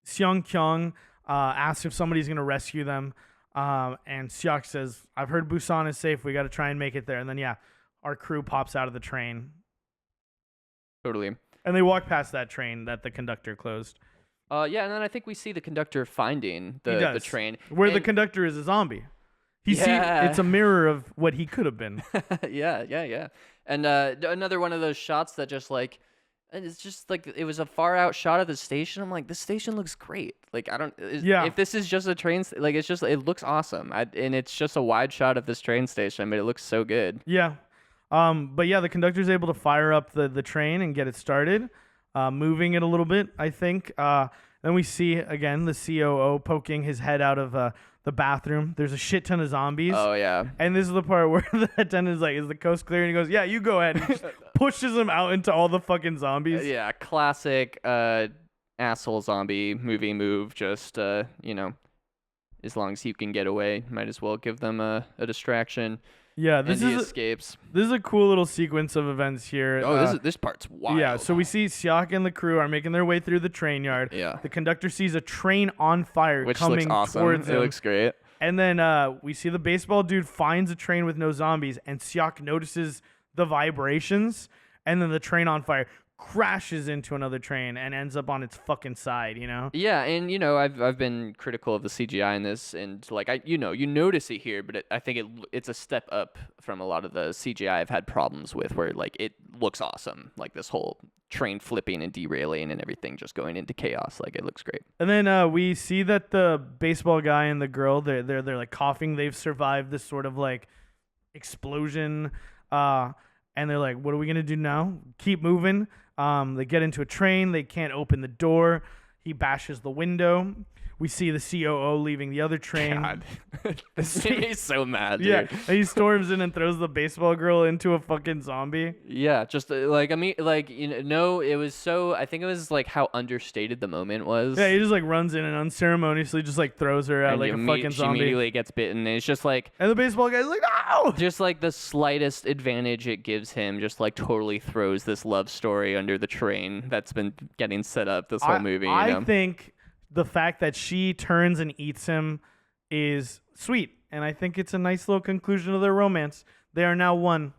Seong Kyung asks if somebody's gonna rescue them, and Seok says, "I've heard Busan is safe. We got to try and make it there." And then our crew pops out of the train, Totally. and they walk past that train that the conductor closed. Yeah, and then I think we see the conductor finding the train. Where the And- conductor is a zombie. Yeah. It's a mirror of what he could have been. yeah. And another one of those shots that just like, and it's just like it was a far out shot of the station. I'm like, this station looks great. Like if this is just a train, like it looks awesome. And it's just a wide shot of this train station, but it looks so good. Yeah. But yeah, the conductor's able to fire up the train and get it started, moving it a little bit, I think. Then we see, again, the COO poking his head out of the bathroom. There's a shit ton of zombies. Oh, yeah. And this is the part where the attendant is like, is the coast clear? And he goes, yeah, you go ahead. And he just pushes him out into all the fucking zombies. Yeah, classic asshole zombie movie move. Just, as long as you can get away, might as well give them a distraction. Yeah, This escapes. This is a cool little sequence of events here. Oh, this part's wild. Yeah, so we see Seok and the crew are making their way through the train yard. Yeah. The conductor sees a train on fire Which coming looks awesome. towards him. It looks great. And then we see the baseball dude finds a train with no zombies, and Seok notices the vibrations, and then the train on fire crashes into another train and ends up on its fucking side, Yeah, and I've been critical of the CGI in this, and like you notice it here, but I think it's a step up from a lot of the CGI I've had problems with, where like it looks awesome, like this whole train flipping and derailing and everything just going into chaos, like it looks great. And then we see that the baseball guy and the girl, they're like coughing. They've survived this sort of like explosion, and they're like, "What are we gonna do now? Keep moving." They get into a train. They can't open the door. He bashes the window. We see the COO leaving the other train. God, this made me so mad, dude. Yeah, and he storms in and throws the baseball girl into a fucking zombie. Yeah, just it was so. I think it was like how understated the moment was. Yeah, he just like runs in and unceremoniously just like throws her out And like a fucking she zombie. immediately gets bitten, and it's just like. And the baseball guy's like, no! Just like the slightest advantage it gives him, just like totally throws this love story under the train that's been getting set up this whole movie. I think the fact that she turns and eats him is sweet, and I think it's a nice little conclusion of their romance. They are now one.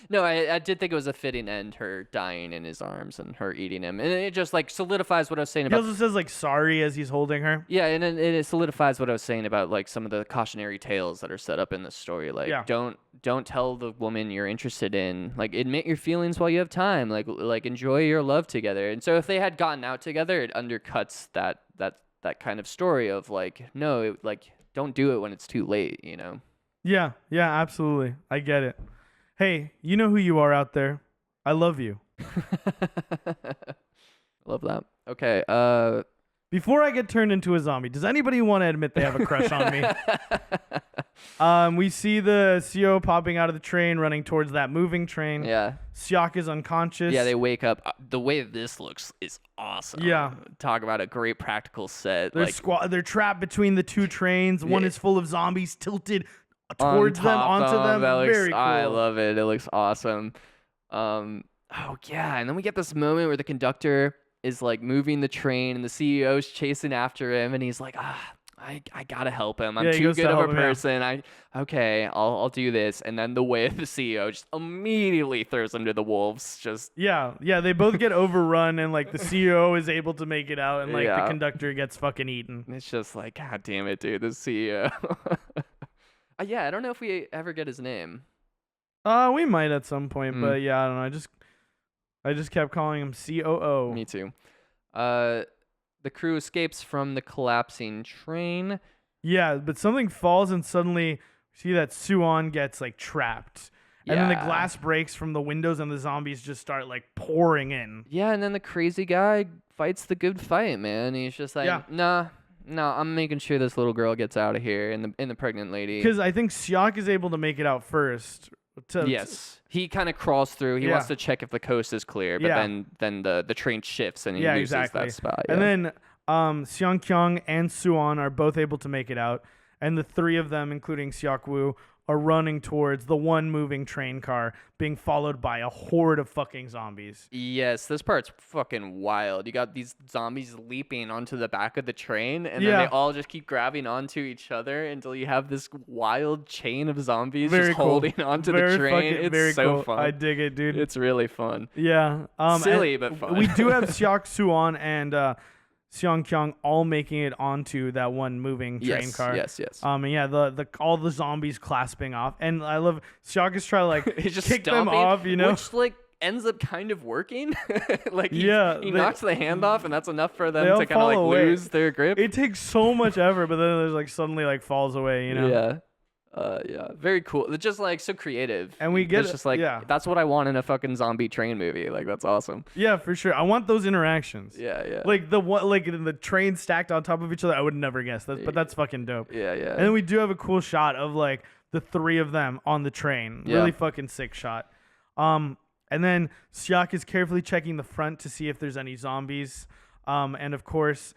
No, I did think it was a fitting end, her dying in his arms and her eating him, and it just like solidifies what I was saying He about. also says like sorry as he's holding her. Yeah, and it solidifies what I was saying about like some of the cautionary tales that are set up in the story. Like, don't tell the woman you're interested in. Like, admit your feelings while you have time. Like enjoy your love together. And so if they had gotten out together, it undercuts that kind of story of like, no, like don't do it when it's too late. Yeah, absolutely. I get it. Hey, you know who you are out there. I love you. Love that. Okay. Before I get turned into a zombie, does anybody want to admit they have a crush on me? We see the CO popping out of the train, running towards that moving train. Yeah. Seok is unconscious. Yeah, they wake up. The way this looks is awesome. Yeah. Talk about a great practical set. They're trapped between the two trains. One Yeah. is full of zombies tilted towards them, onto them. Very cool. I love it. It looks awesome. Oh yeah, and then we get this moment where the conductor is like moving the train, and the CEO's chasing after him, and he's like, I gotta help him. I'm too good of a person. I'll do this. And then the way the CEO just immediately throws him to the wolves. Just yeah. They both get overrun, and like the CEO is able to make it out, and like the Yeah. conductor gets fucking eaten. It's just like, God damn it, dude, the CEO. Yeah, I don't know if we ever get his name. We might at some point, but yeah, I don't know. I just kept calling him COO. Me too. The crew escapes from the collapsing train. Yeah, but something falls, and suddenly see that Suwon gets like trapped. And then the Yeah. glass breaks from the windows, and the zombies just start like pouring in. Yeah, and then the crazy guy fights the good fight, man. He's just like, nah, I'm making sure this little girl gets out of here, and the pregnant lady. Because I think Seok is able to make it out first. Yes, he kind of crawls through. He wants to check if the coast is clear, but then the train shifts and he loses that spot. And then Seong Kyung and Suwon are both able to make it out. and the three of them, including Seok-woo, are running towards the one moving train car, being followed by a horde of fucking zombies. Yes, this part's fucking wild. You got these zombies leaping onto the back of the train, and then they all just keep grabbing onto each other until you have this wild chain of zombies Very just cool. holding onto the train. It's very so cool. fun. I dig it, dude. It's really fun. Yeah. Silly, and but fun. We do have Seok Suwon and Seong Kyung all making it onto that one moving train car. Yes. And yeah, the all the zombies clasping off, and I love Seok is trying to like He's just kick them stomping, off, you know, which like ends up kind of working. Like he they- knocks the hand off, and that's enough for them they all to kind of fall like away. lose their grip. It takes so much effort, but then there's like suddenly like falls away, you know. Yeah, very cool. It's just like so creative, And we get it's just like that's what I want in a fucking zombie train movie. Like that's awesome. Yeah, for sure. I want those interactions. Yeah. Like the train stacked on top of each other. I would never guess that, but that's fucking dope. Yeah. And then we do have a cool shot of like the three of them on the train. Yeah. Really fucking sick shot. And then Seok is carefully checking the front to see if there's any zombies. And of course,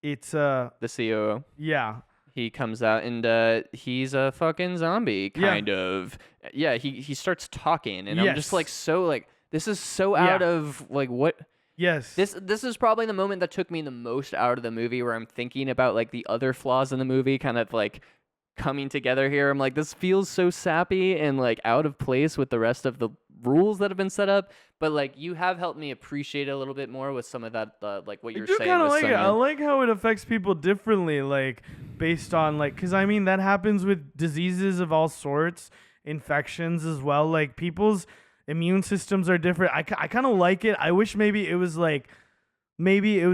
it's The COO. yeah. He comes out and he's a fucking zombie, kind of. Yeah, he starts talking, and I'm just like so like this is so out of like what. Yes. This is probably the moment that took me the most out of the movie, where I'm thinking about like the other flaws in the movie, kind of like coming together here. I'm like, this feels so sappy and like out of place with the rest of the rules that have been set up. But like, you have helped me appreciate it a little bit more with some of that, like what you're saying. I do kind of with like it. I Sonya. like how it affects people differently, like based on like, because I mean that happens with diseases of all sorts, infections as well. Like people's immune systems are different. I kind of like it. I wish maybe it was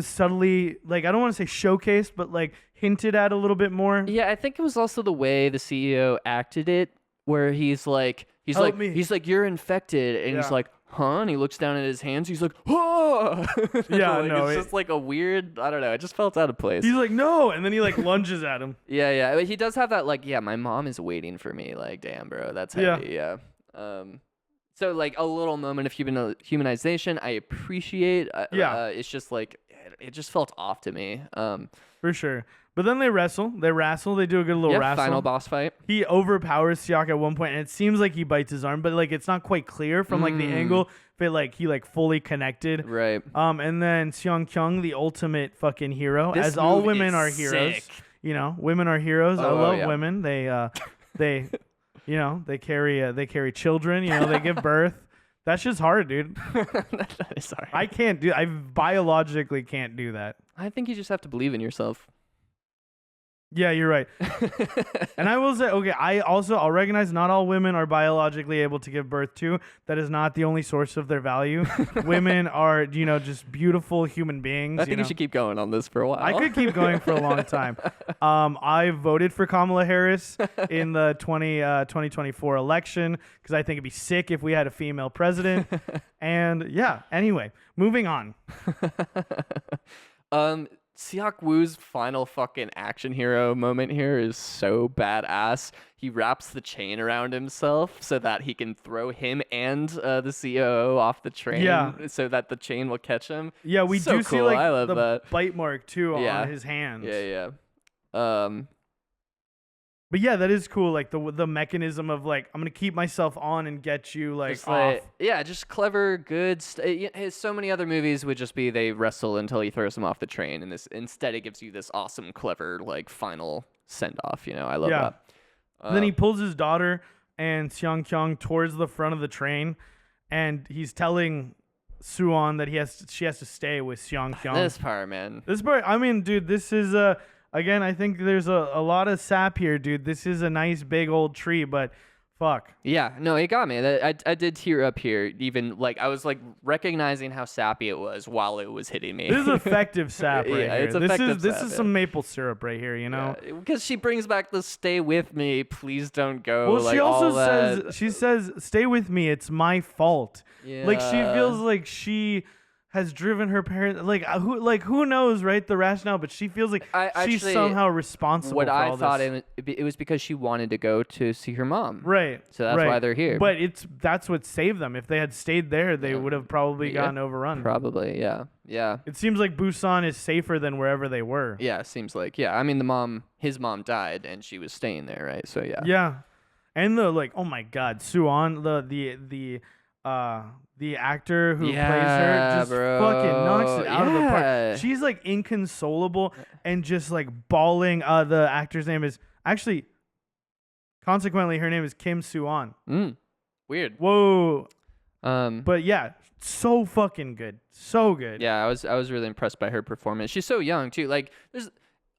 subtly, like I don't want to say showcased, but like hinted at a little bit more. Yeah, I think it was also the way the CEO acted it, where he's like, Help me. you're infected, and he's like, huh? And he looks down at his hands. He's like, oh. Yeah, like, no, it's just like a weird. I don't know. It just felt out of place. He's like, no, and then he like lunges at him. Yeah. He does have that like, yeah, my mom is waiting for me. Like, damn, bro, that's heavy. Yeah. So like a little moment of humanization, I appreciate. It's just like it just felt off to me. For sure. But then they wrestle. They do a good little wrestle. Final boss fight. He overpowers Seok at one point, and it seems like he bites his arm, but like it's not quite clear from like the angle if it like he like fully connected. Right. And then Seong Kyung, the ultimate fucking hero, This as all move women is are heroes. sick. You know, women are heroes. I Oh, love yeah. women. They you know, they carry children, you know, they give birth. That shit's hard, dude. That is hard. I biologically can't do that. I think you just have to believe in yourself. Yeah, you're right. And I will say, okay, I'll recognize not all women are biologically able to give birth to. That is not the only source of their value. Women are, you know, just beautiful human beings. I think you should keep going on this for a while. I could keep going for a long time. I voted for Kamala Harris in the 2024 election because I think it'd be sick if we had a female president. And yeah, anyway, moving on. Seok Woo's final fucking action hero moment here is so badass. He wraps the chain around himself so that he can throw him and the COO off the train so that the chain will catch him. Yeah, we So do see cool. like I love the that. bite mark too Yeah. on his hands. Yeah. But yeah, that is cool. Like the mechanism of like, I'm gonna keep myself on and get you like Just off. just clever, good. So many other movies would just be they wrestle until he throws him off the train, and this instead it gives you this awesome, clever like final send off. You know, I love that. Then he pulls his daughter and Seong Kyung towards the front of the train, and he's telling Suwon that she has to stay with Seong Kyung. This part, man. This part, I mean, dude, this is again, I think there's a lot of sap here, dude. This is a nice big old tree, but fuck. Yeah, no, it got me. I did tear up here. Even like I was like recognizing how sappy it was while it was hitting me. This is effective sap right Yeah, here. it's effective This sap, is yeah. some maple syrup right here, you know. Because she brings back the "Stay with me, please don't go." Well, like, she also all that. says, "Stay with me. It's my fault." Yeah. Like she feels like she has driven her parents. Who knows, right? The rationale, but she feels like she's actually, somehow responsible. what for I all thought this. it was because she wanted to go to see her mom. Right. So that's right. why they're here. But that's what saved them. If they had stayed there, they would have probably Yeah. gotten overrun. Probably, yeah. Yeah. It seems like Busan is safer than wherever they were. Yeah, seems like. Yeah, I mean his mom died and she was staying there, right? So yeah. Yeah. And oh my God, Suan, the actor who plays her just fucking knocks it out of the park. She's like inconsolable and just like bawling. The actor's name is actually, consequently, her name is Kim Suan. Weird. Whoa. But But yeah, so fucking good. So good. yeah, I was really impressed by her performance. She's so young too. Like there's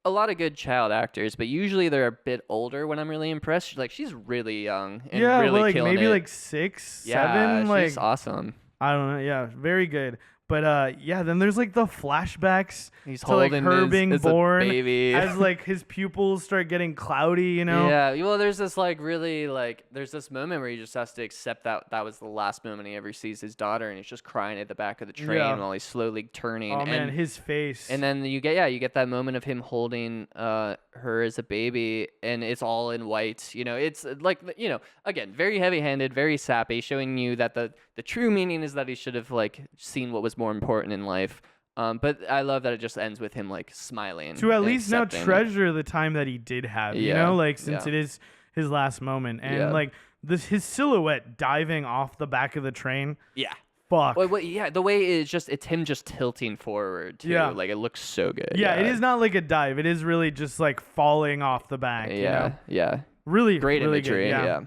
a lot of good child actors, but usually they're a bit older when I'm really impressed. She's really young and yeah, really like killing maybe it. like 6, Yeah, 7. Like she's awesome. I don't know. Yeah, very good. But yeah, then there's like the flashbacks He's to like holding her being as born a baby. as like his pupils start getting cloudy, you know? Yeah, well, there's this there's this moment where he just has to accept that that was the last moment he ever sees his daughter, and he's just crying at the back of the train Yeah. while he's slowly turning. Oh man, his face. And then you get that moment of him holding her as a baby, and it's all in white. It's again, very heavy-handed, very sappy, showing you that the true meaning is that he should have seen what was more important in life. But I love that it just ends with him smiling to at and least now accepting. treasure the time that he did have, since it is his last moment. And his silhouette diving off the back of the train. Yeah. Fuck. Well, yeah, the way it's him just tilting forward too. Yeah. It looks so good. Yeah, it is not like a dive. It is really just falling off the back. Yeah. Really Great really imagery. Good,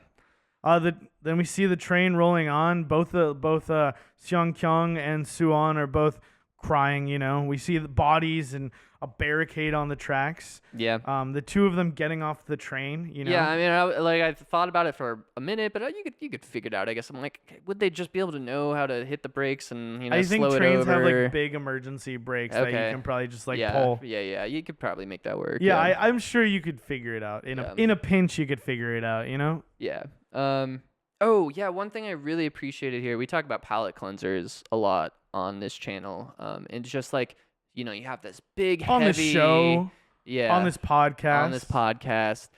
Yeah. Then we see the train rolling on. Both Seong Kyung and Suan are both crying. We see the bodies and a barricade on the tracks. Yeah. The two of them getting off the train. Yeah, I mean, I thought about it for a minute, but you could figure it out. I guess I'm like, would they just be able to know how to hit the brakes and I think slow it trains have over? big emergency brakes that you can probably just pull. Yeah, you could probably make that work. Yeah, I'm sure you could figure it out in a pinch. You could figure it out. Yeah. Oh yeah, one thing I really appreciated here. We talk about palate cleansers a lot on this channel. And just you have this big on heavy the show. Yeah. On this podcast.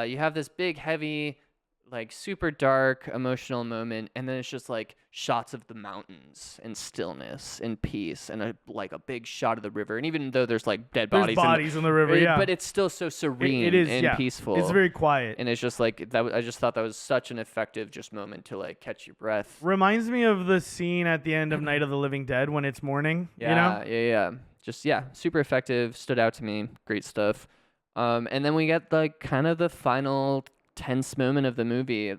You have this big, heavy, super dark, emotional moment, and then it's just shots of the mountains and stillness and peace, and a big shot of the river. And even though there's dead There's bodies, in the river, yeah, but it's still so serene it is, and peaceful. It's very quiet, and it's just that. I just thought that was such an effective moment to catch your breath. Reminds me of the scene at the end of Night of the Living Dead when it's morning. Yeah. Just super effective. Stood out to me. Great stuff. And then we get kind of the final tense moment of the movie.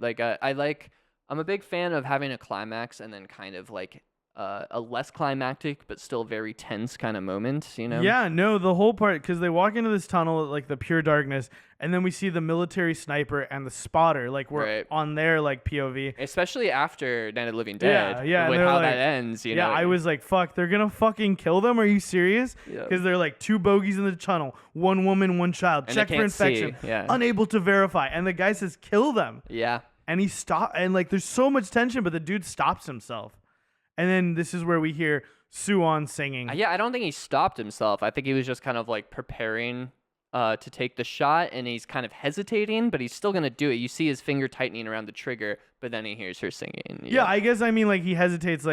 I'm a big fan of having a climax and then kind of a less climactic but still very tense kind of moment. Yeah, no, the whole part, because they walk into this tunnel the pure darkness, and then we see the military sniper and the spotter we're on their POV, especially after Night of the Living Dead. Yeah, with how that ends. Yeah, I was fuck, they're gonna fucking kill them. Are you serious? Because they're two bogeys in the tunnel, one woman, one child. And check for infection. Unable to verify, and the guy says kill them. Yeah. And he stopped, and there's so much tension, but the dude stops himself. And then this is where we hear Suan singing. Yeah, I don't think he stopped himself. I think he was just kind of preparing to take the shot, and he's kind of hesitating, but he's still gonna do it. You see his finger tightening around the trigger, but then he hears her singing. Yeah, I guess he hesitates he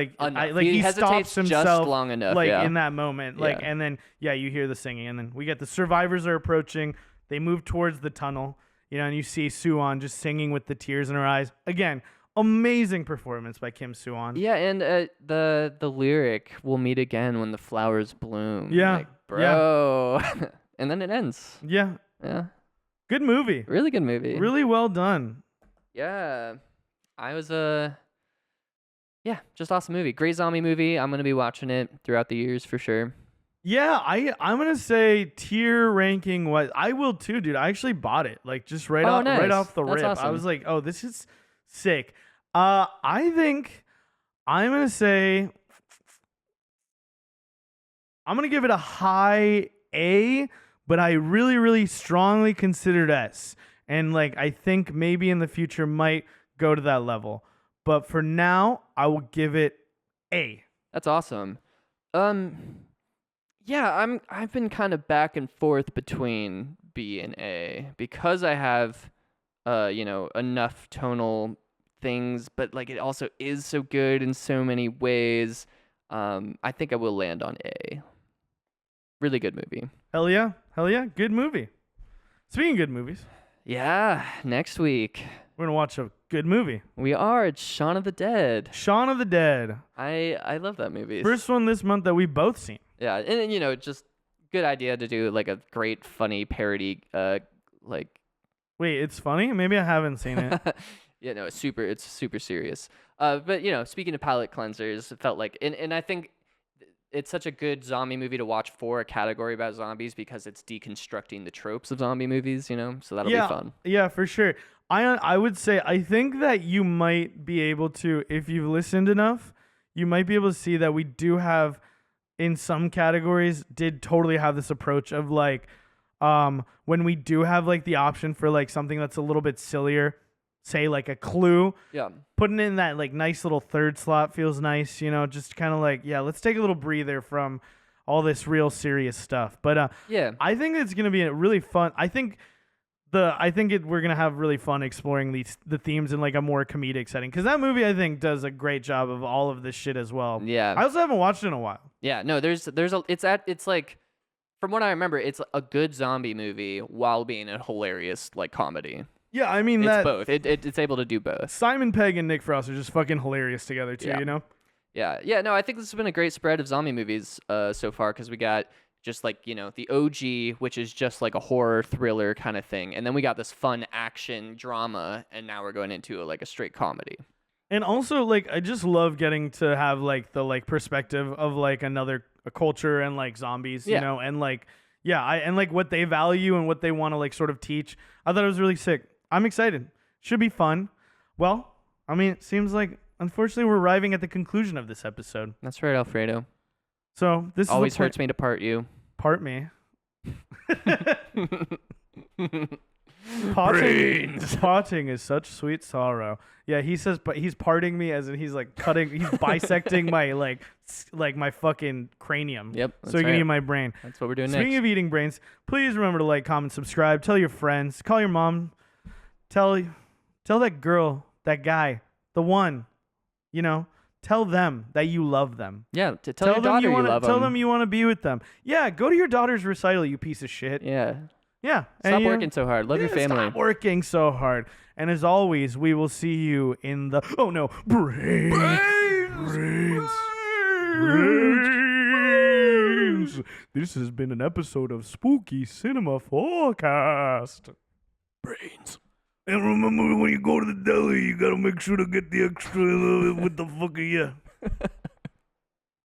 hesitates stops himself just long enough, in that moment. And then you hear the singing, and then we get the survivors are approaching. They move towards the tunnel, and you see Suan just singing with the tears in her eyes. Again, amazing performance by Kim Suan. Yeah, and the lyric, "We'll meet again when the flowers bloom." Yeah, bro. Yeah. And then it ends. Yeah. Good movie. Really good movie. Really well done. Yeah, I was just awesome movie. Great zombie movie. I'm gonna be watching it throughout the years for sure. Yeah, I'm gonna say tier ranking. What I will too, dude. I actually bought it just right off the That's rip. awesome. I was like, oh, this is sick. I think I'm gonna say I'm gonna give it a high A, but I really, really strongly considered S. And I think maybe in the future might go to that level. But for now, I will give it A. That's awesome. Yeah, I've been kind of back and forth between B and A because I have enough tonal things, but like it also is so good in so many ways. I think I will land on A. Really good movie. Hell yeah. Good movie. Speaking of good movies, Yeah, next week we're gonna watch a good movie. we are. It's Shaun of the Dead. Shaun of the Dead. I love that movie. First one this month that we've both seen. Yeah, and just good idea to do like a great funny parody. Like Wait, it's funny? Maybe I haven't seen it. yeah, no, it's super serious. But speaking of palate cleansers, it felt like, and I think it's such a good zombie movie to watch for a category about zombies because it's deconstructing the tropes of zombie movies. So that'll be fun. Yeah, for sure. I would say I think that you might be able to, if you've listened enough, you might be able to see that we do have, in some categories, did totally have this approach of like, when we do have like the option for like something that's a little bit sillier, say like a Clue. Yeah. Putting in that like nice little third slot feels nice, just kind of like, yeah, let's take a little breather from all this real serious stuff. But Yeah. I think it's gonna be a really fun. We're gonna have really fun exploring the themes in like a more comedic setting because that movie I think does a great job of all of this shit as well. Yeah. I also haven't watched it in a while. Yeah. No, it's like, from what I remember, it's a good zombie movie while being a hilarious like comedy. Yeah, I mean It's both. It's able to do both. Simon Pegg and Nick Frost are just fucking hilarious together too. Yeah. Yeah. No, I think this has been a great spread of zombie movies so far because we got just like the OG, which is just like a horror thriller kind of thing, and then we got this fun action drama, and now we're going into like a straight comedy. And also, like, I just love getting to have like the like perspective of like a culture and like zombies, and like and like what they value and what they want to like sort of teach. I thought it was really sick. I'm excited. Should be fun. Well, I mean, it seems like unfortunately we're arriving at the conclusion of this episode. That's right, Alfredo. So this always hurts me to part you. Part me. Parting is such sweet sorrow. Yeah, he says, but he's parting me as in he's like he's bisecting my like my fucking cranium. Yep. So he can eat my brain. That's what we're doing Speaking next. of eating brains, please remember to like, comment, subscribe, tell your friends, call your mom, tell that girl, that guy, the one, tell them that you love them. Yeah, to tell your daughter you love them. Tell them you want to be with them. Yeah, go to your daughter's recital, you piece of shit. Yeah. Yeah. Stop working so hard. Love your family. Stop working so hard. And as always, we will see you in the brains. This has been an episode of Spooky Cinema Forecast. Brains. And remember, when you go to the deli, you gotta make sure to get the extra with the fuck yeah.